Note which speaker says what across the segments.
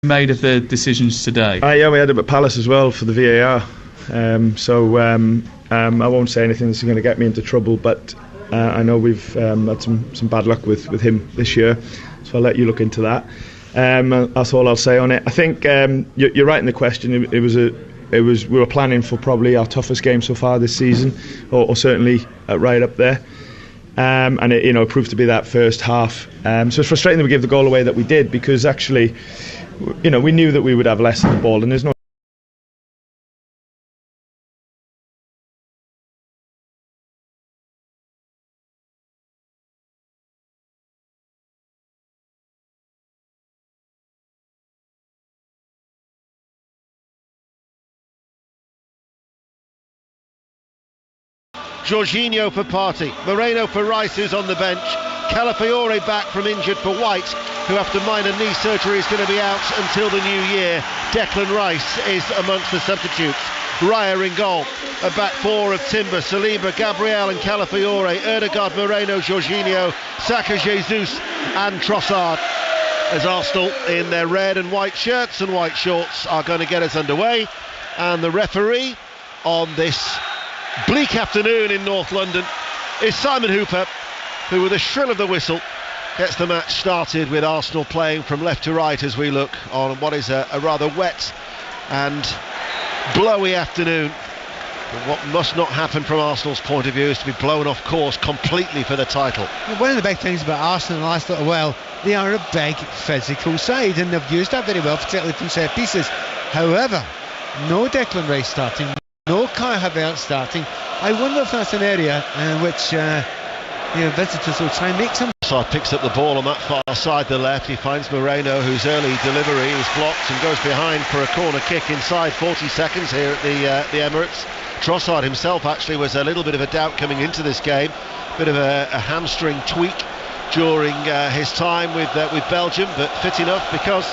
Speaker 1: Made of the decisions today?
Speaker 2: Yeah, we had it at Palace as well for the VAR. I won't say anything that's going to get me into trouble, but I know we've had some bad luck with him this year, so I'll let you look into that. That's all I'll say on it. I think you're right in the question. We were planning for probably our toughest game so far this season, or certainly right up there. And it proved to be that first half. So it's frustrating that we gave the goal away that we did, because actually, we knew that we would have less of the ball, and there's no
Speaker 3: Jorginho for Partey, Moreno for Rice, who's on the bench, Calafiore back from injured for White, who after minor knee surgery is going to be out until the new year. Declan Rice is amongst the substitutes. Raya in goal, a back four of Timber, Saliba, Gabriel and Calafiore, Erdegaard, Moreno, Jorginho, Saka, Jesus and Trossard, as Arsenal in their red and white shirts and white shorts are going to get us underway. And the referee on this bleak afternoon in North London is Simon Hooper, who with a shrill of the whistle gets the match started, with Arsenal playing from left to right as we look on what is a rather wet and blowy afternoon. But what must not happen from Arsenal's point of view is to be blown off course completely for the title.
Speaker 4: One of the big things about Arsenal in the last little while, they are a big physical side, and they've used that very well, particularly from set pieces. However, no Declan Rice starting, no Kai Havertz starting. I wonder if that's an area in which visitors will try and make some.
Speaker 3: Trossard picks up the ball on that far side, the left. He finds Moreno, whose early delivery is blocked, and goes behind for a corner kick inside 40 seconds here at the Emirates. Trossard himself actually was a little bit of a doubt coming into this game, bit of a hamstring tweak during his time with Belgium, but fit enough because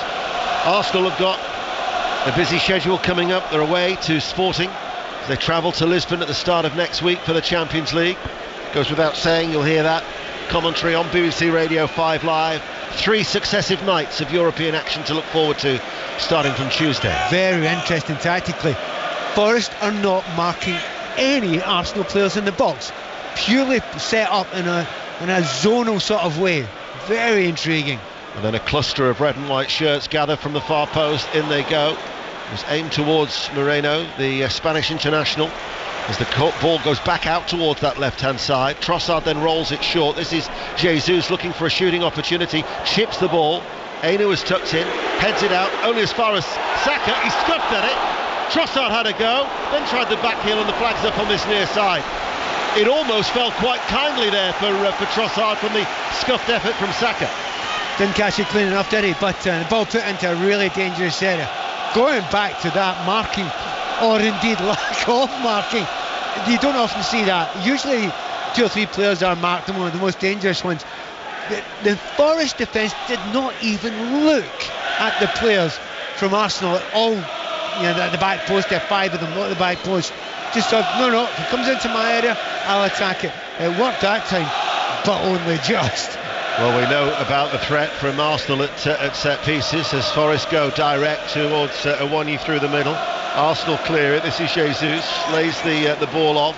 Speaker 3: Arsenal have got a busy schedule coming up. They're away to Sporting. They travel to Lisbon at the start of next week for the Champions League. Goes without saying, you'll hear that commentary on BBC Radio 5 Live. 3 successive nights of European action to look forward to, starting from Tuesday.
Speaker 4: Very interesting tactically. Forest are not marking any Arsenal players in the box, purely set up in a zonal sort of way. Very intriguing.
Speaker 3: And then a cluster of red and white shirts gather from the far post. In they go. It's aimed towards Moreno, the Spanish international, as the ball goes back out towards that left-hand side. Trossard then rolls it short. This is Jesus looking for a shooting opportunity, chips the ball. Aina was tucked in, heads it out, only as far as Saka. He scuffed at it. Trossard had a go, then tried the back heel, and the flag's up on this near side. It almost fell quite kindly there for Trossard from the scuffed effort from Saka.
Speaker 4: Didn't catch it clean enough, did he? But the ball put into a really dangerous area. Going back to that marking, or indeed lack of marking, you don't often see that. Usually 2 or 3 players are marked, and one of the most dangerous ones. The Forest defence did not even look at the players from Arsenal at all. At the back post, there are 5 of them at the back post. Just thought, no, if it comes into my area, I'll attack it. It worked that time, but only just.
Speaker 3: Well, we know about the threat from Arsenal at set pieces as Forest go direct towards Awoniyi through the middle. Arsenal clear it. This is Jesus, lays the ball off.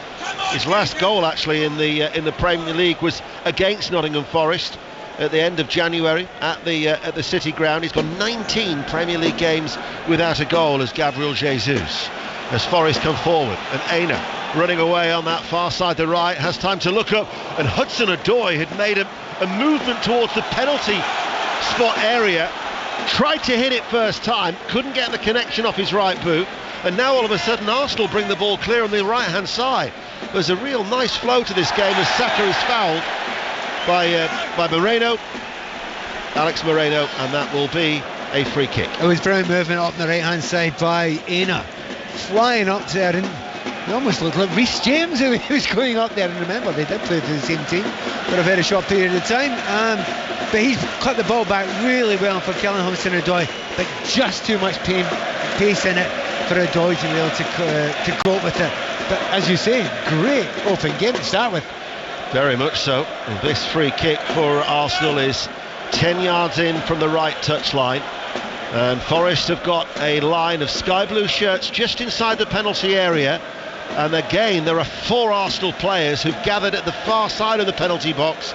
Speaker 3: His last goal actually in the Premier League was against Nottingham Forest at the end of January at the City Ground. He's got 19 Premier League games without a goal as Gabriel Jesus. As Forest come forward, and Aina running away on that far side, the right, has time to look up, and Hudson-Odoi had made a movement towards the penalty spot area, tried to hit it first time, couldn't get the connection off his right boot, and now all of a sudden Arsenal bring the ball clear on the right hand side. There's a real nice flow to this game as Saka is fouled by Moreno, Alex Moreno, and that will be a free kick.
Speaker 4: It was brilliant movement up the right hand side by Aina, flying up there, and it almost looked like Reece James who was going up there. And remember, they did play for the same team for a very short period of time, but he's cut the ball back really well for Callum Hudson-Odoi, but just too much pace in it for Odoi to be able to cope with it. But as you say, great open game to start with.
Speaker 3: Very much so. And this free kick for Arsenal is 10 yards in from the right touchline. And Forest have got a line of sky blue shirts just inside the penalty area. And again, there are 4 Arsenal players who've gathered at the far side of the penalty box,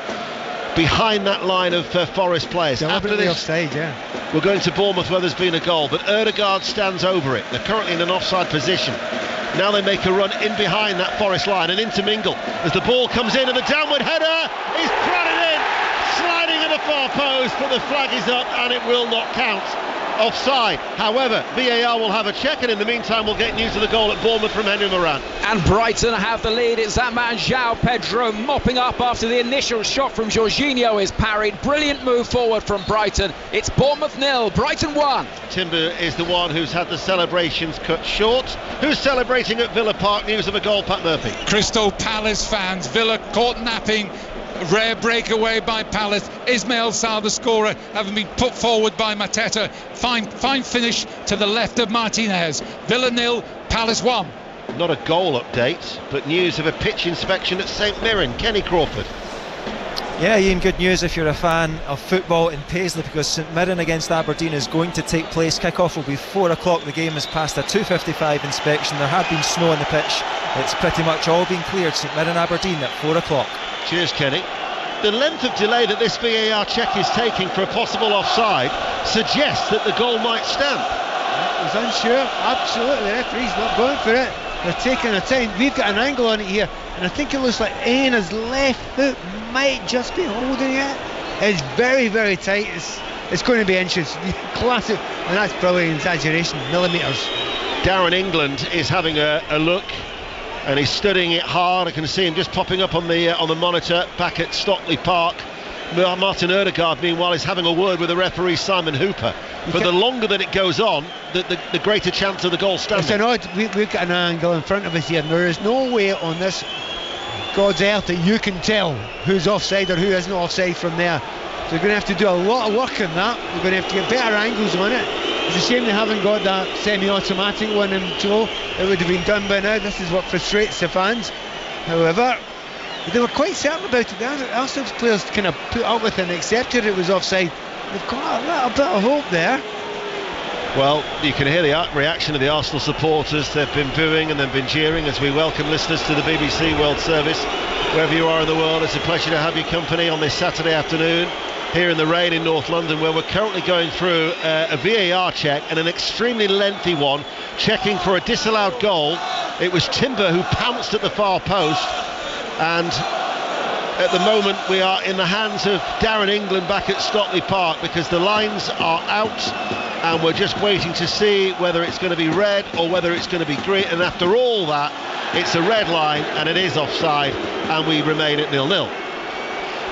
Speaker 3: behind that line of Forest players. After this,
Speaker 4: offside, yeah.
Speaker 3: We're going to Bournemouth where there's been a goal, but Ødegaard stands over it. They're currently in an offside position. Now they make a run in behind that Forest line and intermingle as the ball comes in, and the downward header is prodded in, sliding at the far post, but the flag is up and it will not count. Offside. However, VAR will have a check, and in the meantime we'll get news of the goal at Bournemouth from Henry Moran.
Speaker 5: And Brighton have the lead. It's that man João Pedro mopping up after the initial shot from Jorginho is parried. Brilliant move forward from Brighton. It's Bournemouth 0, Brighton 1.
Speaker 3: Timber is the one who's had the celebrations cut short. Who's celebrating at Villa Park? News of a goal, Pat Murphy.
Speaker 6: Crystal Palace fans. Villa caught napping. Rare breakaway by Palace. Ismail Sarr, the scorer, having been put forward by Mateta. Fine finish to the left of Martinez. Villa 0, Palace 1.
Speaker 3: Not a goal update, but news of a pitch inspection at St Mirren. Kenny Crawford.
Speaker 7: Yeah, Ian, good news if you're a fan of football in Paisley, because St Mirren against Aberdeen is going to take place. Kick-off will be 4 o'clock. The game has passed a 2:55 inspection. There had been snow on the pitch. It's pretty much all been cleared. St Mirren Aberdeen at 4 o'clock.
Speaker 3: Cheers, Kenny. The length of delay that this VAR check is taking for a possible offside suggests that the goal might stand.
Speaker 4: I was unsure. Absolutely, the referee's not going for it. They're taking their time. We've got an angle on it here, and I think it looks like Aina's left foot might just be holding it. It's very, very tight. It's going to be inches. Classic, and that's probably an exaggeration. Millimetres.
Speaker 3: Darren England is having a look, and he's studying it hard. I can see him just popping up on the monitor back at Stockley Park. Martin Ødegaard, meanwhile, is having a word with the referee Simon Hooper. But the longer that it goes on, the greater chance of the goal standing.
Speaker 4: It's an odd. We've got an angle in front of us here, and there is no way on this God's earth that you can tell who's offside or who isn't offside from there. So we're going to have to do a lot of work on that. We're going to have to get better angles on it. It's a shame they haven't got that semi-automatic one in tow. It would have been done by now. This is what frustrates the fans. However, they were quite certain about it. The Arsenal players kind of put up with it and accepted it was offside. They've got a little bit of hope there.
Speaker 3: Well, you can hear the reaction of the Arsenal supporters. They've been booing and they've been cheering as we welcome listeners to the BBC World Service. Wherever you are in the world, it's a pleasure to have your company on this Saturday afternoon here in the rain in North London, where we're currently going through a VAR check, and an extremely lengthy one, checking for a disallowed goal. It was Timber who pounced at the far post, and at the moment we are in the hands of Darren England back at Stockley Park, because the lines are out and we're just waiting to see whether it's going to be red or whether it's going to be green. And after all that, it's a red line and it is offside, and we remain at 0-0.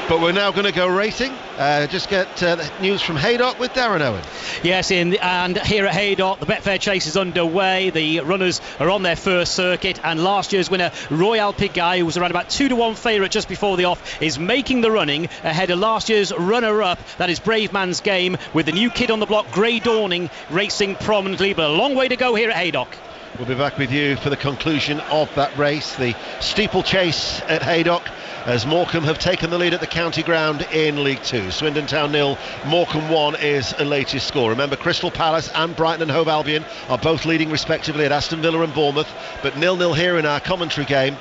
Speaker 3: But we're now going to go racing. Just get news from Haydock with Darren Owen.
Speaker 8: Yes, and here at Haydock, the Betfair Chase is underway. The runners are on their first circuit, and last year's winner, Royal Pigai, who was around about 2-1 favourite just before the off, is making the running ahead of last year's runner-up. That is Brave Man's Game, with the new kid on the block, Grey Dawning, racing prominently, but a long way to go here at Haydock.
Speaker 3: We'll be back with you for the conclusion of that race, the steeplechase at Haydock, as Morecambe have taken the lead at the county ground in League 2. Swindon Town 0, Morecambe 1 is a latest score. Remember, Crystal Palace and Brighton and Hove Albion are both leading respectively at Aston Villa and Bournemouth, but 0-0 here in our commentary game,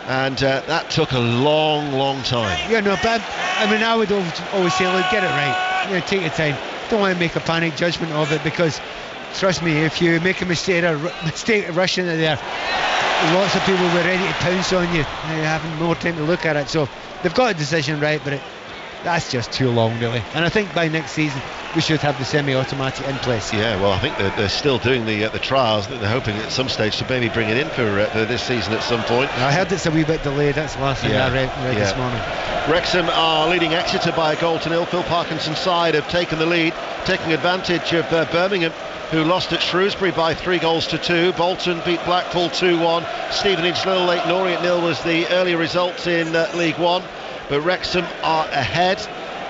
Speaker 3: and that took a long time.
Speaker 4: Yeah, no, but I mean, I would always say, look, get it right. You know, take your time. Don't want to make a panic judgment of it, because trust me, if you make a mistake rushing it there, lots of people were ready to pounce on you, having more time to look at it. So they've got a decision right, but that's just too long, really. And I think by next season we should have the semi-automatic in place.
Speaker 3: Yeah, well, I think they're still doing the trials. They're hoping at some stage to maybe bring it in for this season at some point.
Speaker 4: I heard it's a wee bit delayed. That's the last thing I read this morning.
Speaker 3: Wrexham are leading Exeter by a goal to 0. Phil Parkinson's side have taken the lead, taking advantage of Birmingham, who lost at Shrewsbury by 3-2. Bolton beat Blackpool 2-1. Stevenage 0, Leyton Orient 0 was the earlier results in League 1. But Wrexham are ahead.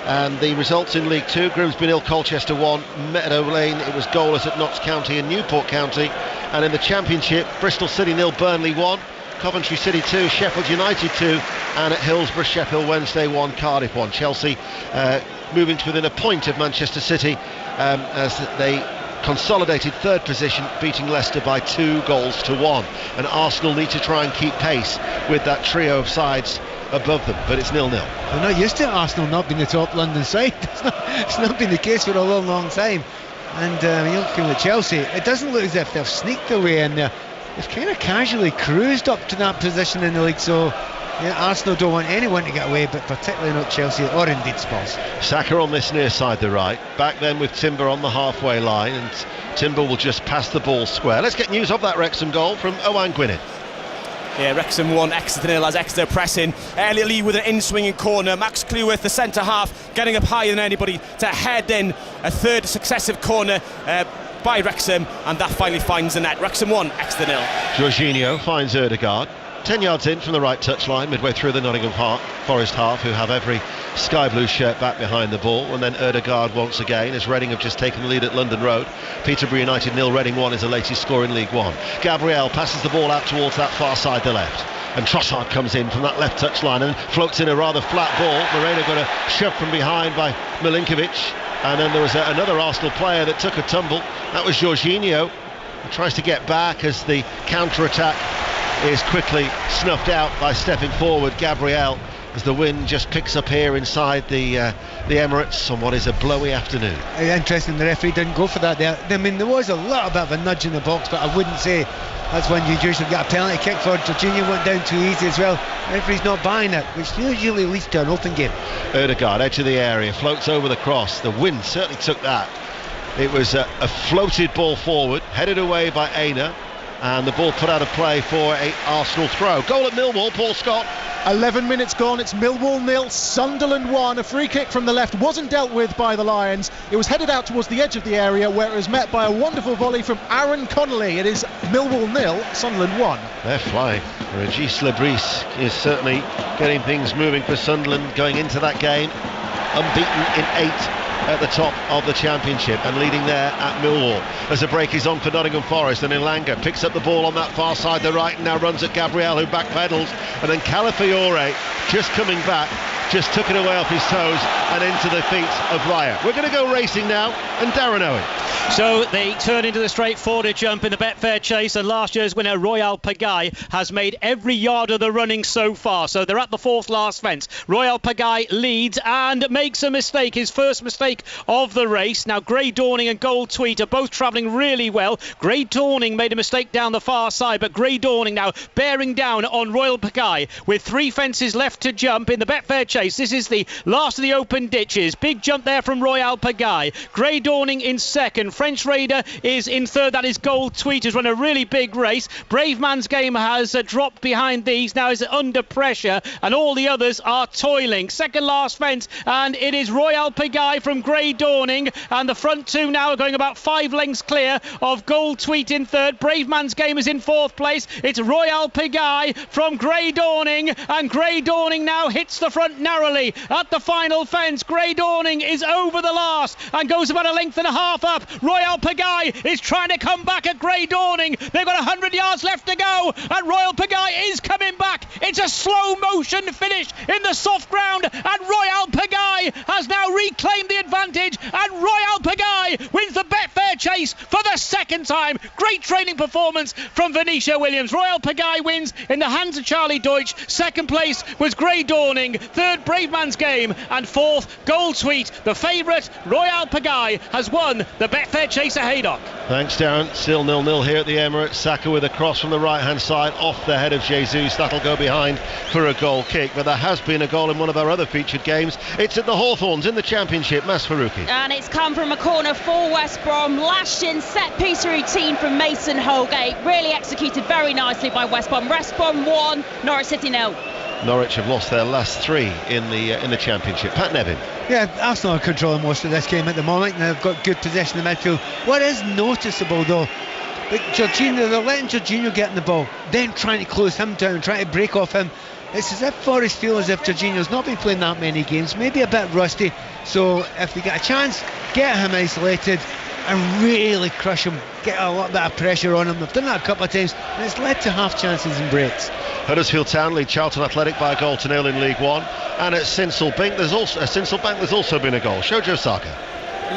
Speaker 3: And the results in League 2, Grimsby 0, Colchester 1, Meadow Lane, it was goalless at Notts County and Newport County. And in the Championship, Bristol City 0, Burnley 1, Coventry City 2, Sheffield United 2, and at Hillsborough, Sheffield Wednesday 1, Cardiff 1. Chelsea moving to within a point of Manchester City as they consolidated third position, beating Leicester by 2-1, and Arsenal need to try and keep pace with that trio of sides above them, but it's 0-0.
Speaker 4: They're not used to Arsenal not being the top London side. It's not been the case for a long time. And you're looking at Chelsea, it doesn't look as if they've sneaked their way in there. They've kind of casually cruised up to that position in the league, so yeah, Arsenal don't want anyone to get away, but particularly not Chelsea or indeed Spurs.
Speaker 3: Saka on this near side, the right, back then with Timber on the halfway line, and Timber will just pass the ball square. Let's get news of that Wrexham goal from Owain Gwynedd.
Speaker 9: Yeah, Wrexham 1, Exeter 0 as Exeter pressing. Elliot Lee with an in-swinging corner. Max Cleworth, the centre half, getting up higher than anybody to head in a third successive corner by Wrexham, and that finally finds the net. Wrexham 1, Exeter 0.
Speaker 3: Jorginho finds Ødegaard 10 yards in from the right touchline, midway through the Nottingham Forest half, who have every sky blue shirt back behind the ball. And then Ødegaard once again, as Reading have just taken the lead at London Road. Peterborough United 0, Reading 1 is the latest score in League One. Gabriel passes the ball out towards that far side, the left, and Trossard comes in from that left touchline and floats in a rather flat ball. Moreno got a shove from behind by Milinkovic, and then there was another Arsenal player that took a tumble. That was Jorginho, who tries to get back as the counter-attack is quickly snuffed out by stepping forward Gabriel, as the wind just picks up here inside the Emirates on what is a blowy afternoon.
Speaker 4: Interesting, the referee didn't go for that there. I mean, there was a little bit of a nudge in the box, but I wouldn't say that's when you usually get a penalty kick for. Jorginho went down too easy as well. The referee's not buying it, which usually leads to an open game.
Speaker 3: Ødegaard, edge of the area, floats over the cross. The wind certainly took that. It was a floated ball forward, headed away by Aina, and the ball put out of play for a Arsenal throw. Goal at Millwall, Paul Scott.
Speaker 10: 11 minutes gone, it's Millwall 0, Sunderland 1. A free kick from the left wasn't dealt with by the Lions. It was headed out towards the edge of the area, where it was met by a wonderful volley from Aaron Connolly. It is Millwall 0, Sunderland 1.
Speaker 3: They're flying. Régis Lebris is certainly getting things moving for Sunderland going into that game. Unbeaten in 8 at the top of the Championship and leading there at Millwall. As a break is on for Nottingham Forest, and Elanga picks up the ball on that far side, the right, and now runs at Gabriel, who backpedals, and then Calafiore just coming back, just took it away off his toes and into the feet of Raya. We're going to go racing now, and Darren Owen.
Speaker 8: So they turn into the straight-forward jump in the Betfair Chase, and last year's winner Royal Pagaille has made every yard of the running so far. So they're at the fourth last fence. Royal Pagaille leads and makes a mistake, his first mistake of the race. Now Grey Dawning and Gold Tweet are both travelling really well. Grey Dawning made a mistake down the far side, but Grey Dawning now bearing down on Royal Pagaille with 3 fences left to jump in the Betfair Chase. This is the last of the open ditches. Big jump there from Royal Pagaille. Grey Dawning in second. French Raider is in third. That is Gold Tweet, has run a really big race. Brave Man's Game has dropped behind these. Now is under pressure, and all the others are toiling. Second last fence, and it is Royal Pagaille from Grey Dawning, and the front two now are going about 5 lengths clear of Gold Tweet in third. Brave Man's Game is in fourth place. It's Royal Pagaille from Grey Dawning, and Grey Dawning now hits the front narrowly at the final fence. Grey Dawning is over the last and goes about a length and a half up. Royal Pagaille is trying to come back at Grey Dawning. They've got 100 yards left to go, and Royal Pagaille is coming back. It's a slow motion finish in the soft ground, and Royal Pagaille has now reclaimed the advantage, and Royal Pagaille wins the Betfair Chase for the second time. Great training performance from Venetia Williams. Royal Pagaille wins in the hands of Charlie Deutsch. Second place was Grey Dawning, third Brave Man's Game, and fourth Gold Tweet. The favourite Royal Pagaille has won the Betfair Chase at Haydock.
Speaker 3: Thanks, Darren. Still 0-0 here at the Emirates. Saka with a cross from the right-hand side off the head of Jesus. That'll go behind for a goal kick. But there has been a goal in one of our other featured games. It's at the Hawthorns in the Championship. Mas Faruqi.
Speaker 11: And it's come from a corner for West Brom. Lashed in set-piece routine from Mason Holgate. Really executed very nicely by West Brom. West Brom 1, Norwich City 0.
Speaker 3: Norwich have lost their last 3 in the Championship. Pat Nevin.
Speaker 4: Yeah, Arsenal are controlling most of this game at the moment, and they've got good possession in the midfield. What is noticeable though, like Jorginho, they're letting Jorginho get in the ball, then trying to close him down, trying to break off him. It's as if Forest feel as if Jorginho's not been playing that many games, maybe a bit rusty. So if they get a chance, get him isolated and really crush him, get a lot bit of pressure on him. They've done that a couple of times, and it's led to half chances and breaks.
Speaker 3: Huddersfield Town lead Charlton Athletic by a goal to 0 in League One, and at Sinsel Bank there's also been a goal. Shojo Saka.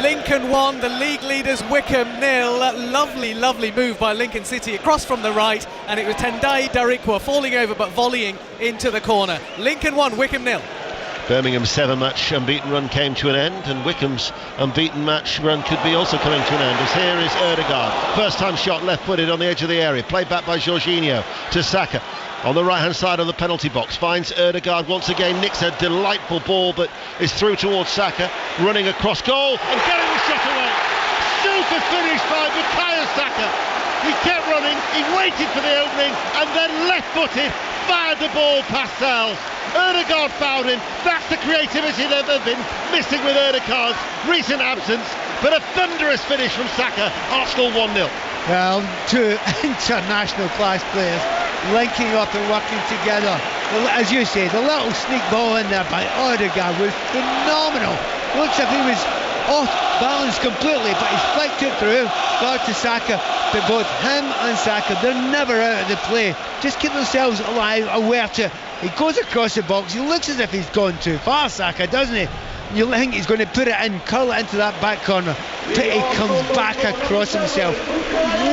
Speaker 12: Lincoln 1, the league leaders Wickham 0. Lovely move by Lincoln City across from the right, and it was Tendai Darikwa falling over but volleying into the corner. Lincoln 1, Wickham 0.
Speaker 3: Birmingham's 7-match unbeaten run came to an end, and Wickham's unbeaten match run could be also coming to an end, as here is Ødegaard. First time shot left-footed on the edge of the area, played back by Jorginho to Saka. On the right-hand side of the penalty box, finds Ødegaard once again, nicks a delightful ball but is through towards Saka, running across goal and getting the shot away. Super finish by Bukayo Saka. He kept running, he waited for the opening and then left-footed, fired the ball past Sales. Ødegaard fouled him. That's the creativity that they've been missing with Ødegaard's recent absence, but a thunderous finish from Saka. Arsenal 1-0.
Speaker 4: Well, two international class players linking up and working together. As you say, the little sneak ball in there by Ødegaard was phenomenal. Looks as if he was off balance completely, but he flicked it through, got to Saka. But both him and Saka, they're never out of the play. Just keep themselves alive, aware to. He goes across the box. He looks as if he's gone too far, Saka, doesn't he? You think he's going to put it in, curl it into that back corner, but he comes back across himself.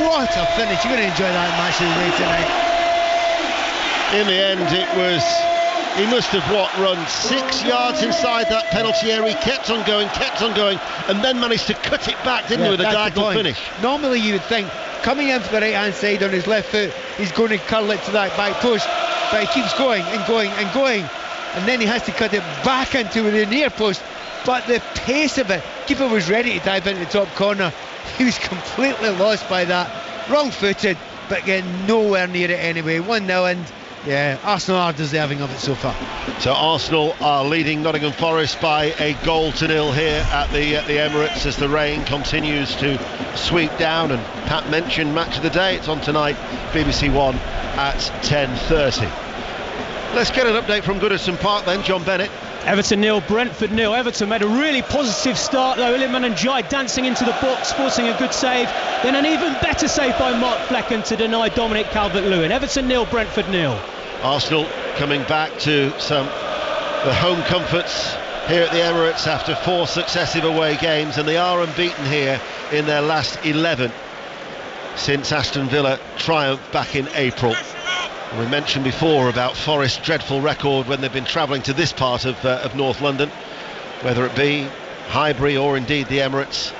Speaker 4: What a finish. You're going to enjoy that match of the day tonight.
Speaker 3: In the end, it was, he must have run 6 yards inside that penalty area. He kept on going, and then managed to cut it back, didn't he, with a diagonal finish.
Speaker 4: Normally you would think, coming in for the right hand side on his left foot, he's going to curl it to that back post, but he keeps going and going and going, and then he has to cut it back into the near post. But the pace of it, keeper was ready to dive into the top corner. He was completely lost by that. Wrong footed, but getting nowhere near it anyway. 1-0, and yeah, Arsenal are deserving of it so far.
Speaker 3: So Arsenal are leading Nottingham Forest by a 0-0 here at the Emirates as the rain continues to sweep down. And Pat mentioned match of the day. It's on tonight, BBC One at 10:30. Let's get an update from Goodison Park then, John Bennett.
Speaker 13: Everton 0, Brentford 0. Everton made a really positive start though. Iliman and Jai dancing into the box, sporting a good save. Then an even better save by Mark Flecken to deny Dominic Calvert-Lewin. Everton 0, Brentford 0.
Speaker 3: Arsenal coming back to the home comforts here at the Emirates after 4 successive away games, and they are unbeaten here in their last 11 since Aston Villa triumphed back in April. We mentioned before about Forest's dreadful record when they've been travelling to this part of North London, whether it be Highbury or indeed the Emirates,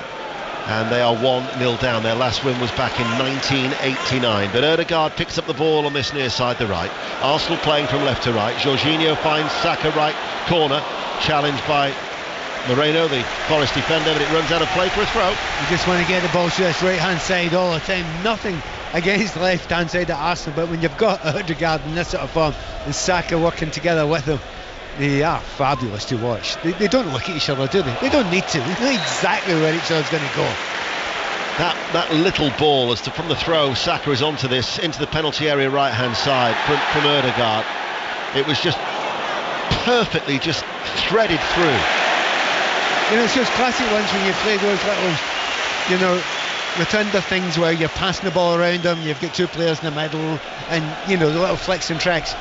Speaker 3: and they are 1-0 down. Their last win was back in 1989. But Ødegaard picks up the ball on this near side, the right. Arsenal playing from left to right. Jorginho finds Saka right corner, challenged by Moreno, the Forest defender, but it runs out of play for a throw.
Speaker 4: You just want to get the ball to this right hand side all the time. Nothing against the left hand side of Arsenal, but when you've got Ødegaard in this sort of form and Saka working together with him, they are fabulous to watch. They don't look at each other, do they? They don't need to. They know exactly where each other's going to go.
Speaker 3: That little ball as to from the throw, Saka is onto this, into the penalty area right hand side from Ødegaard. It was just perfectly just threaded through.
Speaker 4: You know, it's those classic ones when you play those little, you know, rotunda things where you're passing the ball around them, you've got two players in the middle, and you know, the little flicks and tricks.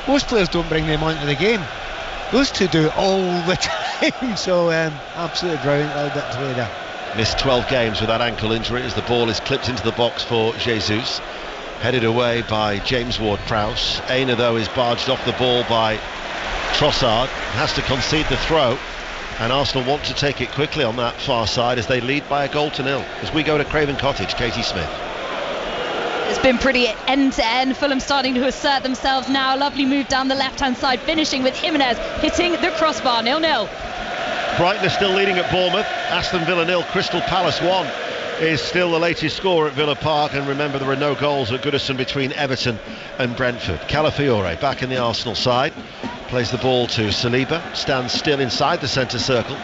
Speaker 4: Most players don't bring them onto the game. Those two do it all the time. So absolutely brilliant little bit to play there.
Speaker 3: Missed 12 games with that ankle injury as the ball is clipped into the box for Jesus, headed away by James Ward-Prowse. Aina though is barged off the ball by Trossard, has to concede the throw, and Arsenal want to take it quickly on that far side as they lead by a 0-0. As we go to Craven Cottage, Katie Smith.
Speaker 11: It's been pretty end-to-end. Fulham starting to assert themselves now. Lovely move down the left-hand side, finishing with Jimenez hitting the crossbar. 0-0.
Speaker 3: Brighton are still leading at Bournemouth. Aston Villa 0, Crystal Palace 1 is still the latest score at Villa Park. And remember, there were no goals at Goodison between Everton and Brentford. Calafiore back in the Arsenal side, plays the ball to Saliba, stands still inside the centre circle,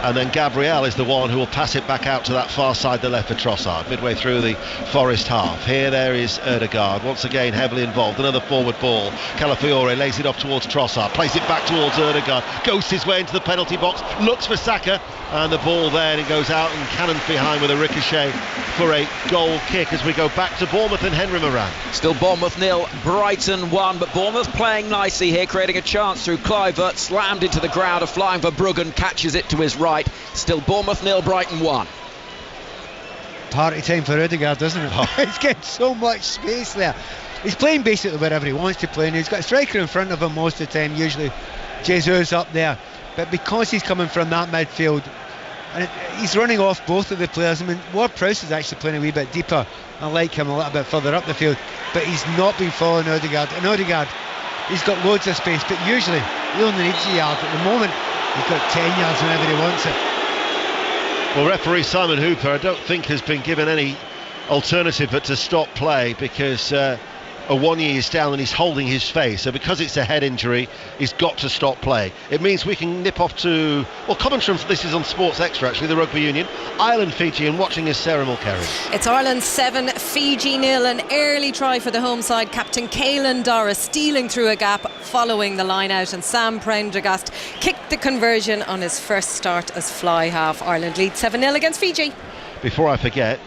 Speaker 3: and then Gabriel is the one who will pass it back out to that far side, the left for Trossard, midway through the Forest half. Here there is Ødegaard, once again heavily involved, another forward ball. Calafiore lays it off towards Trossard, plays it back towards Ødegaard, goes his way into the penalty box, looks for Saka, and the ball there, and it goes out and cannons behind with a ricochet for a goal kick as we go back to Bournemouth and Henry Moran.
Speaker 5: Still Bournemouth 0, Brighton 1, but Bournemouth playing nicely here, creating a chance chance through Kluivert, slammed into the ground. A flying Verbruggen catches it to his right. Still Bournemouth 0, Brighton 1.
Speaker 4: Party time for Ødegaard, doesn't it? He's getting so much space there. He's playing basically wherever he wants to play, and he's got a striker in front of him most of the time, usually Jesus up there. But because he's coming from that midfield, and he's running off both of the players. I mean, Ward-Prowse is actually playing a wee bit deeper. I like him a little bit further up the field, but he's not been following Ødegaard. And Ødegaard, he's got loads of space, but usually he only needs a yard. At the moment, he's got 10 yards whenever he wants it.
Speaker 3: Well, referee Simon Hooper, I don't think has been given any alternative but to stop play, because Awoniyi is down and he's holding his face, so because it's a head injury, he's got to stop play. It means we can nip off to, well, commentary, this is on Sports Extra actually, the Rugby Union, Ireland, Fiji, and watching is Sarah Mulcahy.
Speaker 14: It's Ireland 7, Fiji 0, an early try for the home side. Captain Caelan Doris stealing through a gap following the line out, and Sam Prendergast kicked the conversion on his first start as fly half. Ireland lead 7-0 against Fiji.
Speaker 3: Before I forget,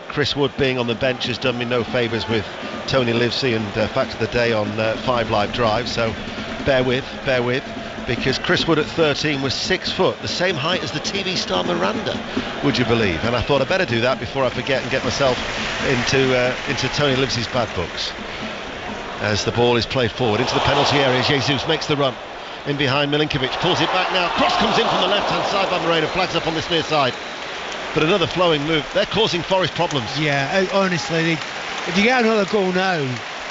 Speaker 3: Chris Wood being on the bench has done me no favours with Tony Livesey and Fact of the Day on 5 Live Drive, so bear with, because Chris Wood at 13 was 6 foot, the same height as the TV star Miranda, would you believe? And I thought I'd better do that before I forget and get myself into Tony Livesey's bad books. As the ball is played forward into the penalty area, Jesus makes the run in behind Milinkovic, pulls it back now, cross comes in from the left-hand side by Moreno, flags up on this near side. But another flowing move. They're causing Forest problems.
Speaker 4: Yeah, honestly, if you get another goal now,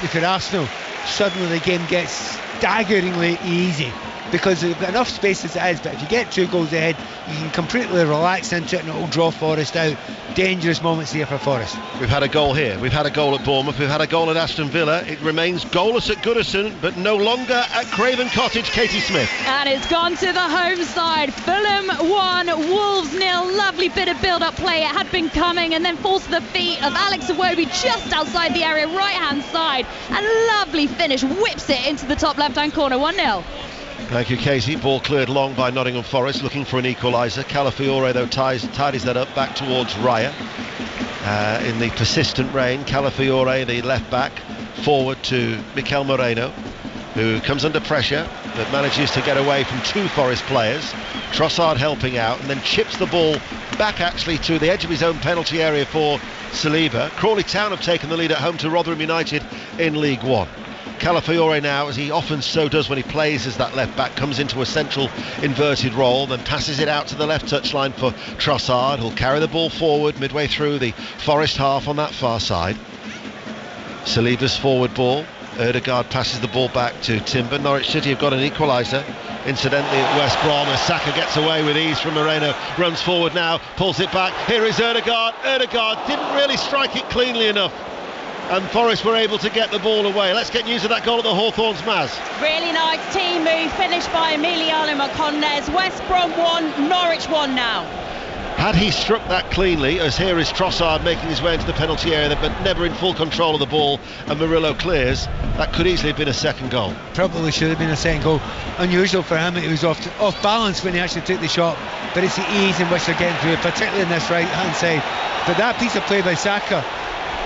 Speaker 4: if you're Arsenal, suddenly the game gets staggeringly easy, because they've got enough space as it is. But if you get 2 goals ahead, you can completely relax into it and it'll draw Forest out. Dangerous moments here for Forest.
Speaker 3: We've had a goal here, we've had a goal at Bournemouth, we've had a goal at Aston Villa. It remains goalless at Goodison, but no longer at Craven Cottage. Katie Smith.
Speaker 11: And it's gone to the home side. Fulham 1, Wolves 0. Lovely bit of build-up play. It had been coming and then falls to the feet of Alex Iwobi just outside the area, right-hand side. And lovely finish, whips it into the top left-hand corner, 1-0.
Speaker 3: Thank you, Casey. Ball cleared long by Nottingham Forest, looking for an equaliser. Calafiore, though, tidies that up back towards Raya. In the persistent rain, Calafiore, the left-back, forward to Mikel Moreno, who comes under pressure, but manages to get away from 2 Forest players. Trossard helping out, and then chips the ball back, actually, to the edge of his own penalty area for Saliba. Crawley Town have taken the lead at home to Rotherham United in League One. Calafiore now, as he often so does when he plays as that left back, comes into a central inverted role, then passes it out to the left touchline for Trossard, who'll carry the ball forward midway through the Forest half on that far side. Saliba's forward ball. Ødegaard passes the ball back to Timber. Norwich City have got an equaliser. Incidentally at West Brom, Saka gets away with ease from Moreno, runs forward now, pulls it back. Here is Ødegaard. Ødegaard didn't really strike it cleanly enough, and Forest were able to get the ball away. Let's get news of that goal at the Hawthorns, Maz.
Speaker 11: Really nice team move, finished by Emiliano Marcondes. West Brom 1, Norwich 1 now.
Speaker 3: Had he struck that cleanly, as here is Trossard making his way into the penalty area, but never in full control of the ball, and Murillo clears, that could easily have been a second goal.
Speaker 4: Probably should have been a second goal. Unusual for him, he was off balance when he actually took the shot, but it's the ease in which they're getting through, particularly in this right-hand side. But that piece of play by Saka,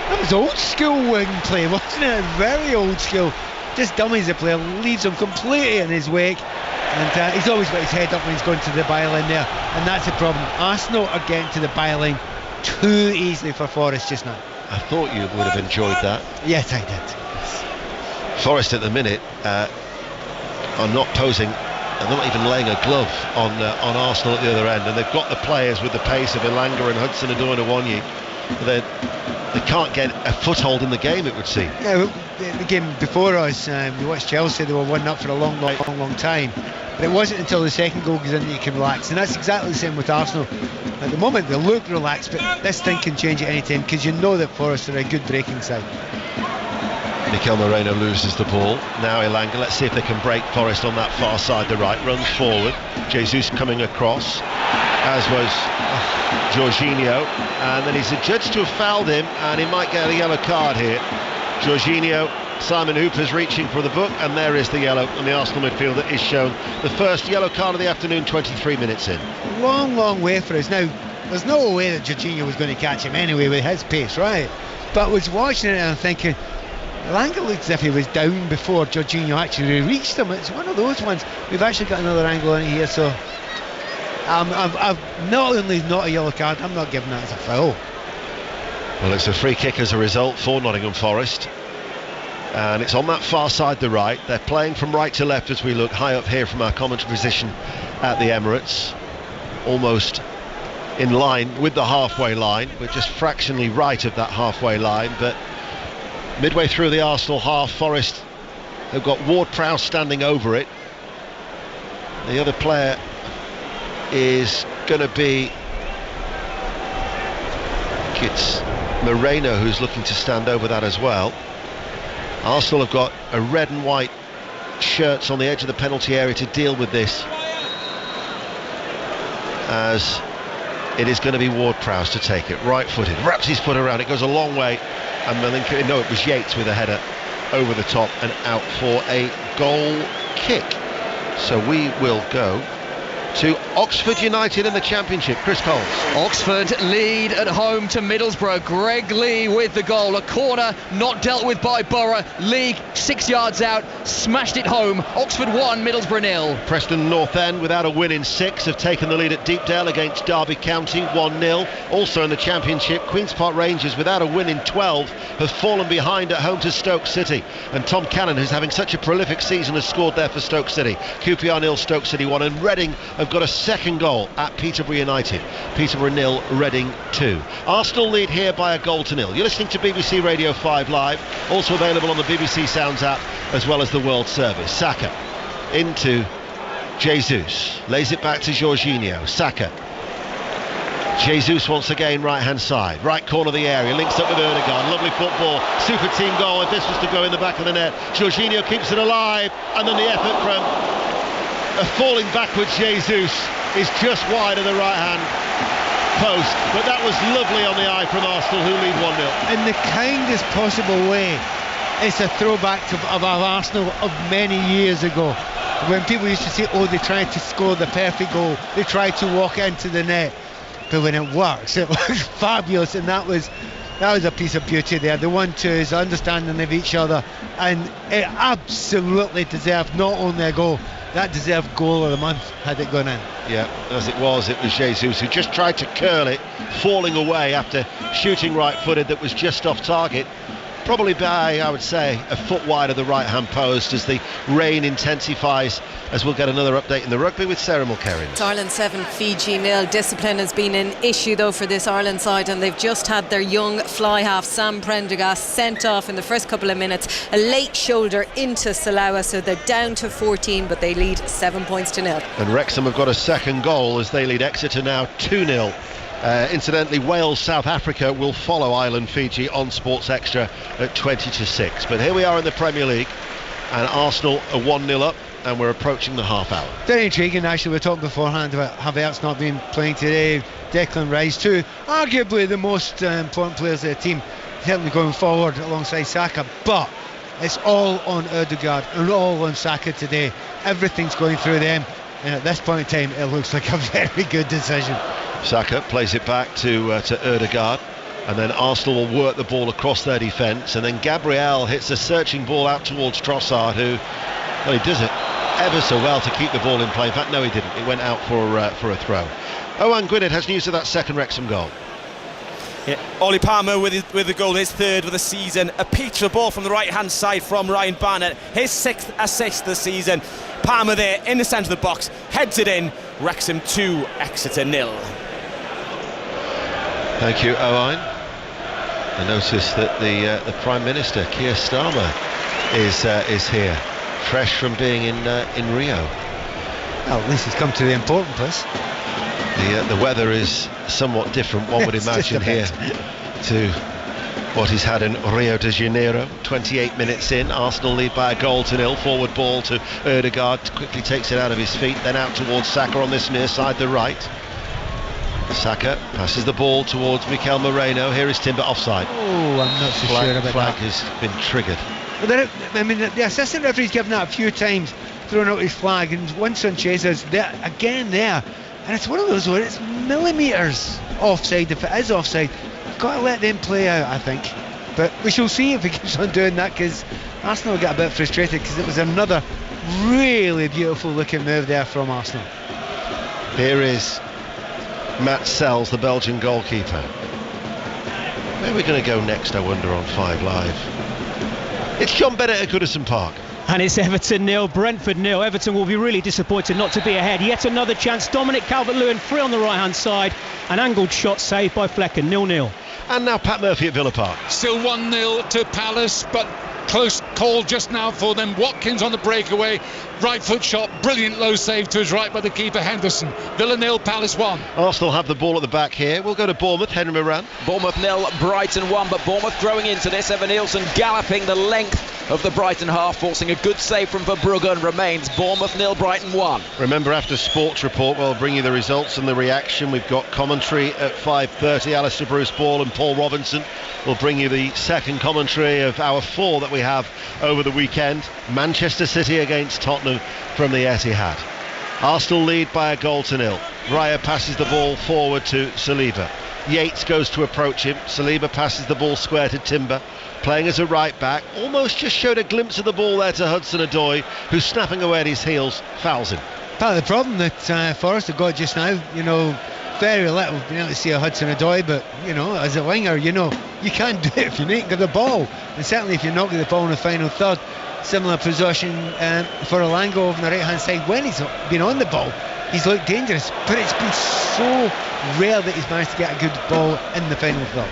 Speaker 4: that was old school wing play, wasn't it? Very old school. Just dummies the player, leaves him completely in his wake, and he's always got his head up when he's going to the byline there, and that's the problem. Arsenal are getting to the byline too easily for Forest just now.
Speaker 3: I thought you would have enjoyed that.
Speaker 4: Yes, I did.
Speaker 3: Forest at the minute are not posing, and they're not even laying a glove on Arsenal at the other end, and they've got the players with the pace of Elanga and Hudson-Odoi and Awoniyi. They can't get a foothold in the game, it would seem.
Speaker 4: Yeah, the game before us, we watched Chelsea, they were 1-0 for a long time. But it wasn't until the second goal goes in that you can relax, and that's exactly the same with Arsenal. At the moment they look relaxed, but this thing can change at any time, because you know that Forest are a good breaking side.
Speaker 3: Mikel Moreno loses the ball. Now Elanga, let's see if they can break Forest on that far side, the right, runs forward. Jesus coming across, as was Jorginho, and then he's adjudged to have fouled him, and he might get a yellow card here. Jorginho, Simon Hooper's reaching for the book, and there is the yellow, and the Arsenal midfielder is shown the first yellow card of the afternoon, 23 minutes in.
Speaker 4: Long way for us. Now, there's no way that Jorginho was going to catch him anyway with his pace, right? But I was watching it and I'm thinking, Langer looked as if he was down before Jorginho actually reached him. It's one of those ones. We've actually got another angle on it here, so I've not only not a yellow card, I'm not giving that as a foul.
Speaker 3: Well, it's a free kick as a result for Nottingham Forest, and it's on that far side, the right. They're playing from right to left as we look high up here from our commentary position at the Emirates, almost in line with the halfway line. We're just fractionally right of that halfway line, but midway through the Arsenal half, Forest have got Ward-Prowse standing over it. The other player is going to be, it's Moreno who's looking to stand over that as well. Arsenal have got a red and white shirts on the edge of the penalty area to deal with this, as it is going to be Ward-Prowse to take it, right-footed, wraps his foot around it, goes a long way, and Malinka, no, it was Yates with a header over the top and out for a goal kick. So we will go to Oxford United in the Championship. Chris Coles.
Speaker 15: Oxford lead at home to Middlesbrough. Greg Lee with the goal. A corner not dealt with by Borough. Lee 6 yards out, smashed it home. Oxford 1, Middlesbrough 0.
Speaker 3: Preston North End, without a win in 6, have taken the lead at Deepdale against Derby County 1-0. Also in the Championship, Queen's Park Rangers, without a win in 12, have fallen behind at home to Stoke City. And Tom Cannon, who's having such a prolific season, has scored there for Stoke City. QPR 0, Stoke City 1. And Reading have got a second goal at Peterborough United. Peterborough 0, Reading 2. Arsenal lead here by a goal to 0. You're listening to BBC Radio 5 Live, also available on the BBC Sounds app as well as the World Service. Saka into Jesus, lays it back to Jorginho. Saka, Jesus once again, right hand side, right corner of the area, links up with Ødegaard. Lovely football, super team goal. If this was to go in the back of the net, Jorginho keeps it alive, and then the effort from a falling backwards Jesus is just wide of the right hand post, but that was lovely on the eye from Arsenal, who lead 1-0
Speaker 4: in the kindest possible way. It's a throwback of Arsenal of many years ago, when people used to say, oh, they tried to score the perfect goal, they tried to walk into the net, but when it works, it looks fabulous. And that was a piece of beauty there. The 1-2s, understanding of each other, and it absolutely deserved not only a goal, that deserved goal of the month had it gone in.
Speaker 3: Yeah, as it was Jesus who just tried to curl it, falling away after shooting right-footed that was just off target, probably by, I would say, a foot wide of the right-hand post, as the rain intensifies, as we'll get another update in the rugby with Sarah Mulkerrin.
Speaker 14: It's Ireland 7, Fiji 0. Discipline has been an issue though for this Ireland side, and they've just had their young fly half Sam Prendergast sent off in the first couple of minutes, a late shoulder into Salawa, so they're down to 14, but they lead 7 points to 0.
Speaker 3: And Wrexham have got a second goal as they lead Exeter now 2-0. Incidentally, Wales South Africa will follow Ireland Fiji on Sports Extra at 20-6. But here we are in the Premier League, and Arsenal are 1-0 up, and we're approaching the half hour.
Speaker 4: Very intriguing, actually. We were talking beforehand about Havertz not being playing today, Declan Rice too, arguably the most important players of the team, certainly going forward alongside Saka, but it's all on Ødegaard and all on Saka today. Everything's going through them, and at this point in time it looks like a very good decision.
Speaker 3: Saka plays it back to Ødegaard, and then Arsenal will work the ball across their defence, and then Gabriel hits a searching ball out towards Trossard, who, well, he does it ever so well to keep the ball in play. In fact, no, he didn't. It went out for a throw. Owen Gwynedd has news of that second Wrexham goal.
Speaker 9: Yeah, Ollie Palmer with the goal, his third of the season. A picture ball from the right hand side from Ryan Barnett, his 6th assist this season. Palmer there in the centre of the box, heads it in. Wrexham 2, Exeter 0.
Speaker 3: Thank you, Owen. I notice that the Prime Minister, Keir Starmer, is here, fresh from being in Rio.
Speaker 4: Well, at least he's come to the important place.
Speaker 3: The weather is somewhat different, one would imagine, here to what he's had in Rio de Janeiro. 28 minutes in, Arsenal lead by a goal to 0. Forward ball to Ødegaard, quickly takes it out of his feet, then out towards Saka on this near side, the right. Saka passes the ball towards Mikel Moreno. Here is Timber, offside.
Speaker 4: Oh, I'm not so sure about
Speaker 3: flag
Speaker 4: that.
Speaker 3: has been triggered.
Speaker 4: Well, I mean, the assistant referee's given that a few times, throwing out his flag, and once Sanchez there again there, and it's one of those where it's millimetres offside. If it is offside, you've got to let them play out, I think. But we shall see if he keeps on doing that, because Arsenal get a bit frustrated, because it was another really beautiful looking move there from Arsenal.
Speaker 3: Here is Matt Sells, the Belgian goalkeeper. Where are we going to go next, I wonder, on 5 Live? It's John Bennett at Goodison Park.
Speaker 13: And it's Everton 0, Brentford 0. Everton will be really disappointed not to be ahead. Yet another chance. Dominic Calvert-Lewin free on the right-hand side. An angled shot saved by Flecken. 0-0.
Speaker 3: And now Pat Murphy at Villa Park.
Speaker 6: Still 1-0 to Palace, but close call just now for them. Watkins on the breakaway, right foot shot, brilliant low save to his right by the keeper Henderson. Villa 0, Palace 1.
Speaker 3: Arsenal have the ball at the back here. We'll go to Bournemouth. Henry Moran.
Speaker 5: Bournemouth 0, Brighton 1, but Bournemouth growing into this. Evan Nielsen galloping the length of the Brighton half, forcing a good save from Verbrugge, and remains Bournemouth 0, Brighton 1.
Speaker 3: Remember, after Sports Report, we'll bring you the results and the reaction. We've got commentary at 5:30. Alistair Bruce Ball and Paul Robinson will bring you the second commentary of our 4 that we have over the weekend. Manchester City against Tottenham from the Etihad. Arsenal lead by a goal to 0. Raya passes the ball forward to Saliba. Yates goes to approach him. Saliba passes the ball square to Timber, playing as a right back. Almost just showed a glimpse of the ball there to Hudson-Odoi, who's snapping away at his heels, fouls him.
Speaker 4: Part of the problem that Forest have got just now, very little been able to see a Hudson-Odoi, but as a winger, you can't do it if you ain't got the ball, and certainly if you're not got the ball in the final third. Similar position for Olango over on the right hand side. When he's been on the ball, he's looked dangerous, but it's been so rare that he's managed to get a good ball in the final third.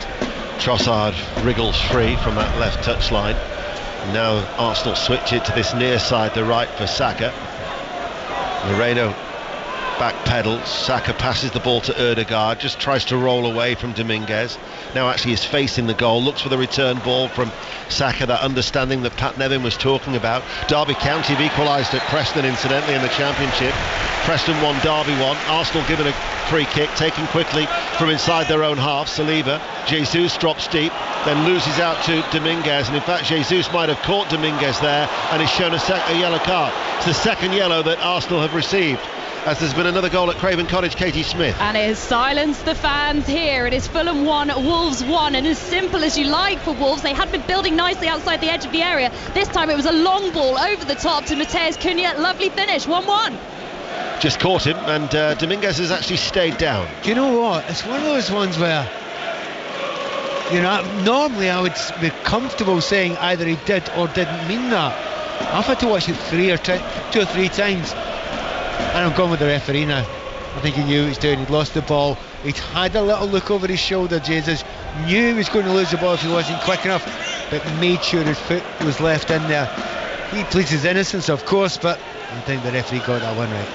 Speaker 3: Trossard wriggles free from that left touchline. Now Arsenal switch it to this near side, the right for Saka. Moreno back pedals. Saka passes the ball to Ødegaard, just tries to roll away from Dominguez. Now actually is facing the goal, looks for the return ball from Saka, that understanding that Pat Nevin was talking about. Derby County have equalised at Preston, incidentally, in the Championship. Preston 1, Derby 1. Arsenal given a free kick, taken quickly from inside their own half. Saliba, Jesus drops deep, then loses out to Dominguez, and in fact Jesus might have caught Dominguez there and is shown a yellow card. It's the second yellow that Arsenal have received, as there's been another goal at Craven Cottage. Katie Smith.
Speaker 11: And it has silenced the fans here. It is Fulham 1, Wolves 1, and as simple as you like for Wolves. They had been building nicely outside the edge of the area. This time it was a long ball over the top to Mateus Cunha. Lovely finish, 1-1.
Speaker 3: Just caught him, and Dominguez has actually stayed down.
Speaker 4: Do you know what? It's one of those ones where, normally I would be comfortable saying either he did or didn't mean that. I've had to watch it 2 or 3 times, and I'm going with the referee now. I think he knew what he was doing. He'd lost the ball. He'd had a little look over his shoulder. Jesus knew he was going to lose the ball if he wasn't quick enough, but made sure his foot was left in there. He pleads his innocence, of course, but I think the referee got that one right.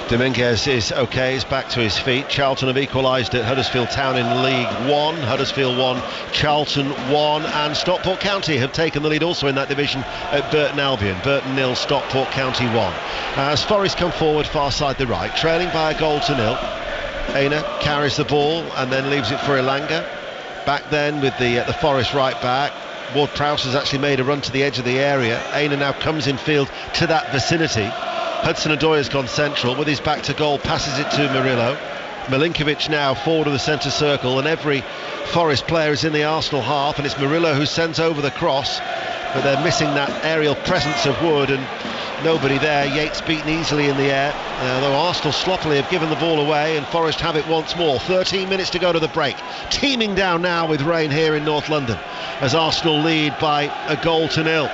Speaker 3: Dominguez is okay, he's back to his feet. Charlton have equalised at Huddersfield Town in League 1. Huddersfield 1, Charlton 1, and Stockport County have taken the lead also in that division at Burton Albion. Burton 0, Stockport County 1. As Forest come forward far side the right, trailing by a goal to 0. Aina carries the ball and then leaves it for Elanga. Back then with the Forest right back. Ward-Prowse has actually made a run to the edge of the area. Aina now comes in field to that vicinity. Hudson-Odoi has gone central with his back to goal, passes it to Murillo. Milinkovic now forward of the centre circle, and every Forest player is in the Arsenal half, and it's Murillo who sends over the cross, but they're missing that aerial presence of Wood, and nobody there. Yates beaten easily in the air, though Arsenal sloppily have given the ball away, and Forest have it once more. 13 minutes to go to the break. Teeming down now with rain here in North London, as Arsenal lead by a goal to 0.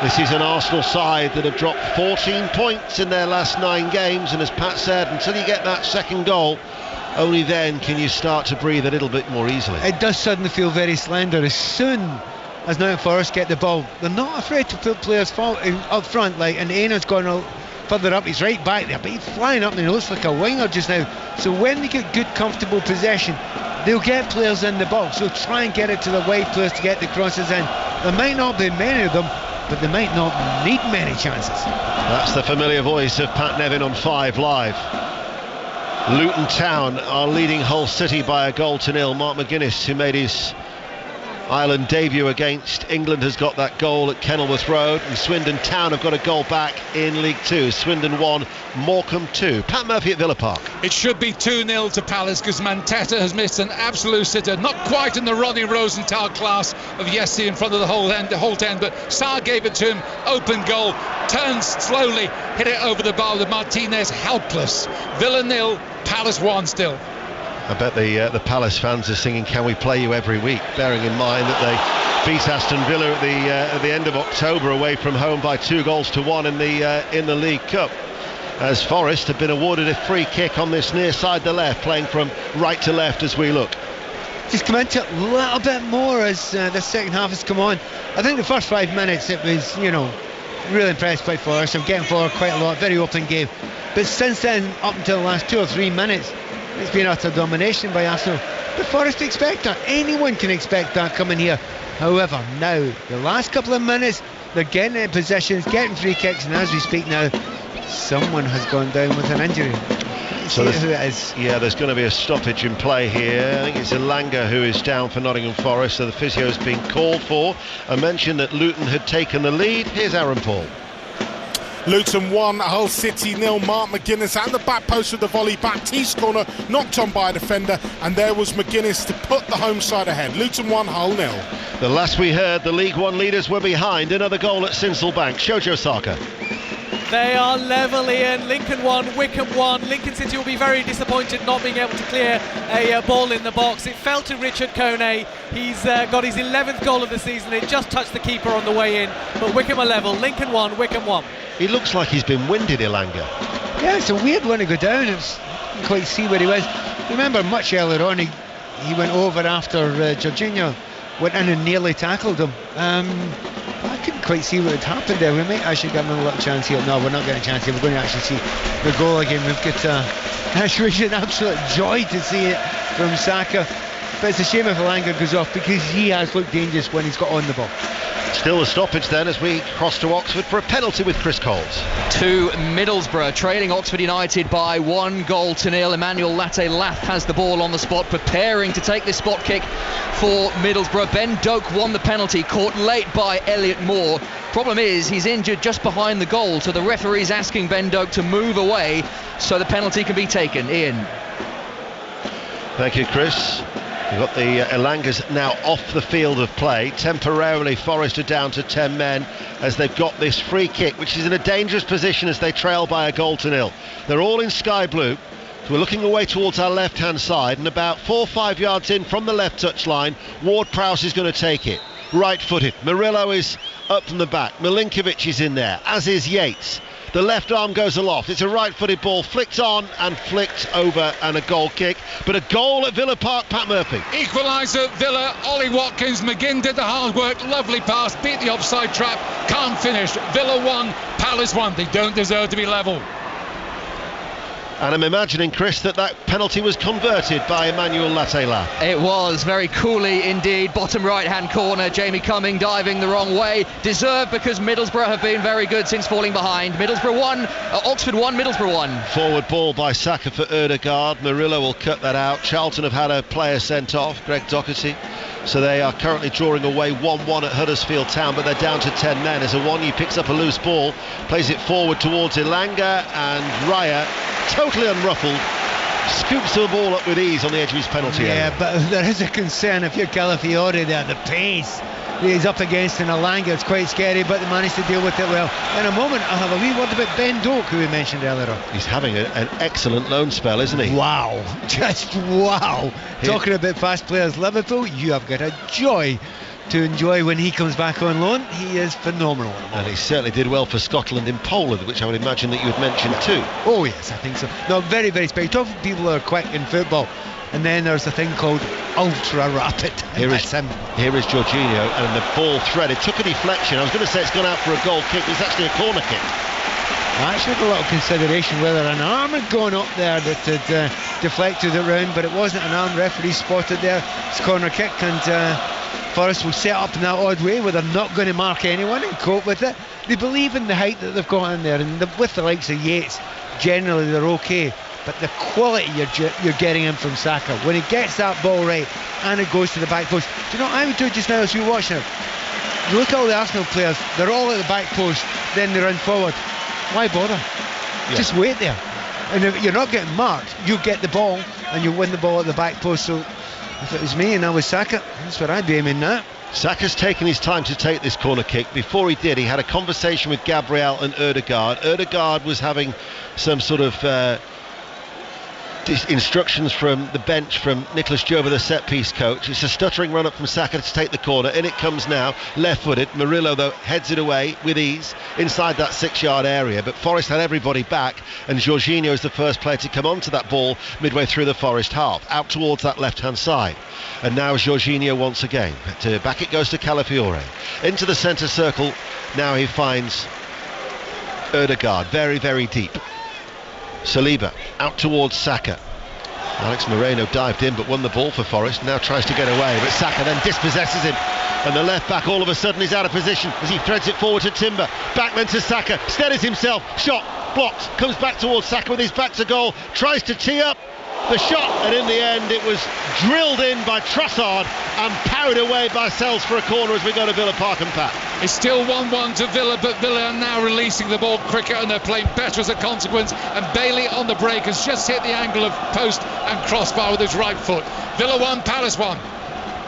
Speaker 3: This is an Arsenal side that have dropped 14 points in their last 9 games, and as Pat said, until you get that second goal, only then can you start to breathe a little bit more easily.
Speaker 4: It does suddenly feel very slender. As soon as Nottingham Forest get the ball, they're not afraid to put players up front, and Aina's gone further up. He's right back there, but he's flying up and he looks like a winger just now. So when they get good comfortable possession, they'll get players in the box, so try and get it to the wide players to get the crosses in. There might not be many of them, but they might not need many chances.
Speaker 3: That's the familiar voice of Pat Nevin on 5 Live. Luton Town are leading Hull City by a goal to 0. Mark McGuinness, who made his Ireland debut against England has got that goal at Kenilworth Road, and Swindon Town have got a goal back in League Two. Swindon 1, Morecambe 2. Pat Murphy at Villa Park.
Speaker 6: It should be 2-0 to Palace because Mateta has missed an absolute sitter, not quite in the Ronnie Rosenthal class of yesterday in front of the Holt end, but Sarr gave it to him, open goal, turns slowly, hit it over the bar with Martinez helpless. Villa 0, Palace 1 still.
Speaker 3: I bet the Palace fans are singing "Can We Play You" every week, bearing in mind that they beat Aston Villa at the end of October away from home by 2-1 in the League Cup. As Forest have been awarded a free kick on this near side the left, playing from right to left as we look.
Speaker 4: Just come into it a little bit more as the second half has come on. I think the first 5 minutes it was, really impressed by Forest. I'm getting forward quite a lot, very open game. But since then, up until the last 2 or 3 minutes, it's been utter domination by Arsenal. But Forest expect that. Anyone can expect that coming here. However, now, the last couple of minutes, they're getting in positions, getting free kicks, and as we speak now, someone has gone down with an injury. So who it is.
Speaker 3: Yeah, there's going to be a stoppage in play here. I think it's Elanga who is down for Nottingham Forest, so the physio has been called for. I mentioned that Luton had taken the lead. Here's Aaron Paul.
Speaker 16: Luton 1, Hull City 0. Mark McGuinness at the back post with the volley back. Tees corner knocked on by a defender, and there was McGuinness to put the home side ahead. Luton 1, Hull 0.
Speaker 3: The last we heard, the League One leaders were behind. Another goal at Sincilbank. Shojo Saka.
Speaker 12: They are level, Ian. Lincoln 1, Wickham 1. Lincoln City will be very disappointed not being able to clear a ball in the box. It fell to Richard Kone. He's got his 11th goal of the season. It just touched the keeper on the way in. But Wickham are level. Lincoln 1, Wickham 1.
Speaker 3: He looks like he's been winded, Elanga.
Speaker 4: Yeah, it's a weird one to go down. You can't quite see where he was. Remember, much earlier on, he went over after Jorginho went in and nearly tackled him. I couldn't quite see what had happened there. We might actually get another little chance here. No, we're not getting a chance here. We're going to actually see the goal again. We've got an absolute joy to see it from Saka. But it's a shame if Elanga goes off because he has looked dangerous when he's got on the ball.
Speaker 3: Still a stoppage then as we cross to Oxford for a penalty with Chris Coles.
Speaker 15: To Middlesbrough, trailing Oxford United by 1-0. Emmanuel Latte-Lath has the ball on the spot, preparing to take this spot kick for Middlesbrough. Ben Doak won the penalty, caught late by Elliot Moore. Problem is, he's injured just behind the goal, so the referee's asking Ben Doak to move away so the penalty can be taken. Ian.
Speaker 3: Thank you, Chris. We've got the Elangas now off the field of play. Temporarily, Forest are down to 10 men as they've got this free kick, which is in a dangerous position as they trail by 1-0. They're all in sky blue. So we're looking away towards our left-hand side, and about 4 or 5 yards in from the left touchline, Ward-Prowse is going to take it. Right-footed. Murillo is up from the back. Milinkovic is in there, as is Yates. The left arm goes aloft. It's a right-footed ball, flicked on and flicked over, and a goal kick. But a goal at Villa Park, Pat Murphy.
Speaker 6: Equaliser, Villa, Ollie Watkins. McGinn did the hard work, lovely pass, beat the offside trap, can't finish. Villa 1, Palace 1. They don't deserve to be level.
Speaker 3: And I'm imagining, Chris, that penalty was converted by Emmanuel Latte-Lath.
Speaker 15: It was, very coolly indeed. Bottom right-hand corner, Jamie Cumming diving the wrong way. Deserved because Middlesbrough have been very good since falling behind. Middlesbrough 1, Oxford 1, Middlesbrough 1. Forward
Speaker 3: ball by Saka for Ødegaard. Murillo will cut that out. Charlton have had a player sent off, Greg Doherty. So they are currently drawing away 1-1 at Huddersfield Town, but they're down to 10 men as Awoniyi picks up a loose ball, plays it forward towards Elanga, and Raya, totally unruffled, scoops the ball up with ease on the edge of his penalty area.
Speaker 4: Yeah, but there is a concern if you're Calafiore there, the pace he's up against in Elanga, it's quite scary, but they managed to deal with it well. In a moment, I'll have a wee word about Ben Doak, who we mentioned earlier on.
Speaker 3: He's having an excellent loan spell, isn't he?
Speaker 4: Wow, just wow. Talking about fast players, Liverpool, you have got a joy to enjoy when he comes back on loan. He is phenomenal.
Speaker 3: And he certainly did well for Scotland in Poland, which I would imagine that you had mentioned too.
Speaker 4: Oh yes, I think so. No, very, very special. Talk to people who are quick in football. And then there's a thing called ultra rapid.
Speaker 3: Here is Jorginho, and the ball threaded. Took a deflection. I was going to say it's gone out for a goal kick. It's actually a corner kick.
Speaker 4: I actually had a little consideration whether an arm had gone up there that had deflected it round, but it wasn't an arm. Referee spotted there. It's a corner kick, and Forest will set up in that odd way where they're not going to mark anyone and cope with it. They believe in the height that they've got in there, and with the likes of Yates, generally they're okay. but the quality you're getting in from Saka when he gets that ball right and it goes to the back post. Do you know what I would do just now as you watch it? You look at all the Arsenal players, they're all at the back post, then they run forward. Why bother? Yeah. Just wait there. And if you're not getting marked, you get the ball and you win the ball at the back post. So if it was me and I was Saka, that's what I'd be aiming at.
Speaker 3: Saka's taken his time to take this corner kick. Before he did, he had a conversation with Gabriel and Ødegaard. Ødegaard was having some sort of instructions from the bench from Nicholas Jover, the set-piece coach. It's a stuttering run-up from Saka to take the corner. In it comes now, left-footed. Murillo, though, heads it away with ease inside that 6-yard area. But Forest had everybody back, and Jorginho is the first player to come onto that ball midway through the Forest half, out towards that left-hand side. And now Jorginho once again. Back it goes to Calafiore. Into the centre circle. Now he finds Ødegaard, very, very deep. Saliba out towards Saka. Alex Moreno dived in but won the ball for Forest. Now tries to get away, but Saka then dispossesses him. And the left back all of a sudden is out of position as he threads it forward to Timber. Backman to Saka, steadies himself, shot, blocked, comes back towards Saka with his back to goal, tries to tee up the shot, and in the end it was drilled in by Trossard and parried away by Sells for a corner as we go to Villa Park and Pat.
Speaker 6: It's still 1-1 to Villa, but Villa are now releasing the ball quicker and they're playing better as a consequence, and Bailey on the break has just hit the angle of post and crossbar with his right foot. Villa 1, Palace 1.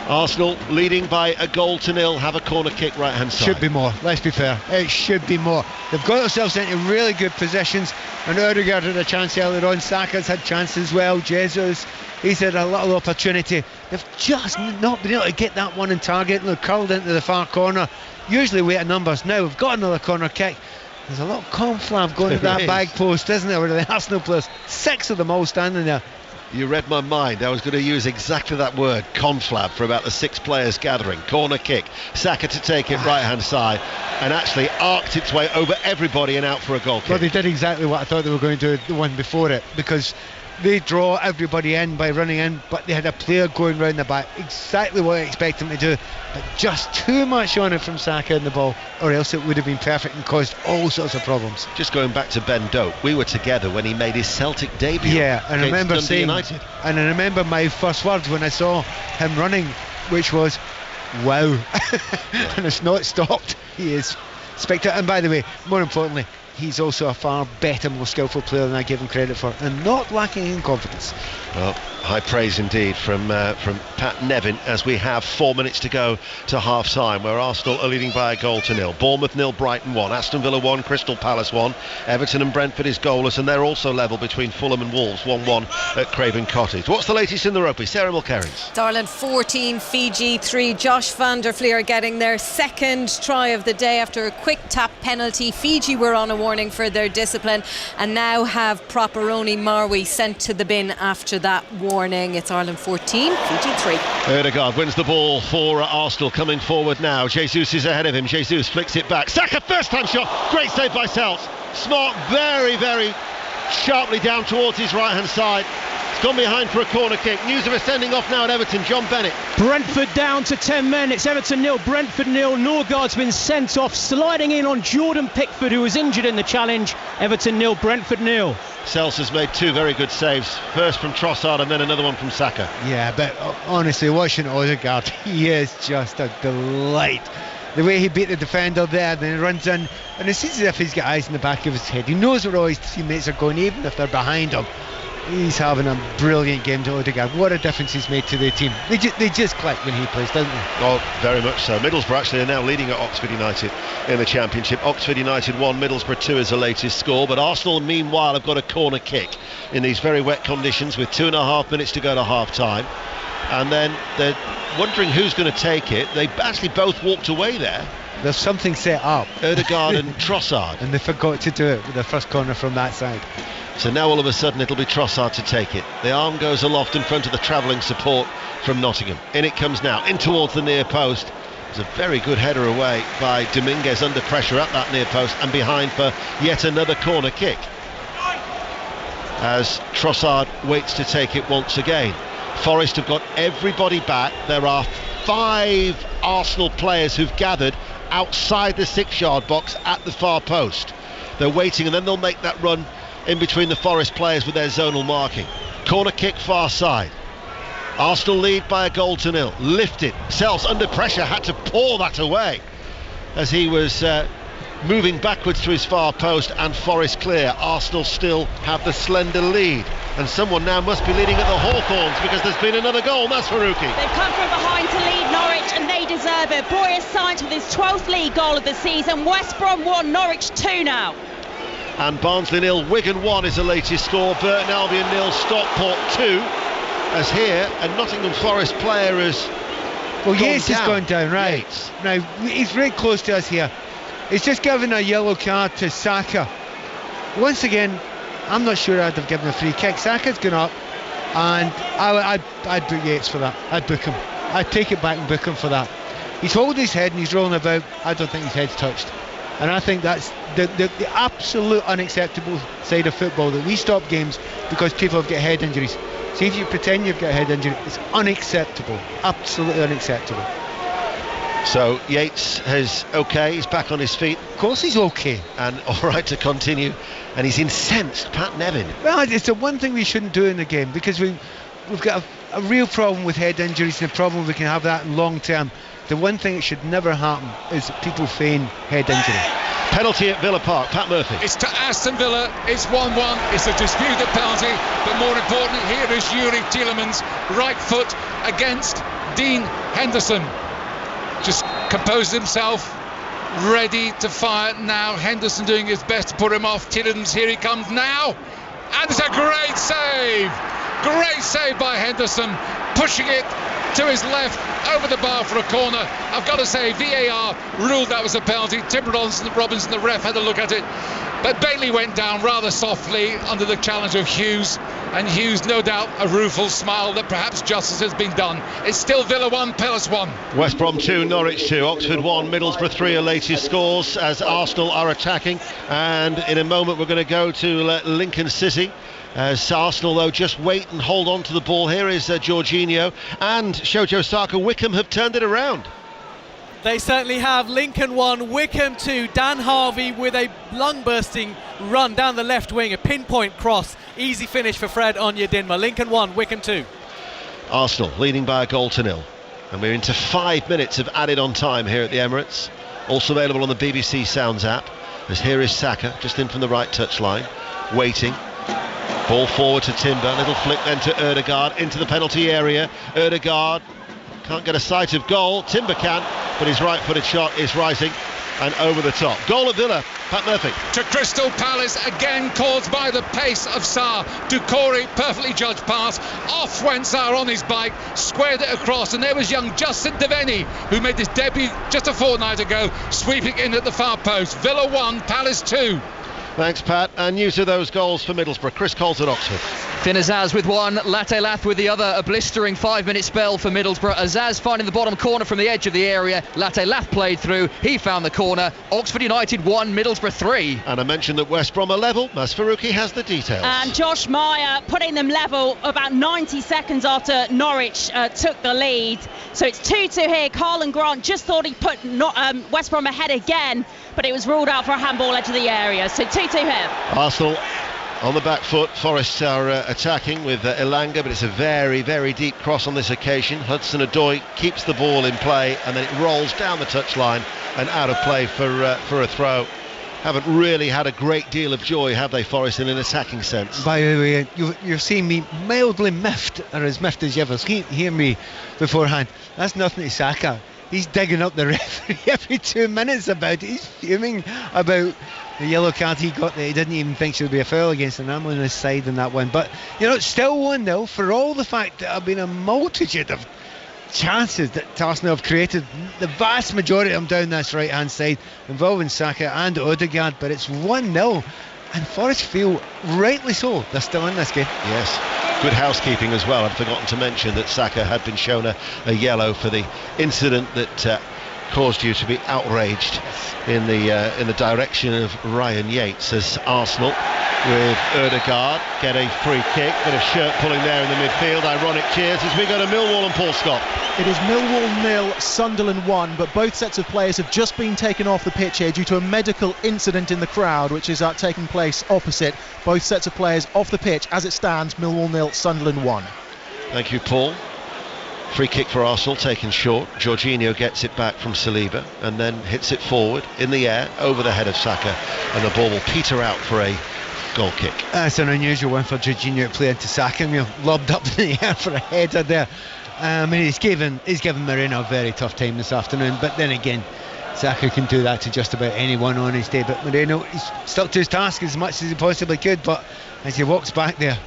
Speaker 3: Arsenal leading by a goal to nil, have a corner kick right hand side.
Speaker 4: Should be more, let's be fair, it should be more. They've got themselves into really good positions, and Ødegaard had a chance earlier on, Saka's had chances as well, Jesus, he's had a little opportunity. They've just not been able to get that one in target, and they're curled into the far corner. Usually we at numbers, now we've got another corner kick. There's a lot of conflab going to that back post, isn't there, with the Arsenal players, 6 of them all standing there.
Speaker 3: You read my mind. I was going to use exactly that word, conflab, for about the 6 players gathering. Corner kick, Saka to take it right hand side, and actually arced its way over everybody and out for a goal kick.
Speaker 4: Well, they did exactly what I thought they were going to do the one before it, because they draw everybody in by running in, but they had a player going round the back, exactly what I expect them to do, but just too much on it from Saka in the ball, or else it would have been perfect and caused all sorts of problems.
Speaker 3: Just going back to Ben Doak, we were together when he made his Celtic debut.
Speaker 4: Yeah, and I remember saying,
Speaker 3: United.
Speaker 4: And I remember my first words when I saw him running, which was, wow. And it's not stopped. He is spectacular. And by the way, more importantly, he's also a far better, more skillful player than I give him credit for, and not lacking in confidence.
Speaker 3: Well, high praise indeed from Pat Nevin as we have 4 minutes to go to half time, where Arsenal are leading by a goal to nil. Bournemouth 0, Brighton 1, Aston Villa 1, Crystal Palace 1, Everton and Brentford is goalless, and they're also level between Fulham and Wolves 1-1 at Craven Cottage. What's the latest in the rugby? Sarah Mulkerrins.
Speaker 14: Darlin 14, Fiji 3. Josh van der Fleer getting their second try of the day after a quick tap penalty. Fiji were on a warning for their discipline and now have Properoni Marwi sent to the bin after that warning. It's Ireland 14, Fiji 3.
Speaker 3: Ødegaard wins the ball for Arsenal, coming forward now. Jesus is ahead of him. Jesus flicks it back. Saka, first time shot. Great save by Sells. Smart, very, very sharply down towards his right hand side. It's gone behind for a corner kick. News of a sending off now at Everton. John Bennett.
Speaker 13: Brentford down to 10 men. It's Everton 0, Brentford 0. Norgard's been sent off, sliding in on Jordan Pickford, who was injured in the challenge. Everton 0, Brentford 0.
Speaker 3: Sells has made 2 very good saves. First from Trossard and then another one from Saka.
Speaker 4: Yeah, but honestly, watching Ødegaard, he is just a delight. The way he beat the defender there, then he runs in, and it seems as if he's got eyes in the back of his head. He knows where all his teammates are going, even if they're behind him. He's having a brilliant game to Ødegaard. What a difference he's made to their team. They just click when he plays, don't they?
Speaker 3: Oh, very much so. Middlesbrough actually are now leading at Oxford United in the Championship. Oxford United 1, Middlesbrough 2 is the latest score, but Arsenal meanwhile have got a corner kick in these very wet conditions with 2.5 minutes to go to half time, and then they're wondering who's going to take it. They actually both walked away there.
Speaker 4: There's something set up.
Speaker 3: Ødegaard and Trossard.
Speaker 4: And they forgot to do it with the first corner from that side.
Speaker 3: So now all of a sudden it'll be Trossard to take it. The arm goes aloft in front of the travelling support from Nottingham. In it comes now, in towards the near post. It's a very good header away by Dominguez under pressure at that near post and behind for yet another corner kick. As Trossard waits to take it once again. Forest have got everybody back. There are 5 Arsenal players who've gathered outside the 6-yard box at the far post. They're waiting, and then they'll make that run in between the Forest players with their zonal marking. Corner kick far side. Arsenal lead by a goal to nil. Lifted. Sells under pressure, had to paw that away as he was moving backwards to his far post, and Forest clear. Arsenal still have the slender lead, and someone now must be leading at the Hawthorns because there's been another goal, and that's Faruqi.
Speaker 17: They've come from behind to lead Norwich, and they deserve it. Boyes Sainz with his 12th league goal of the season. West Brom 1, Norwich 2 now.
Speaker 3: And Barnsley 0, Wigan 1 is the latest score. Burton Albion 0, Stockport 2. As here, a Nottingham Forest player has
Speaker 4: Yates has gone down, right. Yates. Now, he's very close to us here. He's just given a yellow card to Saka. Once again, I'm not sure I'd have given a free kick. Saka's gone up, and I'd book Yates for that. I'd book him. I'd take it back and book him for that. He's holding his head and he's rolling about. I don't think his head's touched. And I think that's the absolute unacceptable side of football, that we stop games because people have got head injuries. See, if you pretend you've got a head injury, it's unacceptable. Absolutely unacceptable.
Speaker 3: So Yates is okay, he's back on his feet.
Speaker 4: Of course he's okay.
Speaker 3: And alright to continue. And he's incensed, Pat Nevin.
Speaker 4: Well, it's the one thing we shouldn't do in the game, because we've got a real problem with head injuries, and the problem we can have that in long term. The one thing that should never happen is people feign head injury.
Speaker 3: Penalty at Villa Park, Pat Murphy.
Speaker 6: It's to Aston Villa, it's 1-1, it's a disputed penalty, but more importantly, here is Yuri Tielemans, right foot against Dean Henderson. Just composed himself, ready to fire now. Henderson doing his best to put him off. Tielemans, here he comes now, and it's a great save by Henderson, pushing it to his left over the bar for a corner. I've got to say, VAR ruled that was a penalty. Tim Robinson, the ref, had a look at it, but Bailey went down rather softly under the challenge of Hughes, and Hughes, no doubt, a rueful smile that perhaps justice has been done. It's still Villa 1, Palace 1.
Speaker 3: West Brom 2, Norwich 2, Oxford 1, Middlesbrough 3 are latest scores as Arsenal are attacking. And in a moment we're going to go to Lincoln City. As Arsenal, though, just wait and hold on to the ball. Here is Jorginho and Shojo Saka. Wickham have turned it around.
Speaker 12: They certainly have. Lincoln 1, Wickham 2. Dan Harvey with a lung-bursting run down the left wing, a pinpoint cross. Easy finish for Fred Onyedinma. Lincoln 1, Wickham 2.
Speaker 3: Arsenal leading by a goal to nil. And we're into 5 minutes of added on time here at the Emirates. Also available on the BBC Sounds app. As here is Saka, just in from the right touchline, waiting. Ball forward to Timber, little flick then to Ødegaard into the penalty area. Ødegaard can't get a sight of goal. Timber can, but his right-footed shot is rising and over the top. Goal at Villa, Pat Murphy.
Speaker 6: To Crystal Palace, again caused by the pace of Sarr. Doucouré, perfectly judged pass. Off went Sarr on his bike, squared it across, and there was young Justin Devaney, who made his debut just a fortnight ago, sweeping in at the far post. Villa 1, Palace 2.
Speaker 3: Thanks, Pat. And news of those goals for Middlesbrough. Chris Coles at Oxford.
Speaker 15: Finn Azaz with one, Latte Lath with the other. A blistering 5-minute spell for Middlesbrough. Azaz finding the bottom corner from the edge of the area. Latte Lath played through. He found the corner. Oxford United 1, Middlesbrough 3.
Speaker 3: And I mentioned that West Brom are level. Mas Faruqi has the details.
Speaker 17: And Josh Meyer putting them level about 90 seconds after Norwich took the lead. So it's 2-2 here. Carlin Grant just thought he put West Brom ahead again, but it was ruled out for a handball edge of the area. So 2-2 here.
Speaker 3: Arsenal on the back foot. Forest are attacking with Elanga, but it's a very, very deep cross on this occasion. Hudson-Odoi keeps the ball in play, and then it rolls down the touchline and out of play for a throw. Haven't really had a great deal of joy, have they, Forest, in an attacking sense?
Speaker 4: By the way, you're seeing me mildly miffed, or as miffed as you ever hear me beforehand. That's nothing to Saka. He's digging up the referee every 2 minutes about it. He's fuming about the yellow card he got that he didn't even think should be a foul against, and I'm on his side in that one. But, you know, it's still 1-0 for all the fact that there have been a multitude of chances that Arsenal have created, the vast majority of them down this right hand side involving Saka and Ødegaard, but it's 1-0 and Forest feel rightly so they're still in this game.
Speaker 3: Yes, good housekeeping as well. I'd forgotten to mention that Saka had been shown a yellow for the incident that caused you to be outraged in the direction of Ryan Yates, as Arsenal with Ødegaard, get a free kick, bit of shirt pulling there in the midfield, ironic cheers as we go to Millwall and Paul Scott.
Speaker 10: It is Millwall 0, Sunderland 1, but both sets of players have just been taken off the pitch here due to a medical incident in the crowd, which is taking place opposite. Both sets of players off the pitch. As it stands, Millwall 0, Sunderland 1.
Speaker 3: Thank you, Paul. Free kick for Arsenal taken short. Jorginho gets it back from Saliba and then hits it forward in the air over the head of Saka, and the ball will peter out for a goal kick.
Speaker 18: That's an unusual one for Jorginho to play into Saka. Lobbed up in the air for a header there. He's given Moreno a very tough time this afternoon, but then again, Saka can do that to just about anyone on his day. But Moreno, he's stuck to his task as much as he possibly could, but as he walks back there,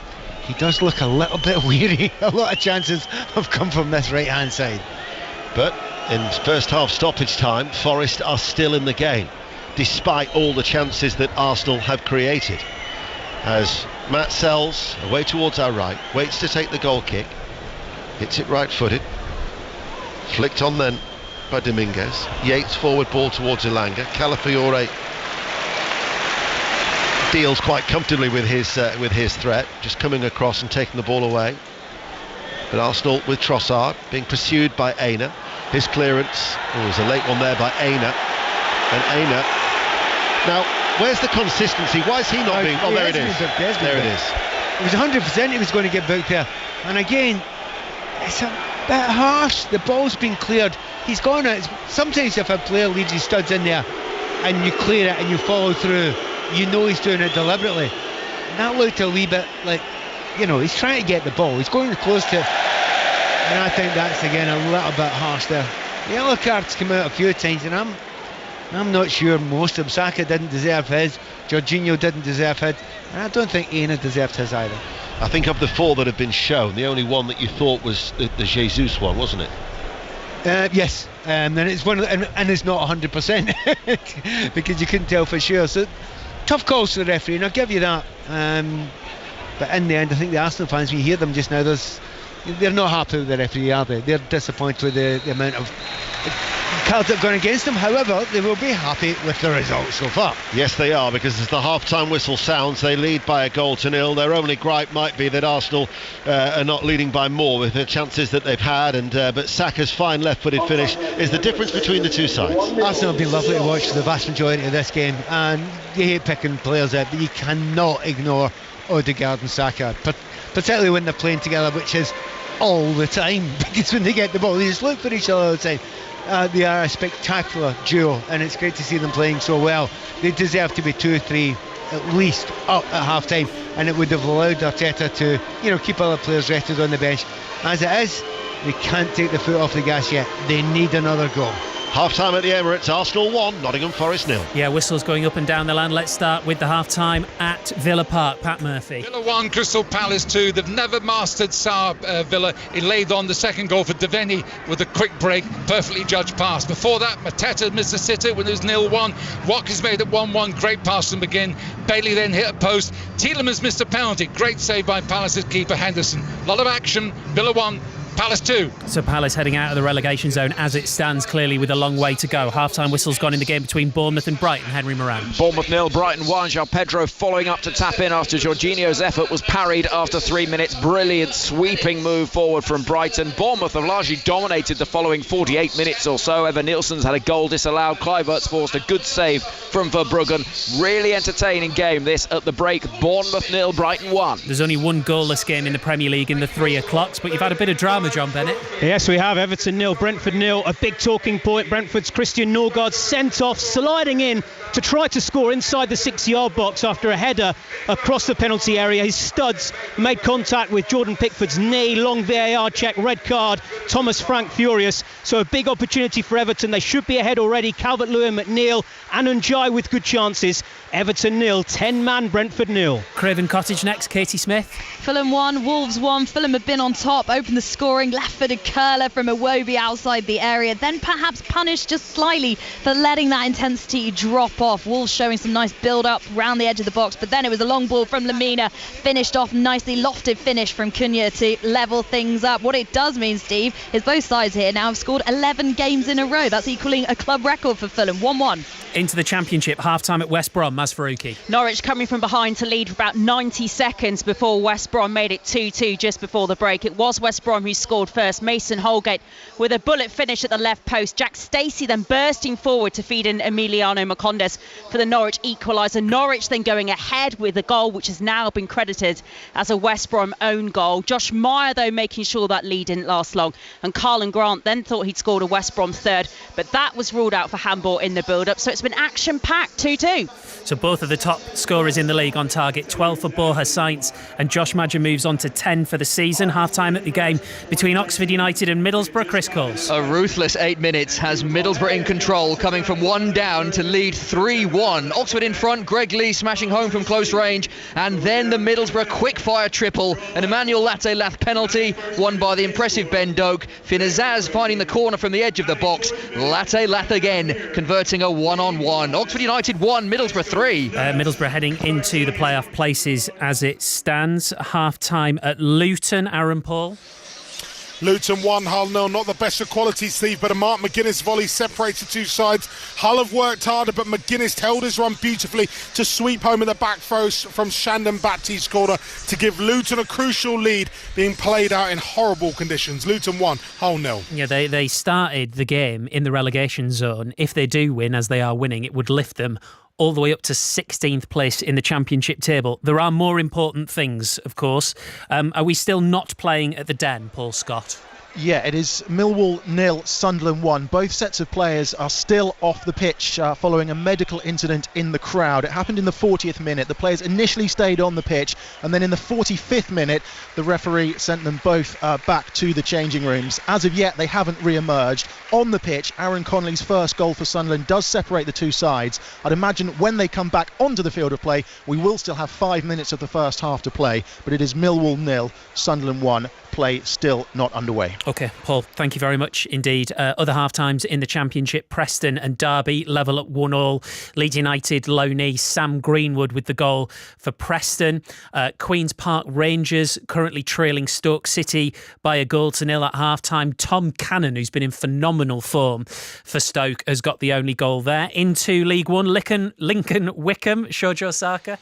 Speaker 18: he does look a little bit weary. A lot of chances have come from this right hand side.
Speaker 3: But in first half stoppage time, Forest are still in the game, despite all the chances that Arsenal have created. As Matt Sells, away towards our right, waits to take the goal kick, hits it right-footed, flicked on then by Dominguez. Yates forward ball towards Elanga. Calafiore deals quite comfortably with his threat, just coming across and taking the ball away. But Arsenal with Trossard being pursued by Aina. His clearance, it was a late one there by Aina, and Aina. Now, where's the consistency? Why is he not being? Oh, there it is. There it is.
Speaker 18: It was 100% he was going to get booked there. And again, it's a bit harsh. The ball's been cleared. He's gone out. Sometimes if a player leaves his studs in there and you clear it and you follow through, you know he's doing it deliberately. And that looked a wee bit like, he's trying to get the ball. He's going close to it. And I think that's again a little bit harsh there. The yellow cards come out a few times, and I'm not sure most of them. Saka didn't deserve his. Jorginho didn't deserve his. And I don't think Aina deserved his either.
Speaker 3: I think of the four that have been shown, the only one that you thought was the Jesus one, wasn't it?
Speaker 18: Yes, and it's one, and it's not 100% because you couldn't tell for sure. So tough calls to the referee, and I'll give you that. But in the end, I think the Arsenal fans, when you hear them just now, they're not happy with the referee, are they? They're disappointed with the amount of cards that have gone against them. However, they will be happy with the result so far.
Speaker 3: Yes, they are, because as the half-time whistle sounds, they lead by 1-0. Their only gripe might be that Arsenal are not leading by more with the chances that they've had, but Saka's fine left-footed finish is the difference between the two sides.
Speaker 18: Arsenal have been lovely to watch the vast majority of this game, and you hate picking players out, but you cannot ignore Ødegaard and Saka, particularly when they're playing together, which is all the time, because when they get the ball, they just look for each other all the time. They are a spectacular duo, and it's great to see them playing so well. They deserve to be 2-3 at least up at half time, and it would have allowed Arteta to keep other players rested on the bench. As it is, they can't take the foot off the gas yet. They need another goal.
Speaker 3: Half-time at the Emirates, Arsenal 1, Nottingham Forest 0.
Speaker 19: Yeah, whistles going up and down the land. Let's start with the half-time at Villa Park. Pat Murphy.
Speaker 6: Villa 1, Crystal Palace 2. They've never mastered Villa. He laid on the second goal for Devaney with a quick break, perfectly judged pass. Before that, Mateta missed a sitter when it was 0-1. Watkins made it 1-1, great pass from McGinn. Bailey then hit a post. Tielemans missed a penalty. Great save by Palace's keeper Henderson. A lot of action. Villa 1, Palace 2.
Speaker 19: So Palace heading out of the relegation zone as it stands, clearly with a long way to go. Half-time whistle's gone in the game between Bournemouth and Brighton. Henry Moran.
Speaker 5: Bournemouth 0, Brighton 1. João Pedro following up to tap in after Jorginho's effort was parried after 3 minutes. Brilliant sweeping move forward from Brighton. Bournemouth have largely dominated the following 48 minutes or so. Evan Nielsen's had a goal disallowed. Kluivert's forced a good save from Verbruggen. Really entertaining game this at the break. Bournemouth 0, Brighton 1.
Speaker 19: There's only one goalless game in the Premier League in the 3 o'clocks, but you've had a bit of drama, John Bennett.
Speaker 13: Yes, we have. Everton 0, Brentford 0. A big talking point. Brentford's Christian Norgard sent off, sliding in to try to score inside the 6-yard box after a header across the penalty area. His studs made contact with Jordan Pickford's knee. Long VAR check, red card. Thomas Frank furious. So a big opportunity for Everton. They should be ahead already. Calvert-Lewin, McNeil and Njai with good chances. Everton 0, 10-man Brentford 0.
Speaker 19: Craven Cottage next. Katie Smith.
Speaker 11: Fulham 1, Wolves 1. Fulham have been on top, opened the score scoring left-footed curler from Iwobi outside the area, then perhaps punished just slightly for letting that intensity drop off. Wolves showing some nice build-up round the edge of the box, but then it was a long ball from Lamina, finished off nicely, lofted finish from Cunha to level things up. What it does mean, Steve, is both sides here now have scored 11 games in a row. That's equaling a club record for Fulham, 1-1.
Speaker 19: Into the Championship, half-time at West Brom, Maz Faruqi.
Speaker 17: Norwich coming from behind to lead for about 90 seconds before West Brom made it 2-2 just before the break. It was West Brom who scored first. Mason Holgate with a bullet finish at the left post. Jack Stacey then bursting forward to feed in Emiliano Macondes for the Norwich equaliser. Norwich then going ahead with a goal which has now been credited as a West Brom own goal. Josh Meyer though making sure that lead didn't last long, and Carlin Grant then thought he'd scored a West Brom third, but that was ruled out for handball in the build-up. So it's been action-packed, 2-2.
Speaker 19: So both of the top scorers in the league on target, 12 for Borja Sainz, and Josh Maja moves on to 10 for the season. Half-time at the game between Oxford United and Middlesbrough. Chris Coles.
Speaker 15: A ruthless 8 minutes has Middlesbrough in control, coming from 1 down to lead 3-1. Oxford in front, Greg Lee smashing home from close range, and then the Middlesbrough quick-fire triple, an Emmanuel Latte-Lath penalty, won by the impressive Ben Doak. Finazaz finding the corner from the edge of the box. Latte-Lath again, converting a one-on-one. Oxford United 1, Middlesbrough 3.
Speaker 19: Middlesbrough heading into the playoff places as it stands. Half-time at Luton, Aaron Paul.
Speaker 16: Luton 1, Hull 0. Not the best of quality, Steve, but a Mark McGuinness volley separates the two sides. Hull have worked harder, but McGuinness held his run beautifully to sweep home in the back throws from Shandon Baptiste's corner to give Luton a crucial lead, being played out in horrible conditions. Luton 1, Hull 0.
Speaker 19: Yeah, they started the game in the relegation zone. If they do win, as they are winning, it would lift them all the way up to 16th place in the Championship table. There are more important things, of course. Are we still not playing at the Den, Paul Scott?
Speaker 10: Yeah, it is Millwall 0, Sunderland 1. Both sets of players are still off the pitch following a medical incident in the crowd. It happened in the 40th minute. The players initially stayed on the pitch, and then in the 45th minute, the referee sent them both back to the changing rooms. As of yet, they haven't re-emerged. On the pitch, Aaron Connolly's first goal for Sunderland does separate the two sides. I'd imagine when they come back onto the field of play, we will still have 5 minutes of the first half to play, but it is Millwall 0, Sunderland 1. Play still not underway.
Speaker 19: OK, Paul, thank you very much indeed. Other half-times in the Championship, Preston and Derby level at 1-1. Leeds United, Loney, Sam Greenwood with the goal for Preston. Queen's Park Rangers currently trailing Stoke City by a 1-0 at half-time. Tom Cannon, who's been in phenomenal form for Stoke, has got the only goal there. Into League One, Lincoln Wickham, Shojo Saka.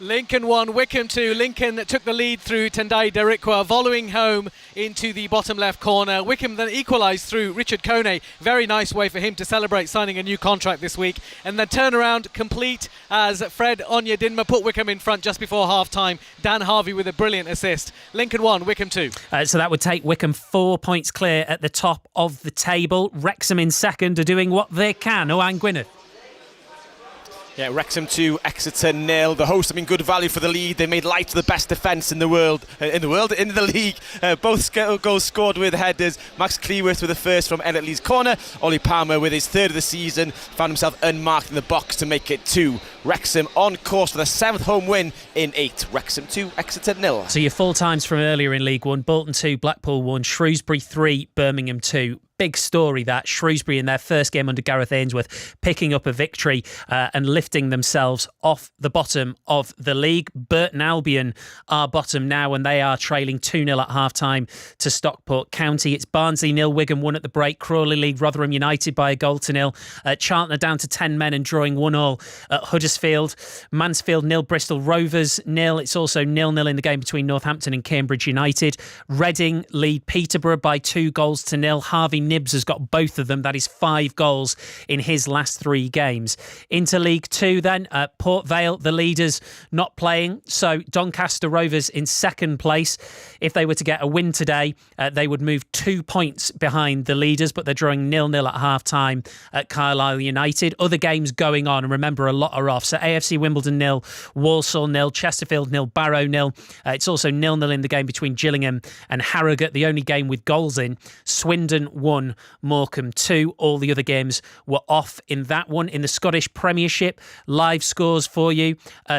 Speaker 12: Lincoln 1, Wickham 2. Lincoln took the lead through Tendai Darikwa, volleying home into the bottom left corner. Wickham then equalised through Richard Kone. Very nice way for him to celebrate signing a new contract this week. And then turnaround complete as Fred Onyedinma put Wickham in front just before half-time. Dan Harvey with a brilliant assist. Lincoln 1, Wickham 2.
Speaker 19: So that would take Wickham 4 points clear at the top of the table. Wrexham in second are doing what they can. Owain Gwynedd.
Speaker 9: Yeah, Wrexham 2, Exeter 0. The hosts have been good value for the lead. They made light of the best defence in the league. Both goals scored with headers. Max Cleworth with the first from Elliot Lee's corner. Ollie Palmer with his third of the season found himself unmarked in the box to make it 2. Wrexham on course for the 7th home win in 8. Wrexham 2, Exeter 0.
Speaker 19: So your full times from earlier in League One: Bolton 2, Blackpool 1, Shrewsbury 3, Birmingham 2. Big story that Shrewsbury in their first game under Gareth Ainsworth picking up a victory and lifting themselves off the bottom of the league. Burton Albion are bottom now, and they are trailing 2-0 at half-time to Stockport County. It's Barnsley 0, Wigan 1 at the break. Crawley League, Rotherham United by a 0-0. Charlton are down to 10 men and drawing 1-1 at Huddersfield. Mansfield 0, Bristol Rovers 0. It's also 0-0 in the game between Northampton and Cambridge United. Reading lead Peterborough by 2-0. Harvey Nibbs has got both of them. That is 5 goals in his last 3 games. Into League 2 then, Port Vale, the leaders, not playing. So Doncaster Rovers in second place. If they were to get a win today, they would move 2 points behind the leaders, but they're drawing 0-0 at half-time at Carlisle United. Other games going on, and remember, a lot are off. So AFC Wimbledon 0, Walsall 0, Chesterfield 0, Barrow 0. It's also 0-0 in the game between Gillingham and Harrogate, the only game with goals in. Swindon 1, 1, Morecambe 2. All the other games were off in that one. In the Scottish Premiership, live scores for you.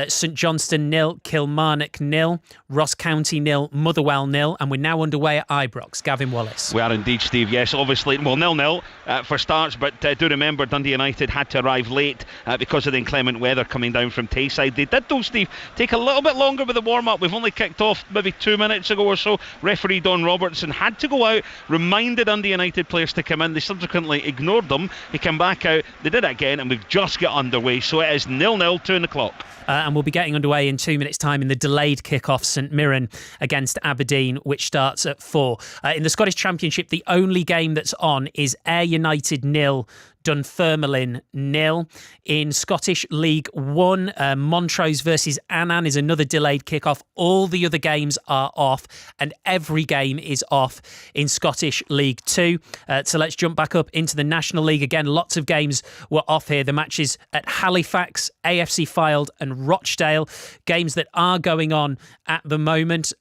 Speaker 19: St Johnstone 0, Kilmarnock 0, Ross County 0, Motherwell 0, and we're now underway at Ibrox. Gavin Wallace.
Speaker 20: We are indeed, Steve. Yes, obviously, well, 0-0 for starts, but do remember Dundee United had to arrive late because of the inclement weather coming down from Tayside. They did, though, Steve, take a little bit longer with the warm-up. We've only kicked off maybe 2 minutes ago or so. Referee Don Robertson had to go out, reminded Dundee United players to come in. They subsequently ignored them. He came back out. They did it again, and we've just got underway. So it is 0-0, 2 o'clock.
Speaker 19: And we'll be getting underway in 2 minutes' time in the delayed kick-off, St Mirren against Aberdeen, which starts at 4. In the Scottish Championship, the only game that's on is Ayr United 0, Dunfermline 0. In Scottish League 1, Montrose versus Annan is another delayed kick-off. All the other games are off, and every game is off in Scottish League 2. So let's jump back up into the National League again. Lots of games were off here. The matches at Halifax, AFC Fylde and Rochdale. Games that are going on at the moment.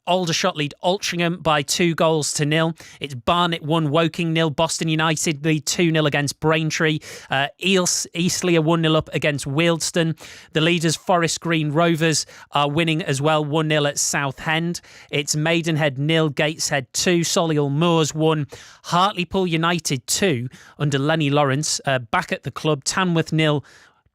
Speaker 19: Aldershot lead Altrincham by 2-0. It's Barnet 1, Woking 0. Boston United lead 2-0 against Braintree. Eastleigh are 1-0 up against Wealdstone. The leaders Forest Green Rovers are winning as well, 1-0 at Southend. It's Maidenhead 0, Gateshead 2, Solihull Moors 1, Hartlepool United 2 under Lenny Lawrence. Back at the club, Tamworth 0,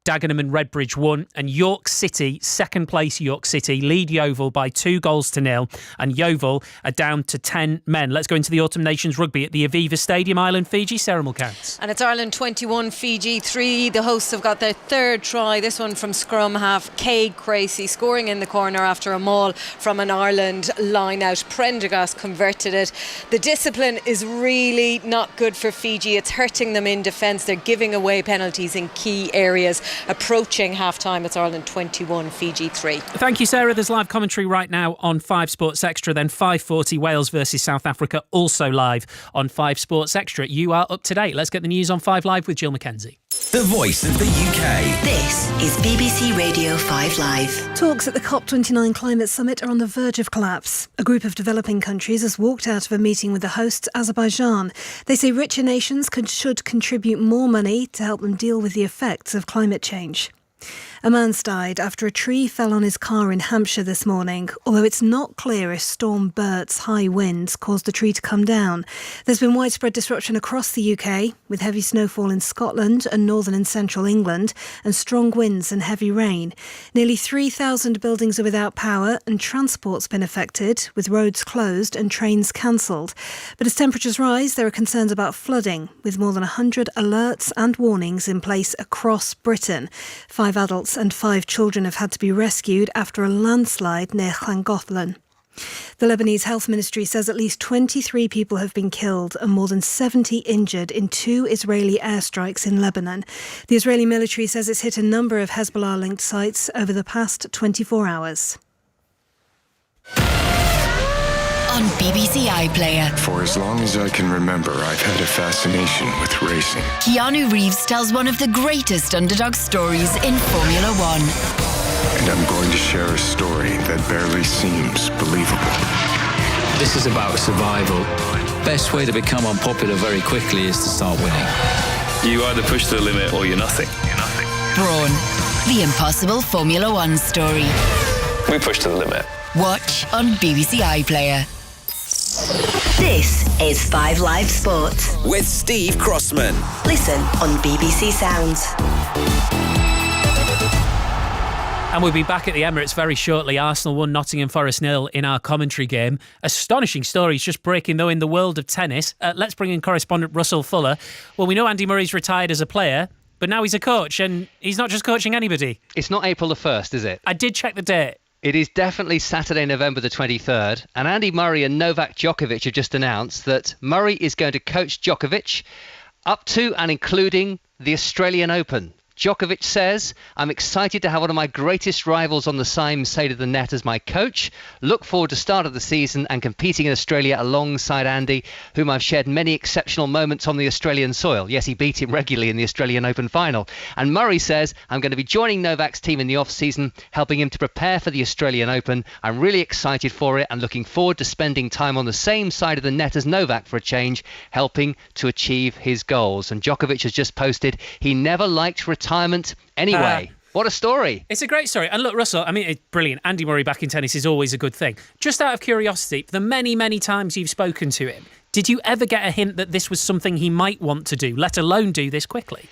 Speaker 19: Dagenham and Redbridge 1, and York City, second place York City, lead Yeovil by 2-0, and Yeovil are down to 10 men. Let's go into the Autumn Nations Rugby at the Aviva Stadium, Ireland, Fiji. Sarah Mulcants.
Speaker 14: And it's Ireland 21, Fiji 3. The hosts have got their third try, this one from scrum half Cade Cracey, scoring in the corner after a maul from an Ireland line-out. Prendergast converted it. The discipline is really not good for Fiji. It's hurting them in defence. They're giving away penalties in key areas. Approaching half-time, it's Ireland 21, Fiji 3.
Speaker 19: Thank you, Sarah. There's live commentary right now on 5 Sports Extra. Then 5:40, Wales versus South Africa, also live on 5 Sports Extra. You are up to date. Let's get the news on 5 Live with Jill Mackenzie.
Speaker 21: The voice of the UK.
Speaker 22: This is BBC Radio 5 Live. Talks at the COP29 Climate Summit are on the verge of collapse. A group of developing countries has walked out of a meeting with the hosts, Azerbaijan. They say richer nations should contribute more money to help them deal with the effects of climate change. A man's died after a tree fell on his car in Hampshire this morning, although it's not clear if Storm Bert's high winds caused the tree to come down. There's been widespread disruption across the UK, with heavy snowfall in Scotland and northern and central England, and strong winds and heavy rain. Nearly 3,000 buildings are without power, and transport's been affected, with roads closed and trains cancelled. But as temperatures rise, there are concerns about flooding, with more than 100 alerts and warnings in place across Britain. 5 adults and 5 children have had to be rescued after a landslide near Llangollen. The Lebanese Health Ministry says at least 23 people have been killed and more than 70 injured in 2 Israeli airstrikes in Lebanon. The Israeli military says it's hit a number of Hezbollah-linked sites over the past 24 hours. On BBC iPlayer.
Speaker 23: For as long as I can remember, I've had a fascination with racing.
Speaker 22: Keanu Reeves tells one of the greatest underdog stories in Formula One.
Speaker 23: And I'm going to share a story that barely seems believable.
Speaker 24: This is about survival. Best way to become unpopular very quickly is to start winning.
Speaker 25: You either push to the limit or you're nothing.
Speaker 22: Brawn, the impossible Formula One story.
Speaker 25: We push to the limit.
Speaker 22: Watch on BBC iPlayer. This is 5 Live Sports
Speaker 21: with Steve Crossman.
Speaker 22: Listen on BBC Sounds.
Speaker 19: And we'll be back at the Emirates very shortly. Arsenal won, Nottingham Forest 0 in our commentary game. Astonishing stories just breaking, though, in the world of tennis. Let's bring in correspondent Russell Fuller. Well, we know Andy Murray's retired as a player, but now he's a coach, and he's not just coaching anybody.
Speaker 26: It's not April the 1st, is it?
Speaker 19: I did check the date.
Speaker 26: It is definitely Saturday, November the 23rd. And Andy Murray and Novak Djokovic have just announced that Murray is going to coach Djokovic up to and including the Australian Open. Djokovic says, I'm excited to have one of my greatest rivals on the same side of the net as my coach. Look forward to start of the season and competing in Australia alongside Andy, whom I've shared many exceptional moments on the Australian soil. Yes, he beat him regularly in the Australian Open final. And Murray says, I'm going to be joining Novak's team in the off-season, helping him to prepare for the Australian Open. I'm really excited for it and looking forward to spending time on the same side of the net as Novak for a change, helping to achieve his goals. And Djokovic has just posted he never liked retirement anyway. What a story.
Speaker 19: It's a great story. And look, Russell, I mean, it's brilliant. Andy Murray back in tennis is always a good thing. Just out of curiosity, the many, many times you've spoken to him, did you ever get a hint that this was something he might want to do, let alone do this quickly?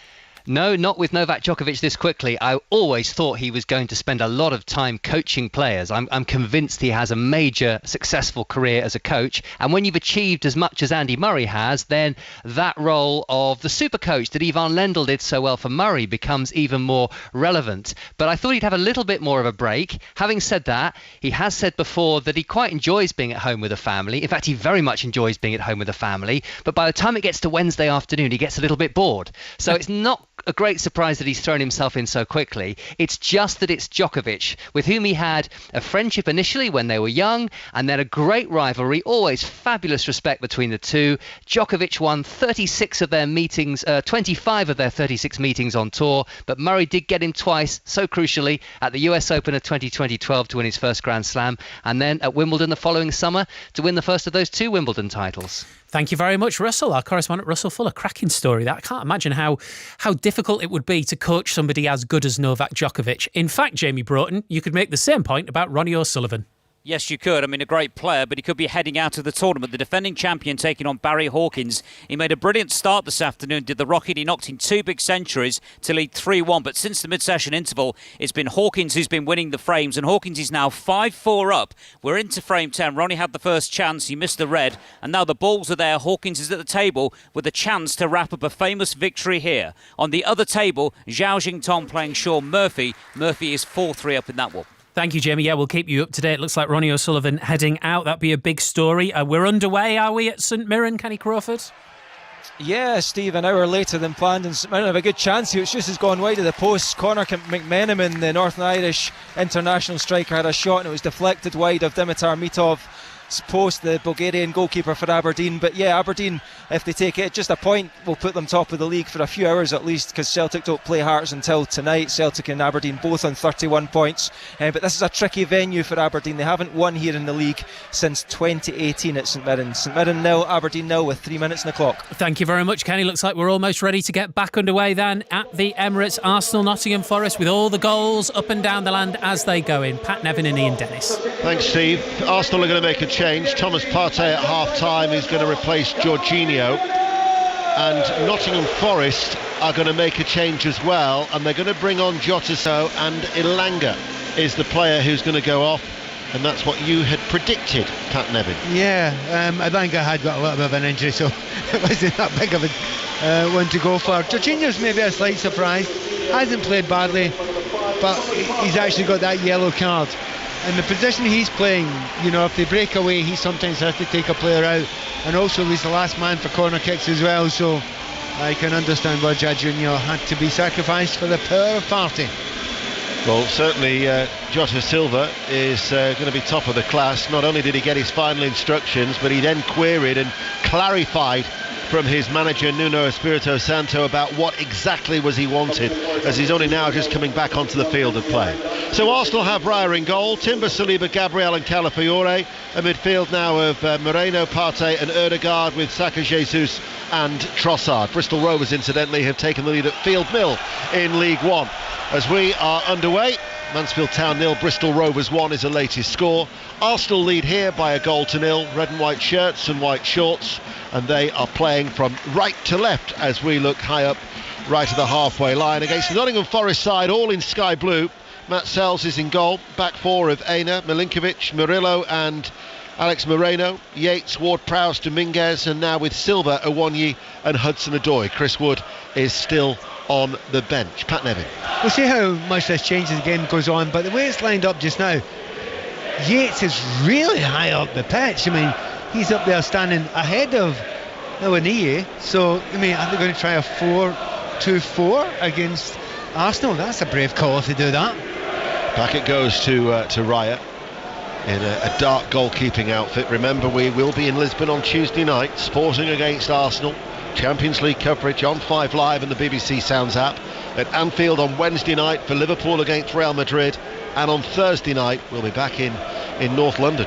Speaker 26: No, not with Novak Djokovic this quickly. I always thought he was going to spend a lot of time coaching players. I'm convinced he has a major successful career as a coach. And when you've achieved as much as Andy Murray has, then that role of the super coach that Ivan Lendl did so well for Murray becomes even more relevant. But I thought he'd have a little bit more of a break. Having said that, he has said before that he quite enjoys being at home with a family. In fact, he very much enjoys being at home with a family. But by the time it gets to Wednesday afternoon, he gets a little bit bored. So it's not a great surprise that he's thrown himself in so quickly. It's just that it's Djokovic, with whom he had a friendship initially when they were young, and then a great rivalry, always fabulous respect between the two. Djokovic won 36 of their meetings, 25 of their 36 meetings on tour, but Murray did get him twice, so crucially, at the US Open of 2012 to win his first Grand Slam, and then at Wimbledon the following summer to win the first of those two Wimbledon titles.
Speaker 19: Thank you very much, Russell. Our correspondent Russell Fuller. Cracking story that. I can't imagine how difficult it would be to coach somebody as good as Novak Djokovic. In fact, Jamie Broughton, you could make the same point about Ronnie O'Sullivan.
Speaker 1: Yes, you could. I mean, a great player, but he could be heading out of the tournament. The defending champion taking on Barry Hawkins. He made a brilliant start this afternoon, did the rocket. He knocked in 2 big centuries to lead 3-1. But since the mid-session interval, it's been Hawkins who's been winning the frames, and Hawkins is now 5-4 up. We're into frame 10. Ronnie had the first chance. He missed the red, and now the balls are there. Hawkins is at the table with a chance to wrap up a famous victory here. On the other table, Zhao Jingtong playing Sean Murphy. Murphy is 4-3 up in that one.
Speaker 19: Thank you, Jamie. Yeah, we'll keep you up to date. It looks like Ronnie O'Sullivan heading out. That'd be a big story. We're underway, are we, at St Mirren, Kenny Crawford?
Speaker 2: Yeah, Steve, an hour later than planned, and St Mirren have a good chance here. It's just has gone wide of the post. Conor McMenamin, the Northern Irish international striker, had a shot and it was deflected wide of Dimitar Mitov's post, the Bulgarian goalkeeper for Aberdeen. But yeah, Aberdeen, if they take it, just a point will put them top of the league for a few hours at least, because Celtic don't play Hearts until tonight. Celtic and Aberdeen both on 31 points, but this is a tricky venue for Aberdeen. They haven't won here in the league since 2018 at St Mirren. St Mirren 0, Aberdeen 0 with 3 minutes on the clock.
Speaker 19: Thank you very much, Kenny. Looks like we're almost ready to get back underway then at the Emirates. Arsenal, Nottingham Forest, with all the goals up and down the land as they go in. Pat Nevin and Ian Dennis.
Speaker 3: Thanks, Steve. Arsenal are going to make a change. Thomas Partey at half-time is going to replace Jorginho, and Nottingham Forest are going to make a change as well, and they're going to bring on Jota, and Ilanga is the player who's going to go off, and that's what you had predicted, Pat Nevin.
Speaker 4: Yeah, Ilanga had got a little bit of an injury, so it wasn't that big of a one to go for. Jorginho's maybe a slight surprise, hasn't played badly, but he's actually got that yellow card. And the position he's playing, you know, if they break away, he sometimes has to take a player out, and also he's the last man for corner kicks as well, so I can understand why Jorginho had to be sacrificed for the power of Partey.
Speaker 3: Well, certainly Jota Silva is going to be top of the class. Not only did he get his final instructions, but he then queried and clarified from his manager Nuno Espirito Santo about what exactly was he wanted, as he's only now just coming back onto the field of play. So Arsenal have Raya in goal, Timber, Saliba, Gabriel and Calafiore. A midfield now of Moreno, Partey and Ødegaard, with Saka, Jesus and Trossard. Bristol Rovers, incidentally, have taken the lead at Field Mill in League One. As we are underway, Mansfield Town 0, Bristol Rovers 1 is the latest score. Arsenal lead here by 1-0, red and white shirts and white shorts, and they are playing from right to left as we look high up right at the halfway line against the Nottingham Forest side, all in sky blue. Matt Sells is in goal, back four of Aina, Milinkovic, Murillo and Alex Moreno, Yates, Ward-Prowse, Dominguez, and now with Silva, Awoniyi and Hudson-Odoi. Chris Wood is still on the bench. Pat Nevin.
Speaker 4: We'll see how much this changes as the game goes on, but the way it's lined up just now, Yates is really high up the pitch. I mean, he's up there standing ahead of Awoniyi, so I mean, are they going to try a 4-2-4 against Arsenal. That's a brave call to do that.
Speaker 3: Back it goes to Raya in a dark goalkeeping outfit. Remember, we will be in Lisbon on Tuesday night, Sporting against Arsenal. Champions League coverage on 5 Live and the BBC Sounds app. At Anfield on Wednesday night for Liverpool against Real Madrid, and on Thursday night we'll be back in North London,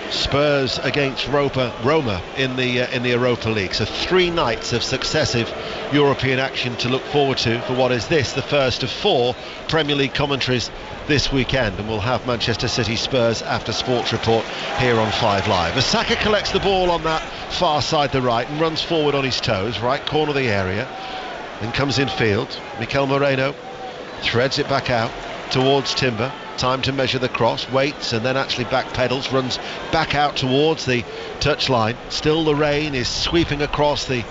Speaker 3: Spurs against Roma in the Europa League. So 3 nights of successive European action to look forward to for what is the first of 4 Premier League commentaries this weekend, and we'll have Manchester City Spurs after Sports Report here on 5 Live. As Saka collects the ball on that far side, the right, and runs forward on his toes, right corner of the area, then comes in field. Mikel Moreno threads it back out towards Timber. Time to measure the cross, waits, and then actually backpedals, runs back out towards the touchline. Still the rain is sweeping across the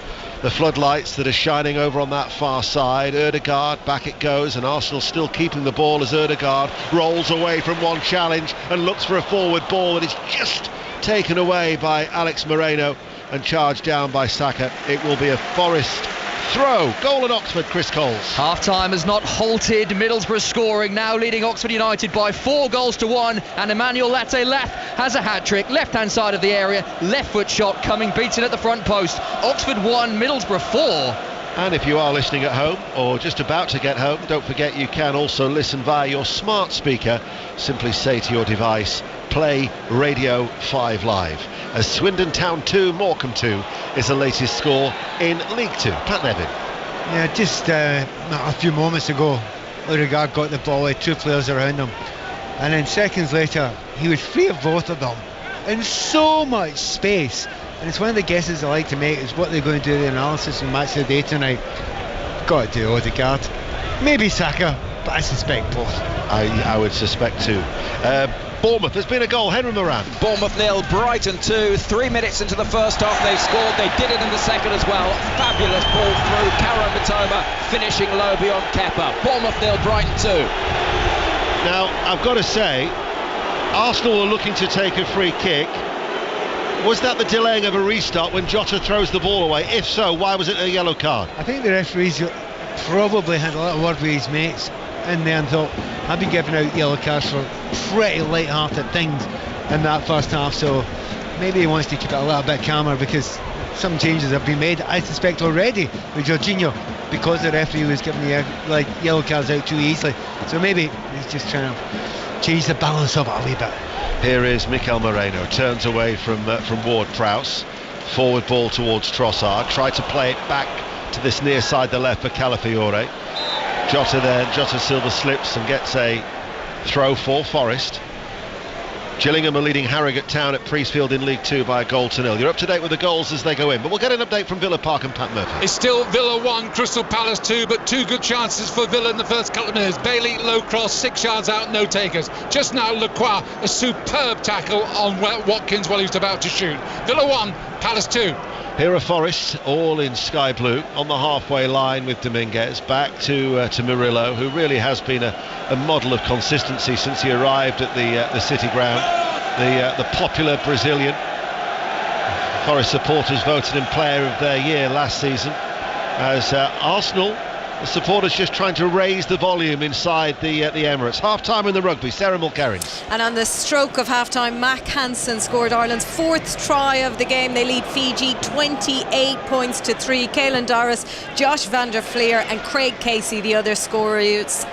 Speaker 3: floodlights that are shining over on that far side. Ødegaard, back it goes, and Arsenal still keeping the ball as Ødegaard rolls away from one challenge and looks for a forward ball that is just taken away by Alex Moreno and charged down by Saka. It will be a Forest throw. Goal at Oxford, Chris Coles.
Speaker 15: Half-time has not halted. Middlesbrough scoring, now leading Oxford United by 4-1, and Emmanuel Latte-Leth has a hat-trick, left-hand side of the area, left foot shot coming, beats it at the front post. Oxford 1, Middlesbrough 4.
Speaker 3: And if you are listening at home or just about to get home, don't forget you can also listen via your smart speaker. Simply say to your device, play Radio 5 Live. As Swindon Town 2, Morecambe 2 is the latest score in League 2. Pat Nevin.
Speaker 4: Yeah, just a few moments ago, Ødegaard got the ball with 2 players around him, and then seconds later he was free of both of them in so much space. And it's one of the guesses I like to make is what they're going to do, the analysis and match of the day tonight. Got to do Ødegaard, maybe Saka, but I suspect both.
Speaker 3: I would suspect too. Bournemouth, there's been a goal. Henry Moran.
Speaker 5: Bournemouth 0, Brighton 2. 3 minutes into the first half they've scored. They did it in the second as well. Fabulous ball through. Karen Matoma finishing low beyond Kepa. Bournemouth 0, Brighton 2.
Speaker 3: Now, I've got to say, Arsenal are looking to take a free kick. Was that the delaying of a restart when Jota throws the ball away? If so, why was it a yellow card?
Speaker 4: I think the referees probably had a little word with his mates in there and thought, I've been giving out yellow cards for pretty light-hearted things in that first half, so maybe he wants to keep it a little bit calmer because some changes have been made, I suspect, already with Jorginho, because the referee was giving the yellow cards out too easily. So maybe he's just trying to change the balance of it a wee bit.
Speaker 3: Here is Mikel Moreno, turns away from Ward-Prowse, forward ball towards Trossard, tried to play it back to this near side, the left for Calafiore. Jota Silva slips and gets a throw for Forest. Gillingham are leading Harrogate Town at Priestfield in League 2 by 1-0. You're up to date with the goals as they go in, but we'll get an update from Villa Park and Pat Murphy.
Speaker 6: It's still Villa 1, Crystal Palace 2, but 2 good chances for Villa in the first couple of minutes. Bailey, low cross, 6 yards out, no takers. Just now, Lacroix, a superb tackle on Watkins while he was about to shoot. Villa 1, Palace 2.
Speaker 3: Here are Forest, all in sky blue, on the halfway line with Dominguez. Back to Murillo, who really has been a model of consistency since he arrived at the City ground. The popular Brazilian. Forest supporters voted him Player of their Year last season. As Arsenal, the supporters just trying to raise the volume inside the Emirates. Half-time in the rugby, Sarah Mulkerrins.
Speaker 14: And on the stroke of half-time, Mac Hansen scored Ireland's 4th try of the game. They lead Fiji 28 points to 3. Caelan Doris, Josh van der Fleer and Craig Casey, the other scorers.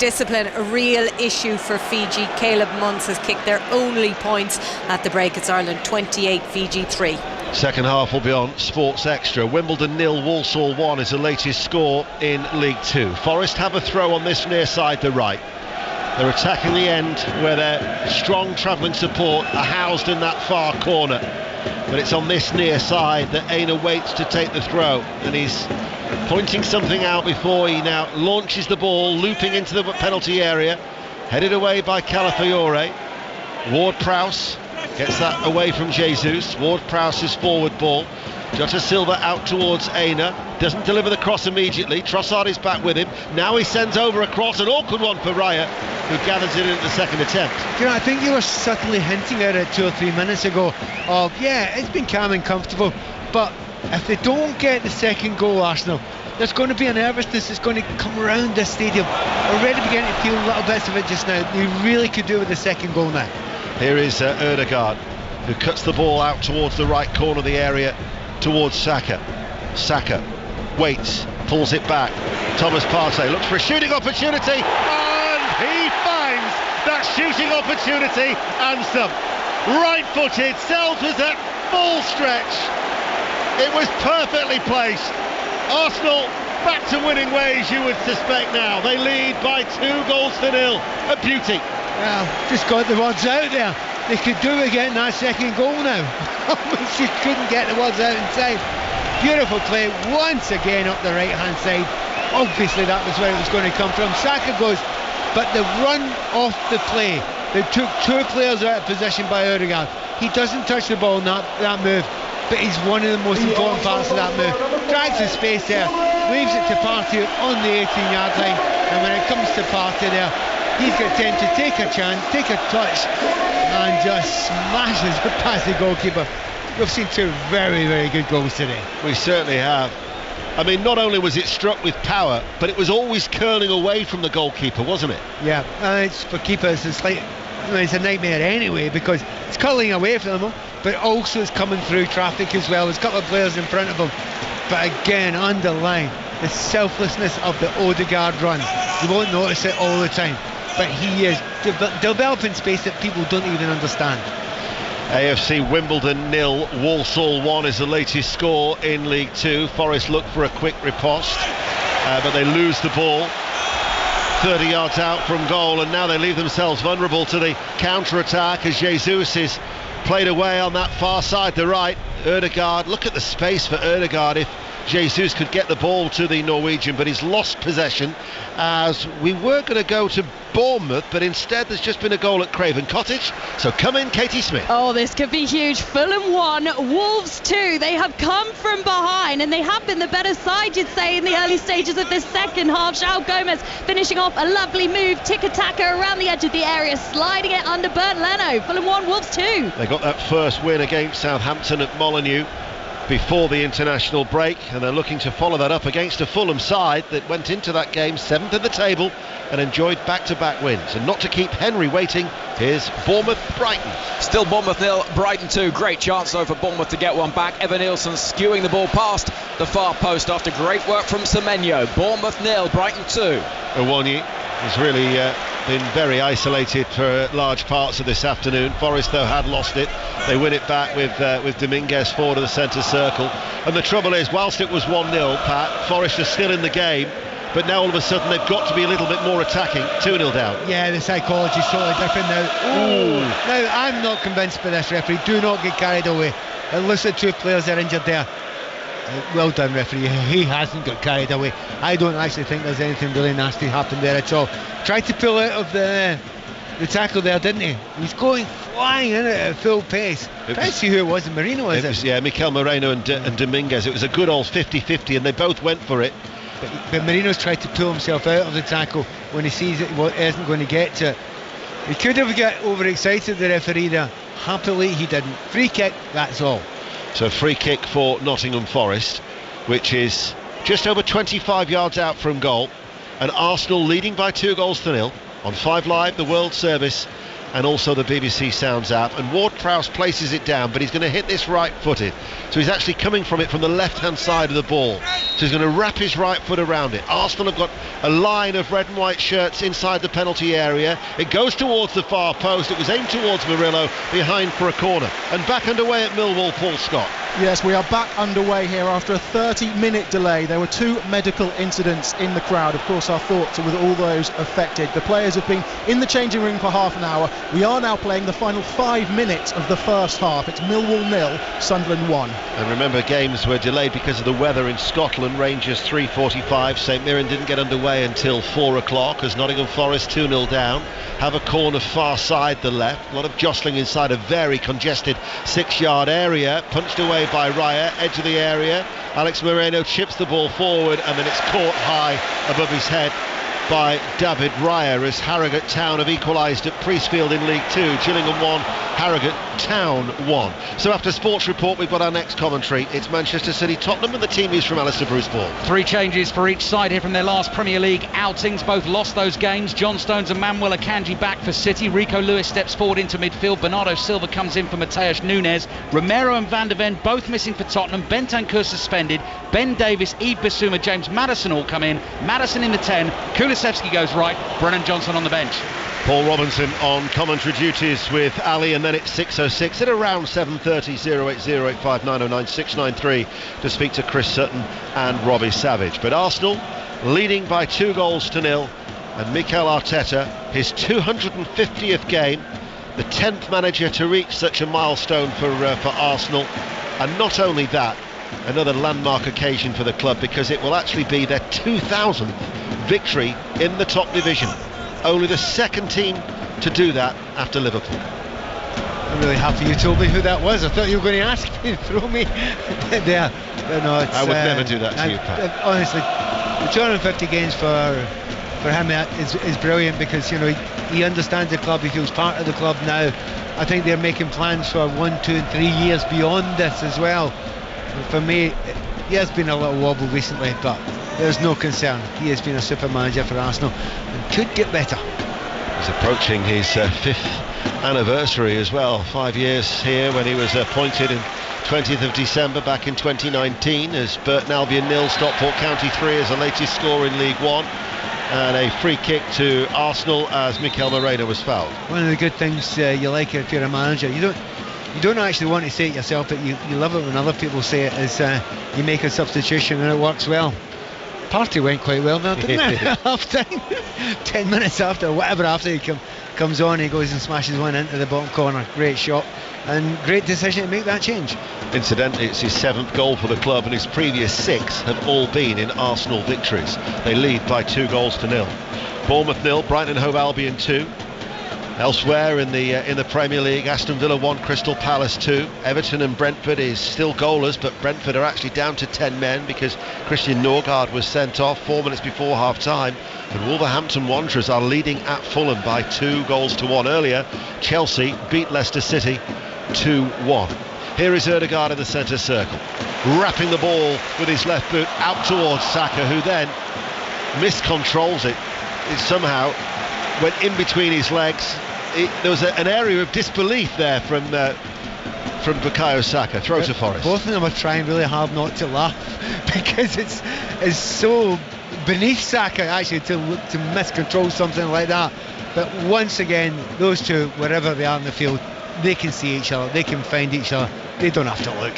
Speaker 14: Discipline, a real issue for Fiji. Caleb Muntz has kicked their only points at the break. It's Ireland 28, Fiji 3.
Speaker 3: Second half will be on Sports Extra. Wimbledon 0, Walsall 1 is the latest score in League 2. Forest have a throw on this near side, the right. They're attacking the end where their strong travelling support are housed in that far corner. But it's on this near side that Aina waits to take the throw, and he's pointing something out before he now launches the ball, looping into the penalty area, headed away by Calafiore. Ward-Prowse gets that away from Jesus. Ward-Prowse's forward ball. Jota Silva out towards Aina. Doesn't deliver the cross immediately. Trossard is back with him. Now he sends over a cross. An awkward one for Raya, who gathers it in at the second attempt.
Speaker 4: You know, I think you were subtly hinting at it 2 or 3 minutes ago of, yeah, it's been calm and comfortable, but if they don't get the second goal, Arsenal, there's going to be a nervousness that's going to come around this stadium. Already beginning to feel little bits of it just now. They really could do with the second goal now.
Speaker 3: Here is Ødegaard, who cuts the ball out towards the right corner of the area, towards Saka. Saka waits, pulls it back. Thomas Partey looks for a shooting opportunity, and he finds that shooting opportunity and some. Right-footed, Sells was at full stretch. It was perfectly placed. Arsenal back to winning ways, you would suspect now. They lead by 2-0. A beauty.
Speaker 4: Well, just got the words out there. They could do with getting that second goal now. She couldn't get the words out in time. Beautiful play once again up the right hand side. Obviously that was where it was going to come from. Saka goes, but the run off the play, they took two players out of position by Ødegaard. He doesn't touch the ball in that move, but he's one of the most important parts of that move. Drags the space there, leaves it to Partey on the 18-yard line, and when it comes to Partey there, he's got time to take a chance, take a touch, and just smashes it past the goalkeeper. We've seen two very, very good goals today.
Speaker 3: We certainly have. I mean, not only was it struck with power, but it was always curling away from the goalkeeper, wasn't it?
Speaker 4: Yeah, it's for keepers, it's like, it's a nightmare anyway, because it's curling away from them, but also it's coming through traffic as well. There's a couple of players in front of him, but again, underline the selflessness of the Ødegaard run. You won't notice it all the time, but he is developing space that people don't even understand.
Speaker 3: AFC Wimbledon 0, Walsall 1 is the latest score in League 2. Forest look for a quick riposte, but they lose the ball 30 yards out from goal, and now they leave themselves vulnerable to the counter-attack as Jesus is played away on that far side, the right. Ødegaard, look at the space for Ødegaard if Jesus could get the ball to the Norwegian, but he's lost possession, as we were going to go to Bournemouth, but instead there's just been a goal at Craven Cottage. So come in, Katie Smith.
Speaker 7: Oh, this could be huge. Fulham 1, Wolves 2. They have come from behind, and they have been the better side, you'd say, in the early stages of this second half. João Gomez finishing off a lovely move, tiki-taka around the edge of the area, sliding it under Bernd Leno. Fulham 1, Wolves 2.
Speaker 3: They got that first win against Southampton at Molineux before the international break, and they're looking to follow that up against a Fulham side that went into that game 7th in the table and enjoyed back-to-back wins. And not to keep Henry waiting, here's Bournemouth-Brighton.
Speaker 5: Still Bournemouth 0, Brighton 2. Great chance though for Bournemouth to get one back. Evan Nielsen skewing the ball past the far post after great work from Semenyo. Bournemouth 0, Brighton 2.
Speaker 3: Awoniyi has really been very isolated for large parts of this afternoon. Forest though had lost it. They win it back with Dominguez forward of the centre circle, and the trouble is, whilst it was 1-0, Pat, Forest are still in the game, but now all of a sudden they've got to be a little bit more attacking. 2-0 down.
Speaker 4: Yeah, the psychology's totally different now. Ooh. Now I'm not convinced by this referee. Do not get carried away. At least the two players are injured there. Well done, referee. He hasn't got carried away. I don't actually think there's anything really nasty happened there at all. Tried to pull out of the tackle there, didn't he? He's going flying in at full pace. Can't see who it was. Moreno, was it?
Speaker 3: Yeah, Mikel Moreno and Dominguez. It was a good old 50-50, and they both went for it.
Speaker 4: But Moreno's tried to pull himself out of the tackle when he sees it isn't going to get to it. He could have got overexcited, the referee there. Happily, he didn't. Free kick, that's all.
Speaker 3: So free kick for Nottingham Forest, which is just over 25 yards out from goal, and Arsenal leading by 2-0 on 5 Live, the World Service, and also the BBC Sounds app. And Ward-Prowse places it down, but he's going to hit this right-footed, so he's actually coming from it from the left-hand side of the ball, so he's going to wrap his right foot around it. Arsenal have got a line of red and white shirts inside the penalty area. It goes towards the far post. It was aimed towards Murillo, behind for a corner, and back underway at Millwall. Paul Scott.
Speaker 10: Yes, we are back underway here after a 30-minute delay. There were 2 medical incidents in the crowd. Of course, our thoughts are with all those affected. The players have been in the changing room for half an hour. We are now playing the final 5 minutes of the first half. It's Millwall 0, Sunderland 1.
Speaker 3: And remember, games were delayed because of the weather in Scotland. Rangers 3:45. St Mirren didn't get underway until 4 o'clock as Nottingham Forest 2-0 down. Have a corner far side the left. A lot of jostling inside a very congested 6-yard area. Punched away by Raya, edge of the area. Alex Moreno chips the ball forward, and then it's caught high above his head by David Ryer as Harrogate Town have equalised at Priestfield in League 2. Gillingham 1, Harrogate Town 1. So after Sports Report, we've got our next commentary. It's Manchester City Tottenham, and the team is from Alistair Bruce Ball.
Speaker 5: 3 changes for each side here from their last Premier League outings. Both lost those games. John Stones and Manuel Akanji back for City. Rico Lewis steps forward into midfield. Bernardo Silva comes in for Mateus Nunes. Romero and Van der Ven both missing for Tottenham. Bentancur suspended. Ben Davis, Yves Bissouma, James Maddison all come in. Maddison in the 10. Kulusevski goes right. Brennan Johnson on the bench.
Speaker 3: Paul Robinson on commentary duties with Ali, and then it's 6:06 at around 7:30. 08085909693 to speak to Chris Sutton and Robbie Savage. But Arsenal leading by 2-0, and Mikel Arteta, his 250th game, the 10th manager to reach such a milestone for Arsenal, and not only that, another landmark occasion for the club, because it will actually be their 2000th victory in the top division. Only the second team to do that after Liverpool.
Speaker 4: I'm really happy you told me who that was. I thought you were going to ask me, throw me there. But no,
Speaker 3: I would never do that to you, Pat.
Speaker 4: Honestly, the 250 games for him is brilliant, because, you know, he understands the club, he feels part of the club now. I think they're making plans for 1, 2 and 3 years beyond this as well. For me, he has been a little wobble recently, but there's no concern. He has been a super manager for Arsenal and could get better.
Speaker 3: He's approaching his 5th anniversary as well. 5 years here when he was appointed in 20th of December back in 2019 as Burton Albion 0, Stockport County 3 as the latest score in League 1. And a free kick to Arsenal as Mikel Moreno was fouled.
Speaker 4: One of the good things you like if you're a manager, you don't actually want to say it yourself, but you love it when other people say it, is you make a substitution and it works well. Party went quite well there, didn't it? Half time, 10 minutes after, whatever after he comes on, he goes and smashes one into the bottom corner. Great shot and great decision to make that change.
Speaker 3: Incidentally, it's his 7th goal for the club, and his previous 6 have all been in Arsenal victories. They lead by 2-0. Bournemouth 0, Brighton and Hove Albion 2. Elsewhere in the Premier League, Aston Villa 1, Crystal Palace 2. Everton and Brentford is still goalless, but Brentford are actually down to 10 men because Christian Norgard was sent off 4 minutes before half-time. And Wolverhampton Wanderers are leading at Fulham by 2-1. Earlier, Chelsea beat Leicester City 2-1. Here is Ødegaard in the centre circle, wrapping the ball with his left boot out towards Saka, who then miscontrols it. It somehow went in between his legs. There was an area of disbelief there from Bukayo Saka. Throw to Forest.
Speaker 4: Both of them are trying really hard not to laugh because it's so beneath Saka actually to miscontrol something like that. But once again, those two, wherever they are in the field, they can see each other, they can find each other, they don't have to look.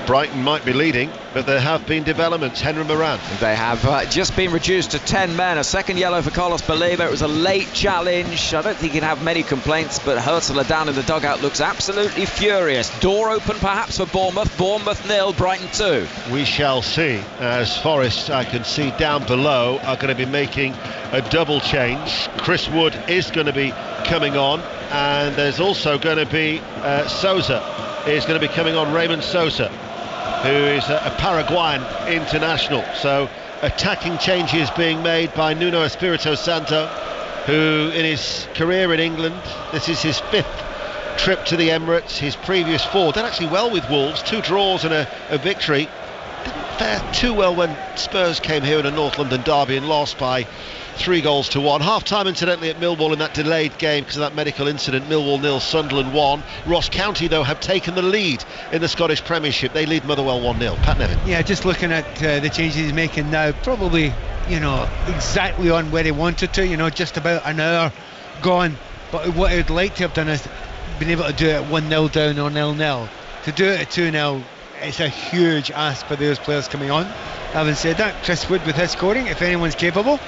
Speaker 3: Brighton might be leading, but there have been developments. Henry Moran.
Speaker 5: They have just been reduced to 10 men. A second yellow for Carlos Baleba. It was a late challenge. I don't think he'd have many complaints, but Hurtler down in the dugout looks absolutely furious. Door open perhaps for Bournemouth. Bournemouth 0, Brighton 2.
Speaker 3: We shall see, as Forest, I can see down below, are going to be making a double change. Chris Wood is going to be coming on, and there's also going to be Sousa is going to be coming on, Raymond Sosa, who is a Paraguayan international. So attacking changes being made by Nuno Espirito Santo, who in his career in England, this is his 5th trip to the Emirates. His previous 4 done actually well with Wolves, 2 draws and a victory. Didn't fare too well when Spurs came here in a North London derby and lost by 3-1. Half-time, incidentally, at Millwall in that delayed game because of that medical incident. Millwall 0, Sunderland 1. Ross County, though, have taken the lead in the Scottish Premiership. They lead Motherwell 1-0. Pat Nevin.
Speaker 4: Yeah, just looking at the changes he's making now, probably, exactly on where he wanted to, just about an hour gone. But what I'd like to have done is been able to do it 1-0 down or 0-0. To do it at 2-0, it's a huge ask for those players coming on. Having said that, Chris Wood with his scoring, if anyone's capable.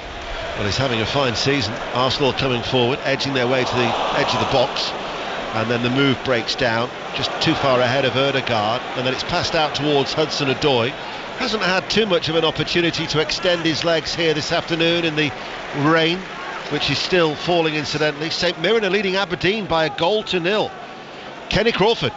Speaker 3: Well, he's having a fine season. Arsenal coming forward, edging their way to the edge of the box, and then the move breaks down just too far ahead of Ødegaard, and then it's passed out towards Hudson-Odoi. Hasn't had too much of an opportunity to extend his legs here this afternoon in the rain, which is still falling incidentally. St Mirren are leading Aberdeen by 1-0. Kenny Crawford.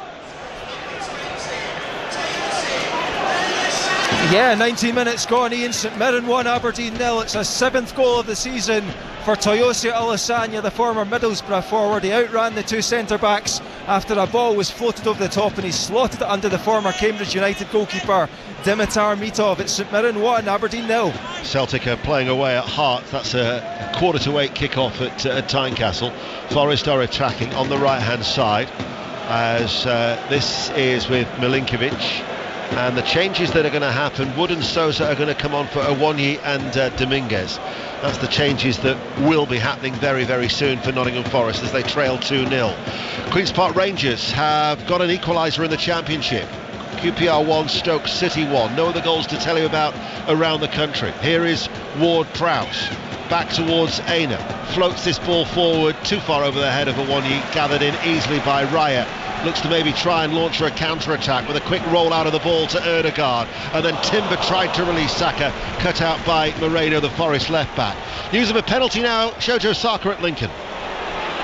Speaker 2: Yeah, 19 minutes gone. Ian St Mirren 1, Aberdeen 0. It's a 7th goal of the season for Toyosi Alasanya, the former Middlesbrough forward. He outran the two centre-backs after a ball was floated over the top, and he slotted it under the former Cambridge United goalkeeper Dimitar Mitov. It's St Mirren 1, Aberdeen 0.
Speaker 3: Celtic are playing away at Hearts. That's a 7:45 kick-off at Tynecastle. Forest are attacking on the right-hand side, as this is with Milinkovic. And the changes that are going to happen, Wood and Sousa are going to come on for Awonyi and Dominguez. That's the changes that will be happening very, very soon for Nottingham Forest as they trail 2-0. Queen's Park Rangers have got an equaliser in the Championship. QPR 1, Stoke City 1. No other goals to tell you about around the country. Here is Ward-Prowse. Back towards Aina. Floats this ball forward, too far over the head of Awonyi. Gathered in easily by Raya. Looks to maybe try and launch a counter-attack with a quick roll out of the ball to Erdegaard, and then Timber tried to release Saka, cut out by Moreno, the Forest left-back. News of a penalty now, Shojo Saka at Lincoln.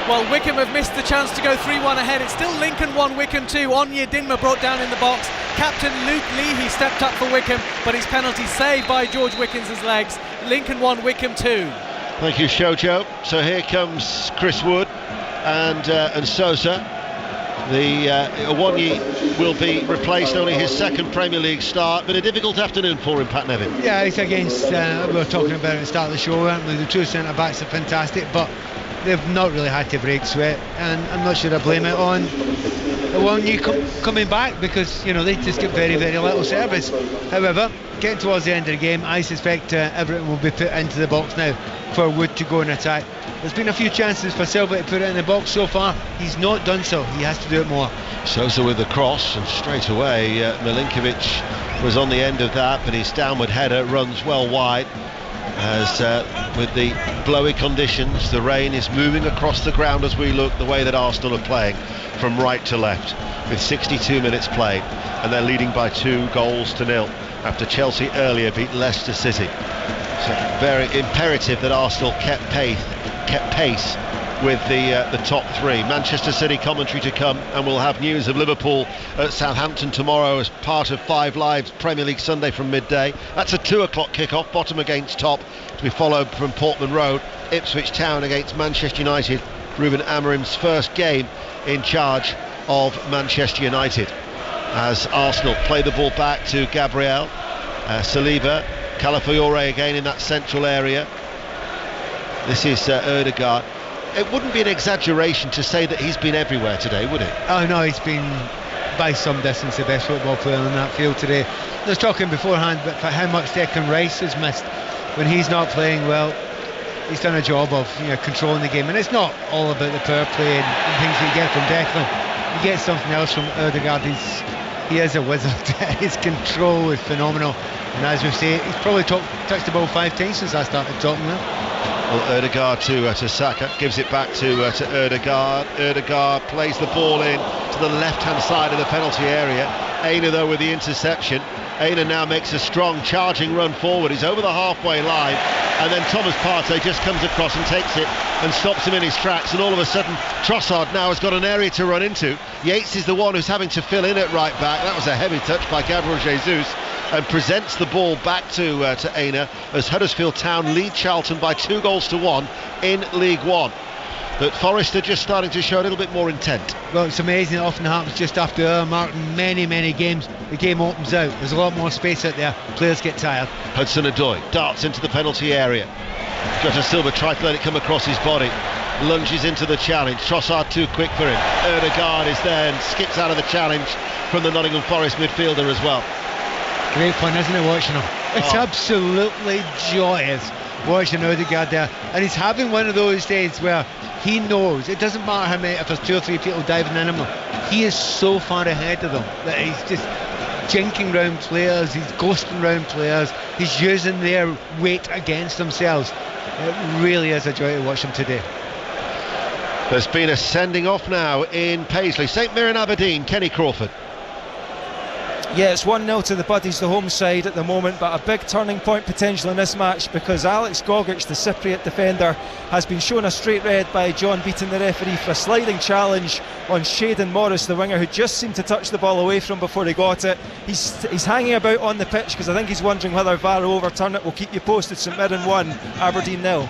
Speaker 12: Well, Wycombe have missed the chance to go 3-1 ahead. It's still Lincoln 1, Wycombe 2. Onyedinma brought down in the box. Captain Luke Leahy stepped up for Wycombe, but his penalty saved by George Wickens' legs. Lincoln 1, Wycombe 2.
Speaker 3: Thank you, Shojo. So here comes Chris Wood and Sousa. The Awonyi will be replaced, only his second Premier League start, but a difficult afternoon for him, Pat Nevin.
Speaker 4: Yeah, it's against, we were talking about it at the start of the show, weren't we? The two centre-backs are fantastic, but they've not really had to break sweat, and I'm not sure I blame it on Awonyi coming back, because, you know, they just get very, very little service. However, getting towards the end of the game, I suspect everything will be put into the box now for Wood to go and attack. There's been a few chances for Silva to put it in the box so far. He's not done so. He has to do it more. Sousa
Speaker 3: with the cross, and straight away Milinkovic was on the end of that, but his downward header runs well wide. As with the blowy conditions, the rain is moving across the ground as we look, the way that Arsenal are playing from right to left, with 62 minutes played, and they're leading by 2-0 after Chelsea earlier beat Leicester City. So very imperative that Arsenal kept pace with the top three. Manchester City commentary to come, and we'll have news of Liverpool at Southampton tomorrow as part of 5 Live's Premier League Sunday from midday. That's a 2 o'clock kick-off, bottom against top, to be followed from Portman Road, Ipswich Town against Manchester United. Ruben Amorim's first game in charge of Manchester United, as Arsenal play the ball back to Gabriel, Saliba, Calafiore again in that central area. This is Erdegaard. It wouldn't be an exaggeration to say that he's been everywhere today, would it?
Speaker 4: Oh no, he's been by some distance the best football player on that field today. I was talking beforehand about how much Declan Rice has missed when he's not playing well. He's done a job of controlling the game, and it's not all about the power play and things that you get from Declan. You get something else from Erdegaard. He is a wizard. His control is phenomenal, and as we say, he's probably touched the ball 5 times since I started talking there.
Speaker 3: Well, Erdegaard to Saka, gives it back to Erdegaard. Erdegaard plays the ball in to the left-hand side of the penalty area. Aina, though, with the interception. Aina now makes a strong charging run forward. He's over the halfway line, and then Thomas Partey just comes across and takes it and stops him in his tracks, and all of a sudden Trossard now has got an area to run into. Yates is the one who's having to fill in at right back. That was a heavy touch by Gabriel Jesus, and presents the ball back to Aina as Huddersfield Town lead Charlton by 2-1 in League One. But Forest are just starting to show a little bit more intent.
Speaker 4: Well, it's amazing. It often happens just after our mark in many games. The game opens out. There's a lot more space out there. Players get tired.
Speaker 3: Hudson-Odoi darts into the penalty area. Jota Silva tried to let it come across his body. Lunges into the challenge. Trossard too quick for him. Erdegaard is there and skips out of the challenge from the Nottingham Forest midfielder as well.
Speaker 4: Great fun, isn't it, watching him? It's absolutely joyous watching Erdegaard there, and he's having one of those days where he knows it doesn't matter how many, if there's 2 or 3 people diving in him, he is so far ahead of them that he's just jinking round players, he's ghosting round players, he's using their weight against themselves. It really is a joy to watch him today.
Speaker 3: There's been a sending off now in Paisley. St Mirren Aberdeen, Kenny Crawford.
Speaker 2: Yeah, it's 1-0 to the Buddies, the home side at the moment, but a big turning point potential in this match because Alex Gogic, the Cypriot defender, has been shown a straight red by John Beaton, the referee, for a sliding challenge on Shayden Morris, the winger, who just seemed to touch the ball away from before he got it. He's hanging about on the pitch because I think he's wondering whether VAR will overturn it. We'll keep you posted. St Mirren 1, Aberdeen 0.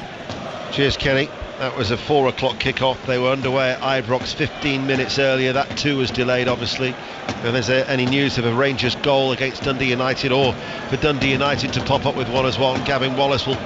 Speaker 3: Cheers, Kenny. That was a 4 o'clock kick-off. They were underway at Ibrox 15 minutes earlier. That too was delayed, obviously. If there's any news of a Rangers goal against Dundee United, or for Dundee United to pop up with one as well, Gavin Wallace will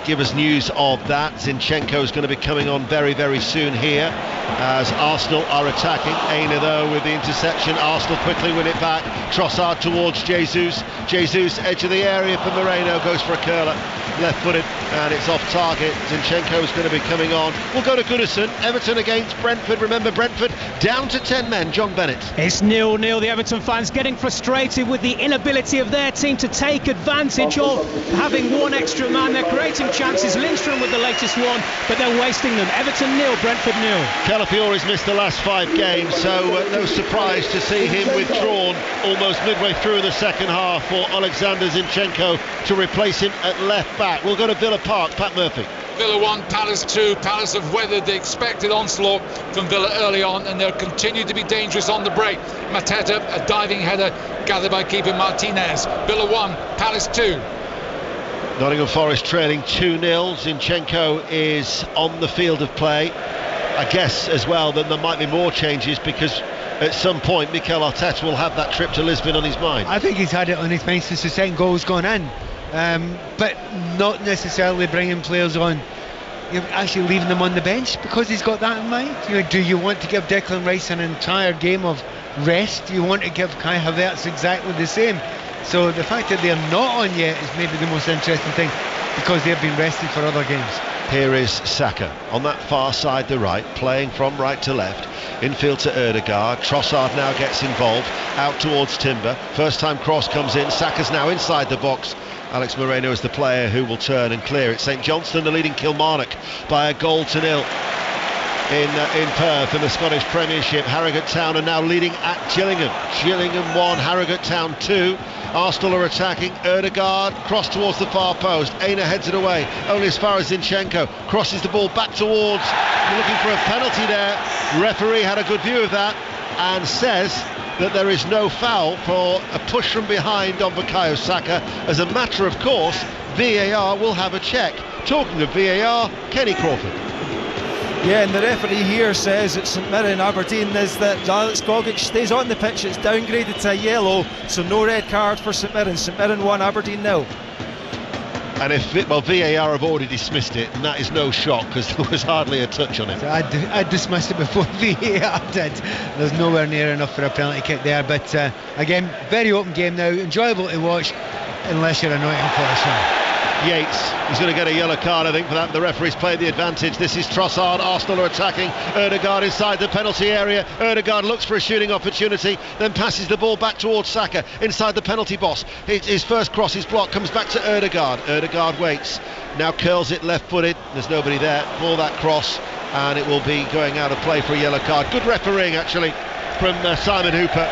Speaker 3: give us news of that. Zinchenko is going to be coming on very, very soon here as Arsenal are attacking. Aina, though, with the interception. Arsenal quickly win it back. Trossard towards Jesus. Jesus, edge of the area for Moreno, goes for a curler. Left-footed, and it's off target. Zinchenko is going to be coming on. We'll go to Goodison. Everton against Brentford. Remember, Brentford down to 10 men. John Bennett.
Speaker 8: It's 0-0. The Everton fans getting frustrated with the inability of their team to take advantage of having one extra man. They're creating chances. Lindstrom with the latest one, but they're wasting them. Everton 0, Brentford 0.
Speaker 3: Calafiori's missed the last 5 games, so no surprise to see him withdrawn almost midway through the second half for Alexander Zinchenko to replace him at left back. We'll go to Villa Park. Pat Murphy.
Speaker 6: Villa 1, Palace 2. Palace have weathered the expected onslaught from Villa early on, and they'll continue to be dangerous on the break. Mateta, a diving header gathered by keeper Martinez. Villa 1, Palace 2.
Speaker 3: Nottingham Forest trailing 2-0. Zinchenko is on the field of play. I guess as well that there might be more changes because at some point Mikel Arteta will have that trip to Lisbon on his mind.
Speaker 4: I think he's had it on his mind since the second goal's gone in. But not necessarily bringing players on, actually leaving them on the bench because he's got that in mind. Do you want to give Declan Rice an entire game of rest? Do you want to give Kai Havertz exactly the same? So the fact that they're not on yet is maybe the most interesting thing because they've been rested for other games.
Speaker 3: Here is Saka on that far side, the right, playing from right to left. Infield to Ødegaard. Trossard now gets involved, out towards Timber. First time cross comes in. Saka's now inside the box. Alex Moreno is the player who will turn and clear it. St Johnstone are leading Kilmarnock by 1-0 in Perth in the Scottish Premiership. Harrogate Town are now leading at Gillingham. Gillingham 1, Harrogate Town 2. Arsenal are attacking. Ødegaard, cross towards the far post. Aina heads it away, only as far as Zinchenko. Crosses the ball back towards. Looking for a penalty there. Referee had a good view of that and says that there is no foul for a push from behind on Bukayo Saka. As a matter of course, VAR will have a check. Talking of VAR, Kenny Crawford.
Speaker 2: Yeah, and the referee here says at St Mirren Aberdeen is that Alex Gogic stays on the pitch. It's downgraded to a yellow, so no red card for St Mirren. St Mirren 1, Aberdeen 0.
Speaker 3: And VAR have already dismissed it, and that is no shock because there was hardly a touch on it.
Speaker 4: So I dismissed it before VAR did. There's nowhere near enough for a penalty kick there, but again, very open game now, enjoyable to watch unless you're a Nottingham Forest fan.
Speaker 3: Yates, he's going to get a yellow card, I think, for that. The referee's played the advantage. This is Trossard. Arsenal are attacking. Ødegaard inside the penalty area. Ødegaard looks for a shooting opportunity, then passes the ball back towards Saka inside the penalty box. His first cross is blocked, comes back to Ødegaard. Ødegaard waits, now curls it left-footed. There's nobody there for that cross, and it will be going out of play for a yellow card. Good refereeing, actually, from Simon Hooper.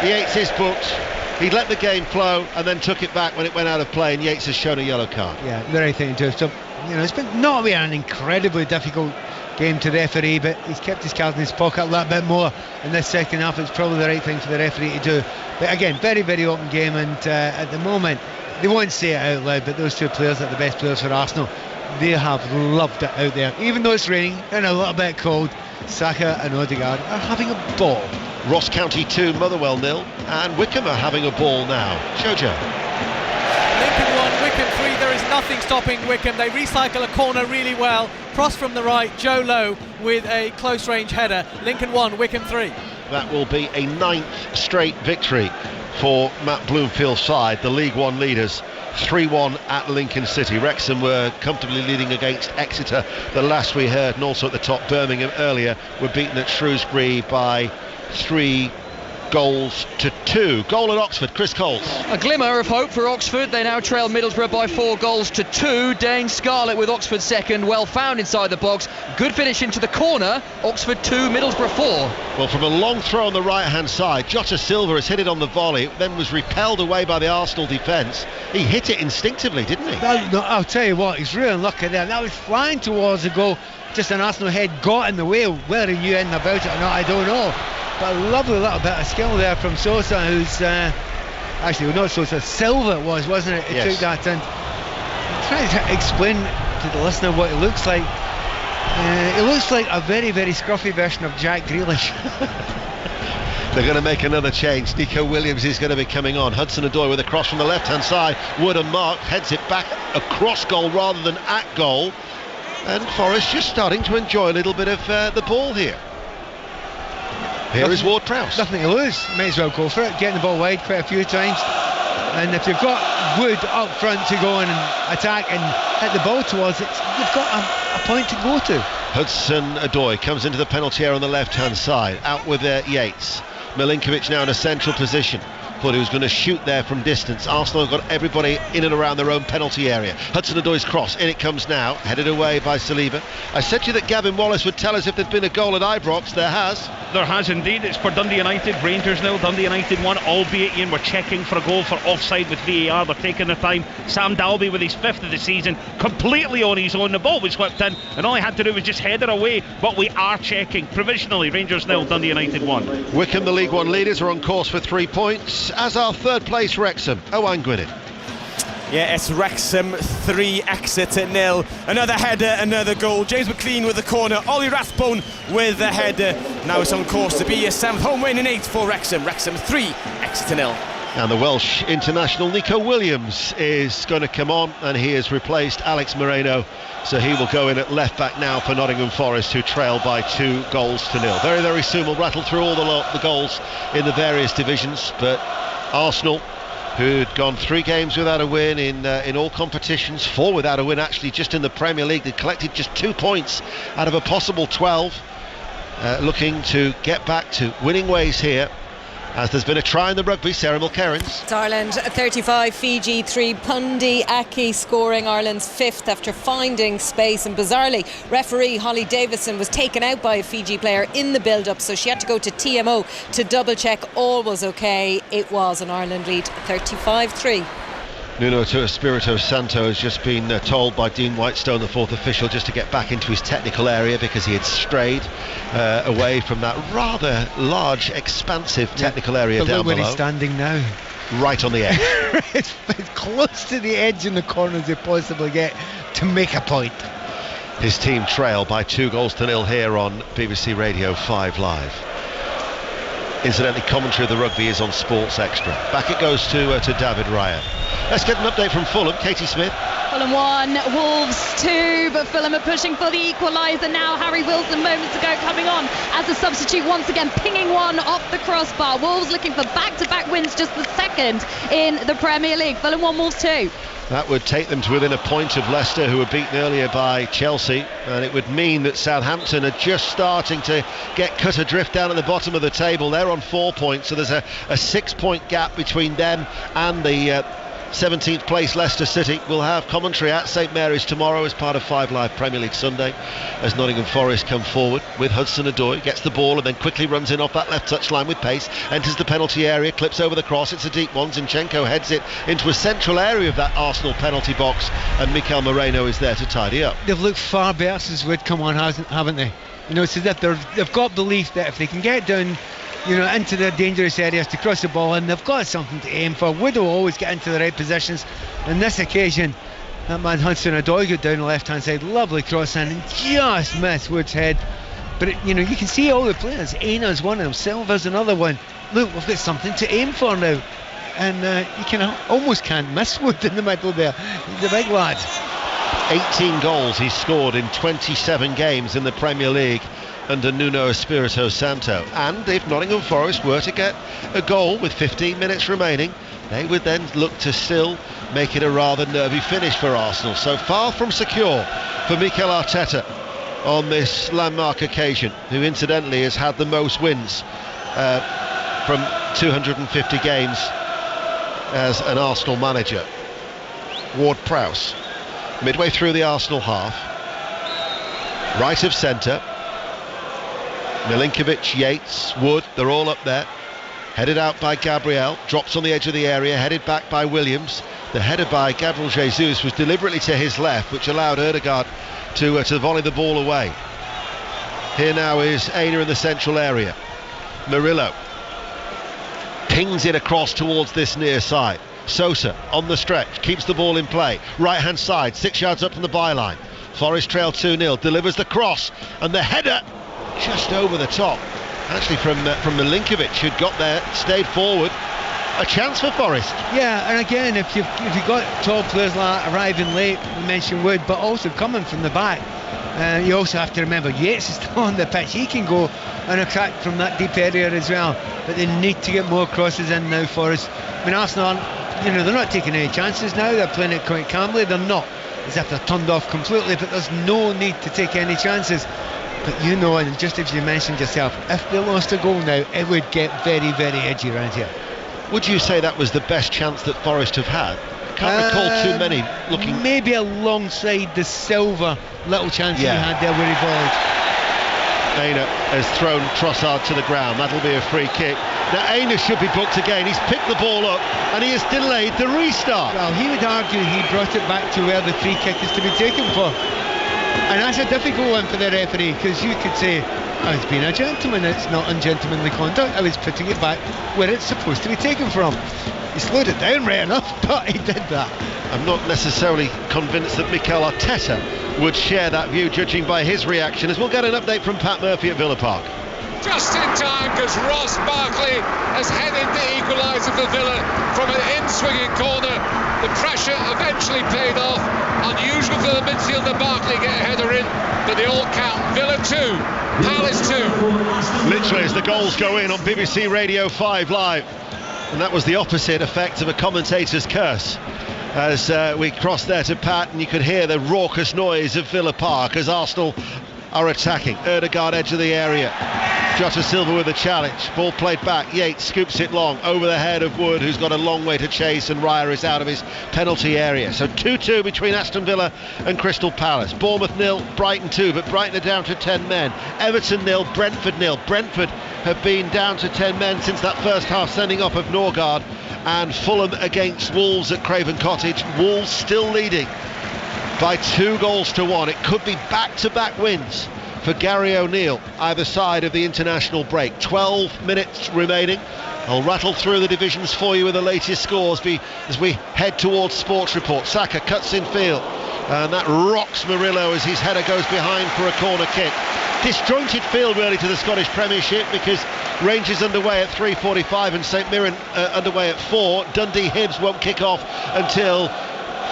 Speaker 3: Yates is booked. He let the game flow and then took it back when it went out of play, and Yates has shown a yellow card.
Speaker 4: Yeah, the right thing to do. So, it's been not really an incredibly difficult game to referee, but he's kept his cards in his pocket a little bit more in this second half. It's probably the right thing for the referee to do. But again, very, very open game, and at the moment, they won't say it out loud, but those two players are the best players for Arsenal. They have loved it out there. Even though it's raining and a little bit cold, Saka and Ødegaard are having a ball.
Speaker 3: Ross County 2, Motherwell 0, and Wickham are having a ball now. Jojo.
Speaker 12: Lincoln 1, Wickham 3. There is nothing stopping Wickham. They recycle a corner really well. Cross from the right, Joe Lowe with a close range header. Lincoln 1, Wickham 3.
Speaker 3: That will be a 9th straight victory for Matt Bloomfield's side, the League One leaders. 3-1 at Lincoln City. Wrexham were comfortably leading against Exeter the last we heard, and also at the top Birmingham earlier were beaten at Shrewsbury by 3 2-2. Goal at Oxford, Chris Coles.
Speaker 15: A glimmer of hope for Oxford. They now trail Middlesbrough by 4-2. Dane Scarlett with Oxford second, well found inside the box. Good finish into the corner. Oxford 2, Middlesbrough 4.
Speaker 3: Well, from a long throw on the right hand side, Jota Silva has hit it on the volley, then was repelled away by the Arsenal defence. He hit it instinctively, didn't he?
Speaker 4: I'll tell you what, he's really unlucky there. That was flying towards the goal. Just an Arsenal head got in the way. Whether he knew anything about it or not, I don't know. But a lovely little bit of skill there from Sosa, who's actually not Sosa, Silva it was, wasn't it? He took that in. I'm trying to explain to the listener what it looks like. It looks like a very, very scruffy version of Jack Grealish.
Speaker 3: They're going to make another change. Nico Williams is going to be coming on. Hudson-Odoi with a cross from the left-hand side. Wood and Mark heads it back across goal rather than at goal. And Forest just starting to enjoy a little bit of the ball here. Here is Ward-Prowse.
Speaker 4: Nothing to lose. May as well go for it. Getting the ball wide quite a few times. And if you've got Wood up front to go in and attack and hit the ball towards it, you've got a point to go to.
Speaker 3: Hudson-Odoi comes into the penalty area on the left-hand side. Out with Yates. Milinkovic now in a central position. Thought he was going to shoot there from distance. Arsenal have got everybody in and around their own penalty area. Hudson-Odoi's cross, in it comes now, headed away by Saliba. I said to you that Gavin Wallace would tell us if there'd been a goal at Ibrox. There has.
Speaker 20: There has indeed. It's for Dundee United. Rangers 0, Dundee United 1, albeit Ian, we're checking for a goal for offside with VAR. They're taking their time. Sam Dalby with his 5th of the season, completely on his own. The ball was whipped in and all he had to do was just head it away, but we are checking provisionally. Rangers 0, Dundee United 1.
Speaker 3: Wycombe, the League One leaders, are on course for 3 points, as are third place Wrexham. Owain Gwynedd.
Speaker 9: Yeah, it's Wrexham 3, Exeter 0. Another header, another goal. James McLean with the corner. Ollie Rathbone with the header. Now it's on course to be a 7th home win in 8 for Wrexham. Wrexham 3, Exeter 0.
Speaker 3: And the Welsh international Nico Williams is going to come on, and he has replaced Alex Moreno, so he will go in at left back now for Nottingham Forest, who trail by 2-0. Very, very soon we'll rattle through all the goals in the various divisions, but Arsenal, who'd gone 3 games without a win in all competitions, 4 without a win actually just in the Premier League. They collected just 2 points out of a possible 12, looking to get back to winning ways here, as there's been a try in the rugby. Sarah Mulkerrins.
Speaker 14: It's Ireland 35, Fiji 3. Pundi Aki scoring Ireland's 5th after finding space, and bizarrely referee Holly Davison was taken out by a Fiji player in the build-up, so she had to go to TMO to double check all was okay. It was an Ireland lead 35-3.
Speaker 3: Nuno Espirito Santo has just been told by Dean Whitestone, the 4th official, just to get back into his technical area because he had strayed away from that rather large, expansive technical area down below.
Speaker 4: Look where he's standing now.
Speaker 3: Right on the edge.
Speaker 4: It's close to the edge in the corner as they possibly get to make a point.
Speaker 3: His team trail by 2-0 here on BBC Radio 5 Live. Incidentally, commentary of the rugby is on Sports Extra. Back it goes to David Ryan. Let's get an update from Fulham. Katie Smith.
Speaker 7: Fulham 1, Wolves 2, but Fulham are pushing for the equaliser now. Harry Wilson moments ago coming on as a substitute once again, pinging one off the crossbar. Wolves looking for back-to-back wins, just the 2nd in the Premier League. Fulham 1, Wolves 2.
Speaker 3: That would take them to within a point of Leicester, who were beaten earlier by Chelsea, and it would mean that Southampton are just starting to get cut adrift down at the bottom of the table. They're on 4 points, so there's a 6-point gap between them and the 17th place Leicester City. Will have commentary at St Mary's tomorrow as part of 5 Live Premier League Sunday, as Nottingham Forest come forward with Hudson-Odoi, gets the ball and then quickly runs in off that left touchline with pace, enters the penalty area, clips over the cross. It's a deep one. Zinchenko heads it into a central area of that Arsenal penalty box, and Mikel Moreno is there to tidy up.
Speaker 4: They've looked far better since Wood come on, haven't they? You know, so that they've got belief that if they can get down, you know, into their dangerous areas to cross the ball, and they've got something to aim for. Wood will always get into the right positions. On this occasion, that man Hudson-Odoi got down the left-hand side, lovely cross in, and just missed Wood's head. But you know, you can see all the players. Aina's one of them, Silva's another one. Look, we've got something to aim for now, and you almost can't miss Wood in the middle there. He's a big lad.
Speaker 3: 18 goals he's scored in 27 games in the Premier League under Nuno Espirito Santo, and if Nottingham Forest were to get a goal with 15 minutes remaining, they would then look to still make it a rather nervy finish for Arsenal. So far from secure for Mikel Arteta on this landmark occasion, who incidentally has had the most wins from 250 games as an Arsenal manager. Ward-Prowse, midway through the Arsenal half, right of centre. Milinkovic, Yates, Wood, they're all up there. Headed out by Gabriel, drops on the edge of the area, headed back by Williams. The header by Gabriel Jesus was deliberately to his left, which allowed Ødegaard to volley the ball away. Here now is Aina in the central area. Murillo pings it across towards this near side. Sosa on the stretch, keeps the ball in play. Right hand side, 6 yards up from the byline. Forest trail 2-0, delivers the cross, and the header just over the top. Actually from Milinkovic, who'd got there, stayed forward. A chance for Forest.
Speaker 4: Yeah, and again, if you've got top players like that arriving late, we mentioned Wood, but also coming from the back, you also have to remember Yates is still on the pitch. He can go and attack from that deep area as well, but they need to get more crosses in now. Forest, I mean, Arsenal aren't, they're not taking any chances now. They're playing it quite calmly. They're not as if they're turned off completely, but there's no need to take any chances. But and just as you mentioned yourself, if they lost a goal now, it would get very, very edgy around here.
Speaker 3: Would you say that was the best chance that Forest have had? Can't recall too many looking.
Speaker 4: Maybe alongside the Silva little chance he had there where he volleyed.
Speaker 3: Aina has thrown Trossard to the ground. That'll be a free kick. Now Aina should be booked again. He's picked the ball up and he has delayed the restart.
Speaker 4: Well, he would argue he brought it back to where the free kick is to be taken for. And that's a difficult one for the referee, because you could say, I was being a gentleman, it's not ungentlemanly conduct, I was putting it back where it's supposed to be taken from. He slowed it down right enough, but he did that.
Speaker 3: I'm not necessarily convinced that Mikel Arteta would share that view, judging by his reaction, as we'll get an update from Pat Murphy at Villa Park.
Speaker 6: Just in time, because Ross Barkley has headed the equaliser for Villa from an in-swinging corner. The pressure eventually paid off. Unusual for the midfielder Barkley get a header in, but they all count. Villa 2, Palace 2.
Speaker 3: Literally as the goals go in on BBC Radio 5 Live. And that was the opposite effect of a commentator's curse. As we crossed there to Pat, and you could hear the raucous noise of Villa Park as Arsenal are attacking. Ødegaard edge of the area. Jota Silva with a challenge. Ball played back. Yates scoops it long over the head of Wood, who's got a long way to chase, and Raya is out of his penalty area. So 2-2 between Aston Villa and Crystal Palace. Bournemouth 0, Brighton 2, but Brighton are down to 10 men. Everton 0, Brentford 0. Brentford have been down to 10 men since that first half sending off of Norgard. And Fulham against Wolves at Craven Cottage. Wolves still leading by 2-1. It could be back-to-back wins for Gary O'Neill either side of the international break. 12 minutes remaining. I'll rattle through the divisions for you with the latest scores as we head towards Sports Report. Saka cuts in field, and that rocks Murillo as his header goes behind for a corner kick. Disjointed field really to the Scottish Premiership, because Rangers underway at 3:45 and St Mirren underway at 4. Dundee Hibs won't kick off until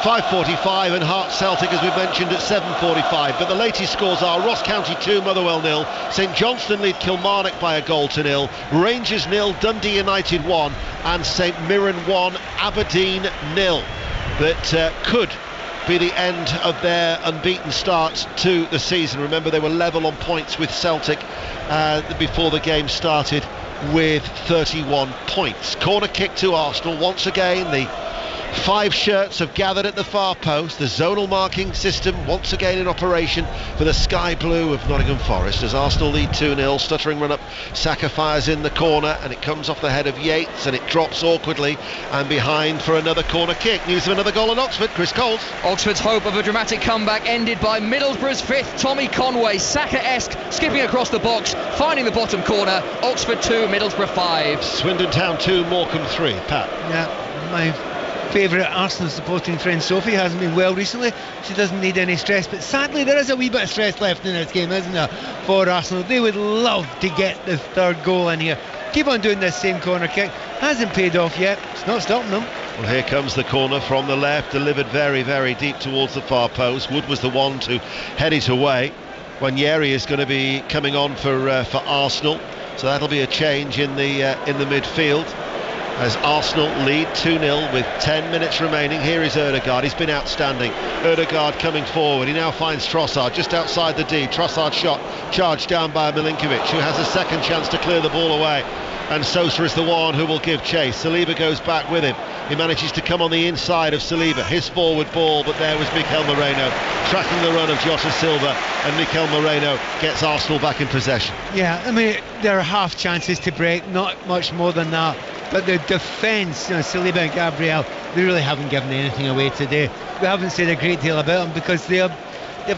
Speaker 3: 5:45, and Hearts Celtic, as we've mentioned, at 7:45. But the latest scores are Ross County 2, Motherwell 0, St Johnstone lead Kilmarnock by 1-0, Rangers 0, Dundee United 1, and St Mirren 1, Aberdeen 0. That could be the end of their unbeaten start to the season. Remember, they were level on points with Celtic before the game started, with 31 points. Corner kick to Arsenal once again. The 5 shirts have gathered at the far post. The zonal marking system once again in operation for the sky blue of Nottingham Forest as Arsenal lead 2-0. Stuttering run up, Saka fires in the corner, and it comes off the head of Yates, and it drops awkwardly and behind for another corner kick. News of another goal at Oxford. Chris Coles.
Speaker 15: Oxford's hope of a dramatic comeback ended by Middlesbrough's 5th Tommy Conway, Saka-esque, skipping across the box, finding the bottom corner. Oxford 2, Middlesbrough 5.
Speaker 3: Swindon Town 2, Morecambe 3. Pat.
Speaker 4: Yeah, my favourite Arsenal supporting friend Sophie hasn't been well recently. She doesn't need any stress, but sadly there is a wee bit of stress left in this game, isn't there, for Arsenal? They would love to get the 3rd goal in here. Keep on doing this same corner kick. Hasn't paid off yet. It's not stopping them.
Speaker 3: Well, here comes the corner from the left, delivered very, very deep towards the far post. Wood was the one to head it away. Wanyeri is going to be coming on for Arsenal, so that'll be a change in the midfield as Arsenal lead 2-0 with 10 minutes remaining. Here is Ødegaard. He's been outstanding. Ødegaard coming forward. He now finds Trossard just outside the D. Trossard shot charged down by Milinkovic, who has a second chance to clear the ball away. and Sosa is the one who will give chase. Saliba goes back with him. He manages to come on the inside of Saliba, his forward ball, but there was Mikel Moreno tracking the run of Jota Silva, and Mikel Moreno gets Arsenal back in possession.
Speaker 4: Yeah, I mean, there are half chances to break, not much more than that. But the defence, Saliba and Gabriel, they really haven't given anything away today. We haven't said a great deal about them because they've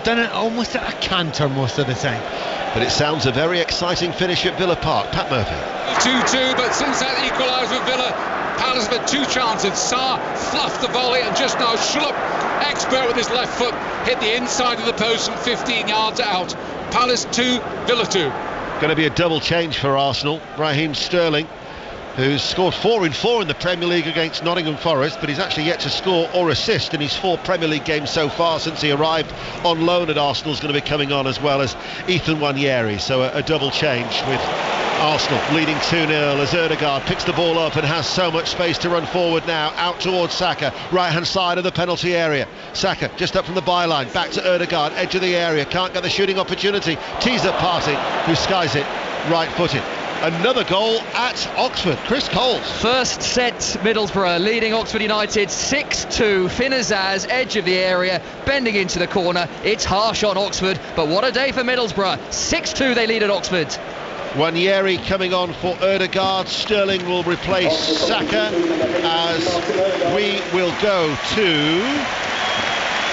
Speaker 4: done it almost at a canter most of the time.
Speaker 3: But it sounds a very exciting finish at Villa Park. Pat Murphy.
Speaker 6: 2-2, but since that equalised with Villa, Palace have had 2 chances. Sarr fluffed the volley, and just now Schlupp, expert with his left foot, hit the inside of the post from 15 yards out. Palace 2, Villa 2.
Speaker 3: Going to be a double change for Arsenal. Raheem Sterling, who's scored 4 in 4 in the Premier League against Nottingham Forest, but he's actually yet to score or assist in his 4 Premier League games so far since he arrived on loan at Arsenal. Is going to be coming on, as well as Ethan Nwaneri. So a double change with Arsenal leading 2-0 as Ødegaard picks the ball up and has so much space to run forward now, out towards Saka, right hand side of the penalty area. Saka just up from the byline, back to Ødegaard, edge of the area, can't get the shooting opportunity. Tees up Partey, who skies it right footed. Another goal at Oxford. Chris Coles.
Speaker 15: First set, Middlesbrough leading Oxford United 6-2. Finazaz, edge of the area, bending into the corner. It's harsh on Oxford, but what a day for Middlesbrough. 6-2 they lead at Oxford.
Speaker 3: Nwaneri coming on for Ødegaard. Sterling will replace Saka as we will go to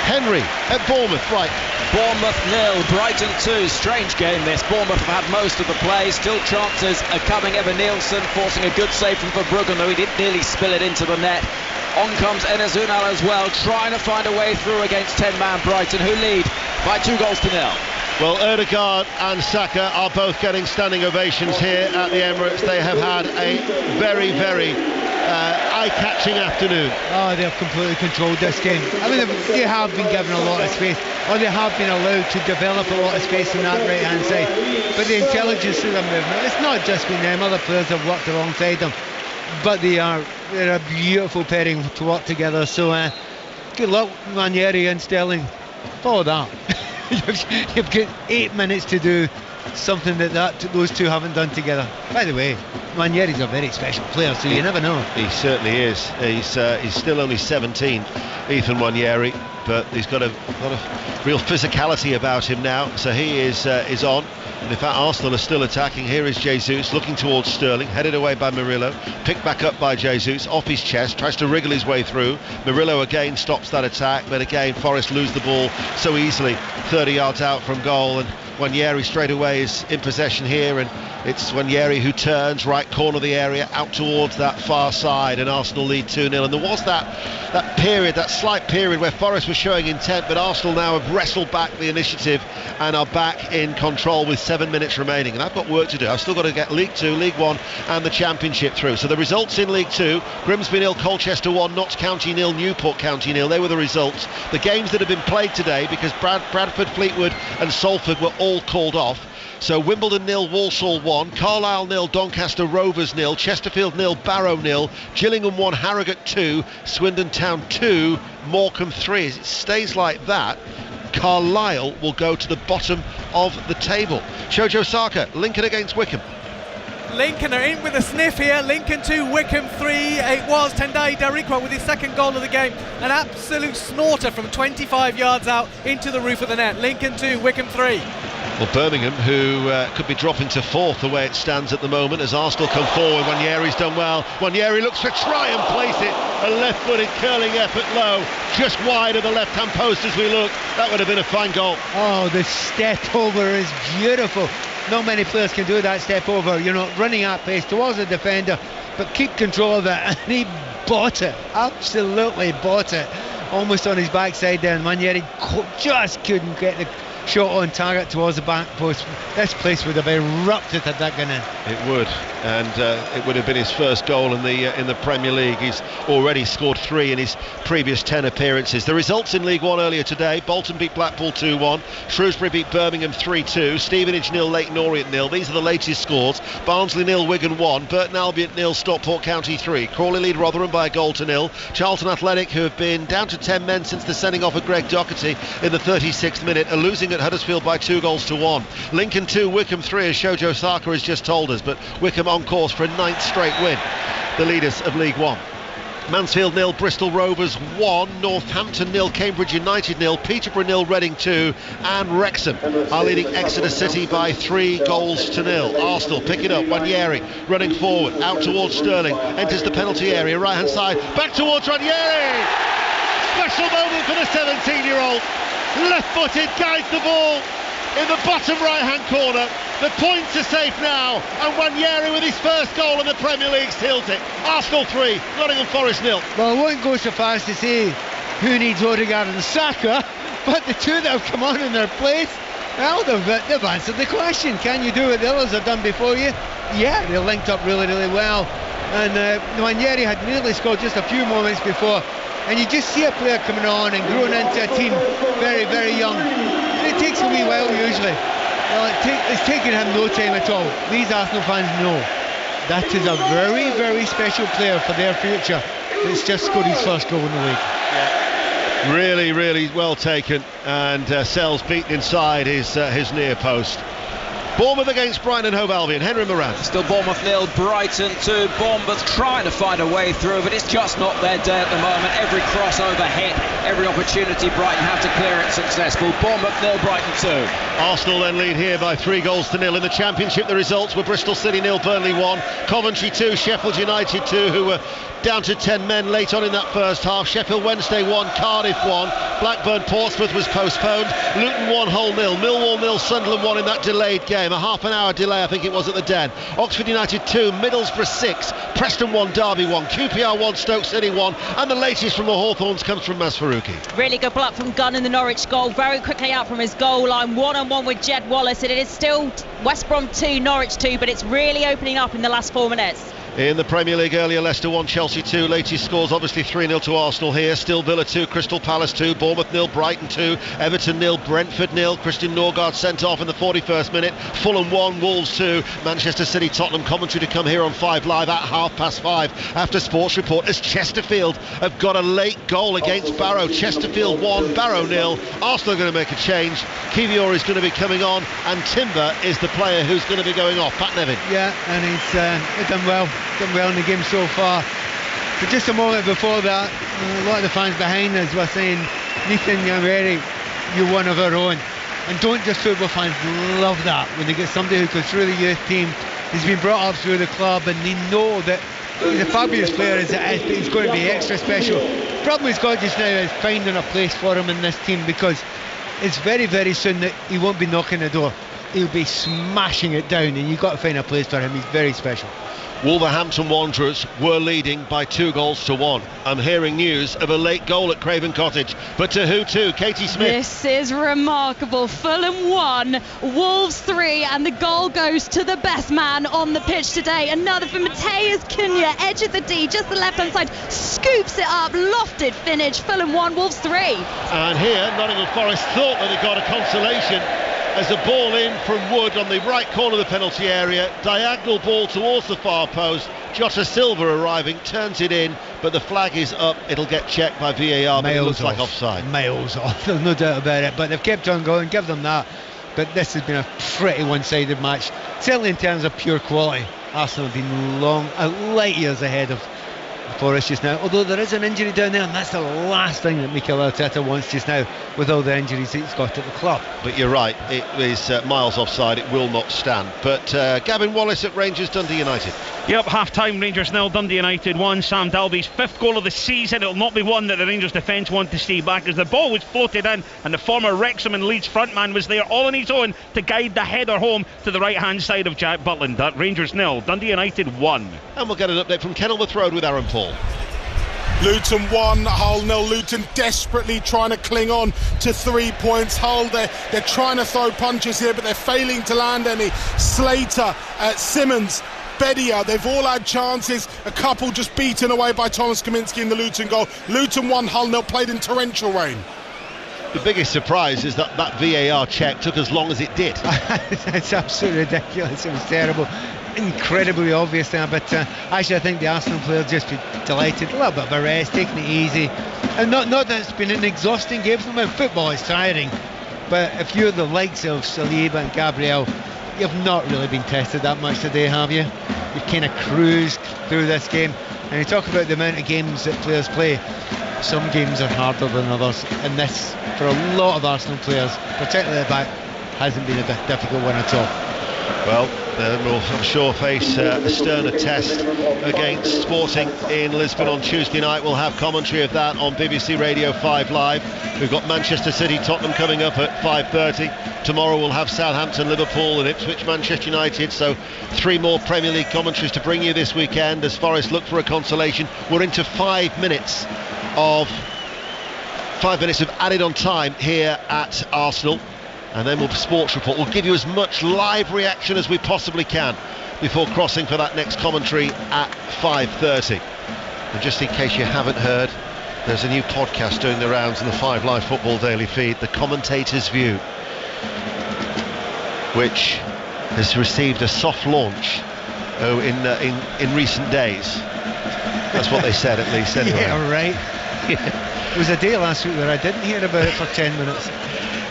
Speaker 3: Henry at Bournemouth. Right.
Speaker 11: Bournemouth 0, Brighton 2. Strange game this. Bournemouth have had most of the play. Still chances are coming. Evan Nielsen forcing a good save from Verbruggen, though he did nearly spill it into the net. On comes Enes Ünal as well, trying to find a way through against 10-man Brighton, who lead by 2 goals to 0.
Speaker 3: Well, Ødegaard and Saka are both getting standing ovations here at the Emirates. They have had a very, very eye-catching afternoon.
Speaker 4: Oh, they've completely controlled this game. I mean, they have been given a lot of space, or they have been allowed to develop a lot of space on that right-hand side. But the intelligence of their movement, it's not just been them. Other players have worked alongside them. But they're a beautiful pairing to work together. So good luck, Nwaneri and Sterling. Follow that. You've got 8 minutes to do something that those two haven't done together. By the way, Nwaneri's a very special player, so you never know.
Speaker 3: He certainly is. He's still only 17, Ethan Nwaneri, but he's got a lot of real physicality about him now. So he is on. And in fact, Arsenal are still attacking. Here is Jesus looking towards Sterling, headed away by Murillo, picked back up by Jesus, off his chest, tries to wriggle his way through. Murillo again stops that attack, but again Forest lose the ball so easily, 30 yards out from goal, and Nwaneri straight away is in possession here, and it's Nwaneri who turns right corner of the area out towards that far side, and Arsenal lead 2-0. And there was that period, that slight period where Forest was showing intent, but Arsenal now have wrestled back the initiative and are back in control with 7 minutes remaining. And I've got work to do. I've still got to get League 2, League 1 and the Championship through. So the results in League 2, Grimsby 0, Colchester 1, Notts County 0, Newport County 0. They were the results. The games that have been played today, because Bradford, Fleetwood and Salford were all called off. So Wimbledon 0, Walsall 1, Carlisle 0, Doncaster Rovers 0, Chesterfield 0, Barrow 0, Gillingham 1, Harrogate 2, Swindon Town 2, Morecambe 3. As it stays like that, Carlisle will go to the bottom of the table. Shojo Saka, Lincoln against Wycombe.
Speaker 12: Lincoln are in with a sniff here. Lincoln 2, Wycombe 3. It was Tendai Darikwa with his second goal of the game. An absolute snorter from 25 yards out into the roof of the net. Lincoln 2, Wycombe 3.
Speaker 3: Well, Birmingham, who could be dropping to 4th the way it stands at the moment, as Arsenal come forward. Nwaneri's done well. Nwaneri looks to try and place it. A left-footed curling effort low, just wide of the left-hand post as we look. That would have been a fine goal.
Speaker 4: Oh, the step over is beautiful. Not many players can do that step over. You're not running at pace towards the defender, but keep control of it. And he bought it, absolutely bought it. Almost on his backside there, and Nwaneri just couldn't get the shot on target towards the back post. This place would have erupted had that gone in.
Speaker 3: It would, and it would have been his first goal in the Premier League. He's already scored 3 in his previous 10 appearances. The results in League 1 earlier today: Bolton beat Blackpool 2-1, Shrewsbury beat Birmingham 3-2, Stevenage 0, Leyton Orient 0. These are the latest scores. Barnsley 0, Wigan 1, Burton Albion 0, Stockport County 3. Crawley lead Rotherham by a goal to 0. Charlton Athletic, who have been down to 10 men since the sending off of Greg Doherty in the 36th minute, are losing at Huddersfield by 2-1. Lincoln 2, Wycombe 3, as Shojo Saka has just told us, but Wycombe on course for a 9th straight win, the leaders of League One. Mansfield 0, Bristol Rovers 1, Northampton 0, Cambridge United 0, Peterborough 0, Reading 2, and Wrexham are leading Exeter City by 3-0. Arsenal pick it up, Wanyeri running forward, out towards Sterling, enters the penalty area, right hand side, back towards Wanyeri! Special moment for the 17-year-old, left-footed, guides the ball in the bottom right-hand corner. The points are safe now, and Wanyeri with his first goal in the Premier League seals it. Arsenal 3, Nottingham Forest 0.
Speaker 4: Well, I won't go so far as to say who needs Odegaard and Saka, but the two that have come on in their place, well, they've answered the question. Can you do what the others have done before you? Yeah, they linked up really, really well. And Wanyeri had nearly scored just a few moments before, and you just see a player coming on and growing into a team very, very young. And it takes a wee while usually. Well, it's taken him no time at all. These Arsenal fans know that is a very, very special player for their future. It's just scored his first goal in the league.
Speaker 3: Yeah. Really, really well taken, and Sells beaten inside his near post. Bournemouth against Brighton and Hove Albion. Henry Moran.
Speaker 11: Still Bournemouth 0, Brighton 2. Bournemouth trying to find a way through, but it's just not their day at the moment. Every cross overhead, every opportunity Brighton have to clear it successful. Bournemouth 0, Brighton 2.
Speaker 3: Arsenal then lead here by 3-0. In the Championship, the results were Bristol City 0, Burnley 1, Coventry 2, Sheffield United 2, who were down to 10 men late on in that first half. Sheffield Wednesday 1, Cardiff 1, Blackburn Portsmouth was postponed, Luton 1, Hull 0, Millwall 0, Sunderland 1 in that delayed game, a half an hour delay I think it was at the Den. Oxford United 2, Middlesbrough 6, Preston 1, Derby 1, QPR 1, Stoke City 1, and the latest from the Hawthorns comes from Mas Faruqi.
Speaker 13: Really good block from Gunn in the Norwich goal, very quickly out from his goal line, one-on-one with Jed Wallace, and it is still West Brom 2, Norwich 2, but it's really opening up in the last 4 minutes.
Speaker 3: In the Premier League earlier, Leicester 1, Chelsea 2. Latest scores obviously 3-0 to Arsenal here. Still Villa 2, Crystal Palace 2, Bournemouth 0, Brighton 2, Everton 0, Brentford 0. Christian Norgard sent off in the 41st minute. Fulham 1, Wolves 2. Manchester City, Tottenham. Commentary to come here on 5 Live at 5:30 after Sports Report, as Chesterfield have got a late goal against Barrow. Chesterfield 1, Barrow 0. Arsenal are going to make a change. Kivior is going to be coming on, and Timber is the player who's going to be going off. Pat Nevin.
Speaker 4: Yeah, and he's done well in the game so far. But just a moment before that, a lot of the fans behind us were saying, Nathan, you're one of our own. And don't just football fans love that when they get somebody who goes through the youth team, he's been brought up through the club, and they know that he's a fabulous player as it is, but he's going to be extra special. The problem he's got just now is finding a place for him in this team, because it's very, very soon that he won't be knocking the door. He'll be smashing it down, and you've got to find a place for him. He's very special.
Speaker 3: Wolverhampton Wanderers were leading by 2-1. I'm hearing news of a late goal at Craven Cottage, but to who to? Katie Smith.
Speaker 7: This is remarkable. Fulham 1, Wolves 3, and the goal goes to the best man on the pitch today. Another for Mateus Cunha, edge of the D, just the left-hand side, scoops it up, lofted finish. Fulham 1, Wolves 3.
Speaker 3: And here, Nottingham Forest thought that they got a consolation as a ball in from Wood on the right corner of the penalty area, diagonal ball towards the far post. Jota Silva arriving, turns it in, but the flag is up. It'll get checked by VAR, but it looks like offside.
Speaker 4: Miles off, there's no doubt about it, but they've kept on going, give them that. But this has been a pretty one-sided match, certainly in terms of pure quality. Arsenal have been light years ahead of Forest just now, although there is an injury down there, and that's the last thing that Mikel Arteta wants just now with all the injuries he's got at the club.
Speaker 3: But you're right, it is miles offside, it will not stand. But Gavin Wallace at Rangers Dundee United.
Speaker 20: Yep, half-time, Rangers 0, Dundee United 1. Sam Dalby's 5th goal of the season. It'll not be one that the Rangers defence want to see back, as the ball was floated in and the former Wrexham and Leeds frontman was there all on his own to guide the header home to the right-hand side of Jack Butland. Rangers 0, Dundee United 1.
Speaker 3: And we'll get an update from Kenilworth Road with Aaron Paul.
Speaker 16: Luton 1, Hull 0. Luton desperately trying to cling on to 3 points. Hull, they're trying to throw punches here, but they're failing to land any. Slater, Simmons, Bedia, they've all had chances, a couple just beaten away by Thomas Kaminski in the Luton goal. Luton 1, Hull 0, played in torrential rain.
Speaker 3: The biggest surprise is that VAR check took as long as it did.
Speaker 4: It's absolutely ridiculous. It was terrible, incredibly obvious there, but actually I think the Arsenal players just be delighted. A little bit of a rest, taking it easy, and not that it's been an exhausting game for them. Football is tiring, But if you're the likes of Saliba and Gabriel, you've not really been tested that much today, have you? You've kind of cruised through this game. And you talk about the amount of games that players play. Some games are harder than others, and this, for a lot of Arsenal players, particularly the back, hasn't been a difficult one at all.
Speaker 3: Well, we'll, I'm sure, face a sterner test against Sporting in Lisbon on Tuesday night. We'll have commentary of that on BBC Radio 5 Live. We've got Manchester City, Tottenham coming up at 5:30. Tomorrow we'll have Southampton, Liverpool and Ipswich, Manchester United. So 3 more Premier League commentaries to bring you this weekend as Forest look for a consolation. We're into 5 minutes of added on time here at Arsenal. And then we'll Sports Report. We'll give you as much live reaction as we possibly can before crossing for that next commentary at 5:30. And just in case you haven't heard, there's a new podcast doing the rounds in the 5 Live Football Daily feed, The Commentator's View, which has received a soft launch in recent days. That's what they said, at least, anyway.
Speaker 4: Yeah, right. It was a day last week where I didn't hear about it for 10 minutes.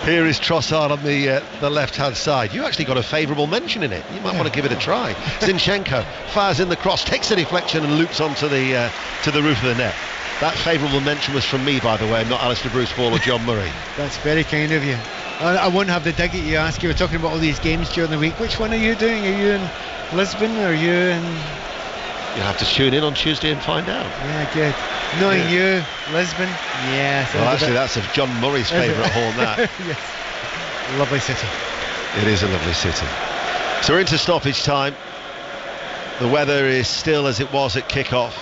Speaker 3: Here is Trossard on the left-hand side. You actually got a favourable mention in it. You might want to give it a try. Zinchenko fires in the cross, takes a deflection and loops onto the roof of the net. That favourable mention was from me, by the way, not Alistair Bruce Ball or John Murray.
Speaker 4: That's very kind of you. I won't have the dig at you. Ask you were talking about all these games during the week. Which one are you doing? Are you in Lisbon or are you in...
Speaker 3: You'll have to tune in on Tuesday and find out.
Speaker 4: Yeah, good. Knowing you, Lisbon, yeah.
Speaker 3: Well, actually, that's of John Murray's favourite horn, that.
Speaker 4: Yes. Lovely city.
Speaker 3: It is a lovely city. So we're into stoppage time. The weather is still as it was at kick-off.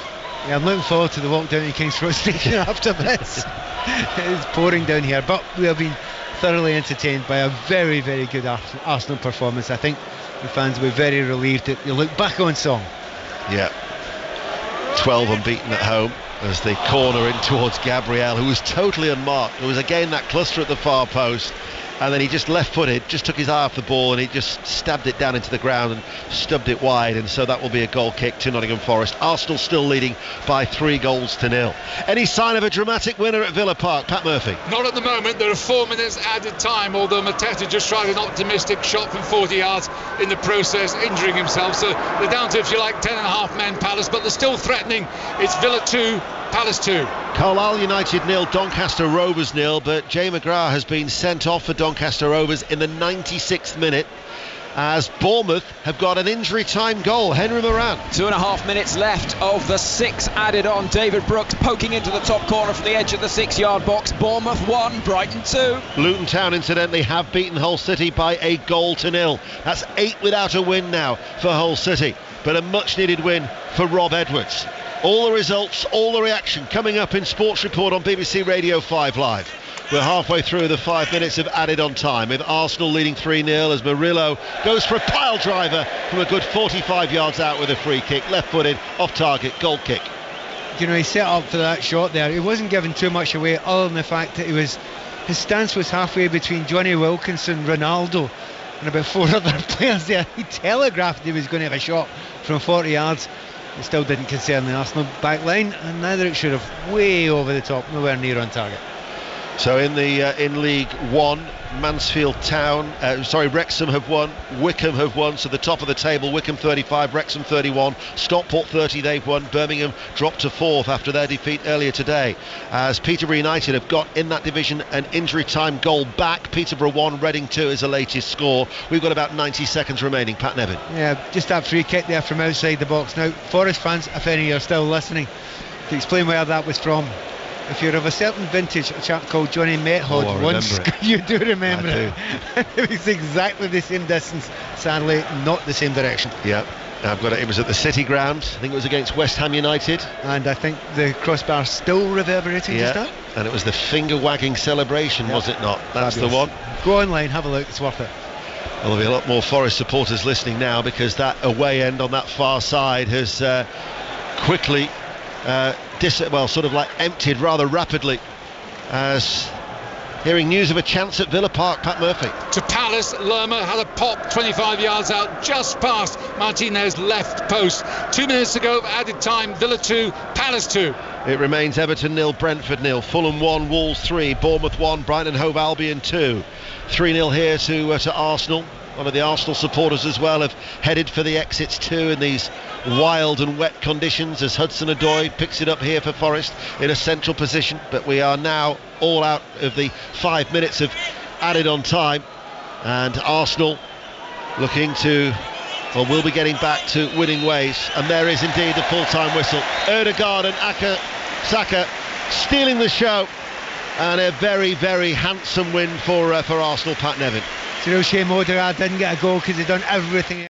Speaker 4: Yeah, I'm looking forward to the walk down to King's Road Station after this. It's pouring down here, but we have been thoroughly entertained by a very, very good Arsenal performance. I think the fans will be very relieved that you look back on song.
Speaker 3: Yeah, 12 unbeaten at home as they corner in towards Gabriel, who was totally unmarked. There was again that cluster at the far post, and then he just left-footed, just took his eye off the ball and he just stabbed it down into the ground and stubbed it wide, and so that will be a goal kick to Nottingham Forest. Arsenal still leading by 3-0. Any sign of a dramatic winner at Villa Park, Pat Murphy?
Speaker 6: Not at the moment. There are 4 minutes added time, although Mateta just tried an optimistic shot from 40 yards in the process, injuring himself. So they're down to, if you like, 10.5 men, Palace, but they're still threatening. It's Villa 2, Palace 2.
Speaker 3: Carlisle United 0, Doncaster Rovers 0, but Jay McGrath has been sent off for Doncaster Rovers in the 96th minute as Bournemouth have got an injury time goal. Henry Moran.
Speaker 11: 2.5 minutes left of the 6 added on. David Brooks poking into the top corner from the edge of the 6-yard box. Bournemouth 1, Brighton 2.
Speaker 3: Luton Town incidentally have beaten Hull City by 1-0. That's 8 without a win now for Hull City, but a much needed win for Rob Edwards. All the results, all the reaction coming up in Sports Report on BBC Radio 5 Live. We're halfway through the 5 minutes of added on time, with Arsenal leading 3-0 as Murillo goes for a pile driver from a good 45 yards out with a free kick, left-footed, off target, goal kick.
Speaker 4: You know, he set up for that shot there. He wasn't giving too much away, other than the fact that his stance was halfway between Johnny Wilkinson, Ronaldo and about 4 other players there. He telegraphed he was going to have a shot from 40 yards. It still didn't concern the Arsenal back line, and neither it should have. Way over the top, nowhere near on target.
Speaker 3: So in League One, Mansfield Town, Wrexham have won, Wycombe have won, so the top of the table, Wycombe 35, Wrexham 31, Stockport 30, they've won. Birmingham dropped to 4th after their defeat earlier today, as Peterborough United have got in that division an injury time goal back. Peterborough 1, Reading 2 is the latest score. We've got about 90 seconds remaining. Pat Nevin.
Speaker 4: Yeah, just that free kick there from outside the box. Now, Forest fans, if any are still listening, to explain where that was from. If you're of a certain vintage, a chap called Johnny Method once, you do remember it. It was exactly the same distance, sadly not the same direction.
Speaker 3: Yeah, I've got it. It was at the City Ground. I think it was against West Ham United, and
Speaker 4: I think the crossbar still reverberating just now.
Speaker 3: And it was the finger wagging celebration, was it not? That's fabulous. The one.
Speaker 4: Go online, have a look, it's worth it.
Speaker 3: Well, there'll be a lot more Forest supporters listening now, because that away end on that far side has quickly emptied rather rapidly, as hearing news of a chance at Villa Park. Pat Murphy.
Speaker 6: To Palace, Lerma had a pop 25 yards out, just past Martinez's left post. 2 minutes ago, added time, Villa 2, Palace 2.
Speaker 3: It remains Everton 0, Brentford 0, Fulham 1, Wolves 3, Bournemouth 1, Brighton and Hove Albion 2. 3-0 here to Arsenal. One of the Arsenal supporters as well have headed for the exits too in these wild and wet conditions as Hudson-Odoi picks it up here for Forest in a central position. But we are now all out of the 5 minutes of added on time, and Arsenal looking to, well, we'll be getting back to winning ways, and there is indeed the full-time whistle. Ødegaard and Saka stealing the show, and a very, very handsome win for Arsenal, Pat Nevin.
Speaker 4: It's a real shame Ødegaard didn't get a goal because he'd done everything.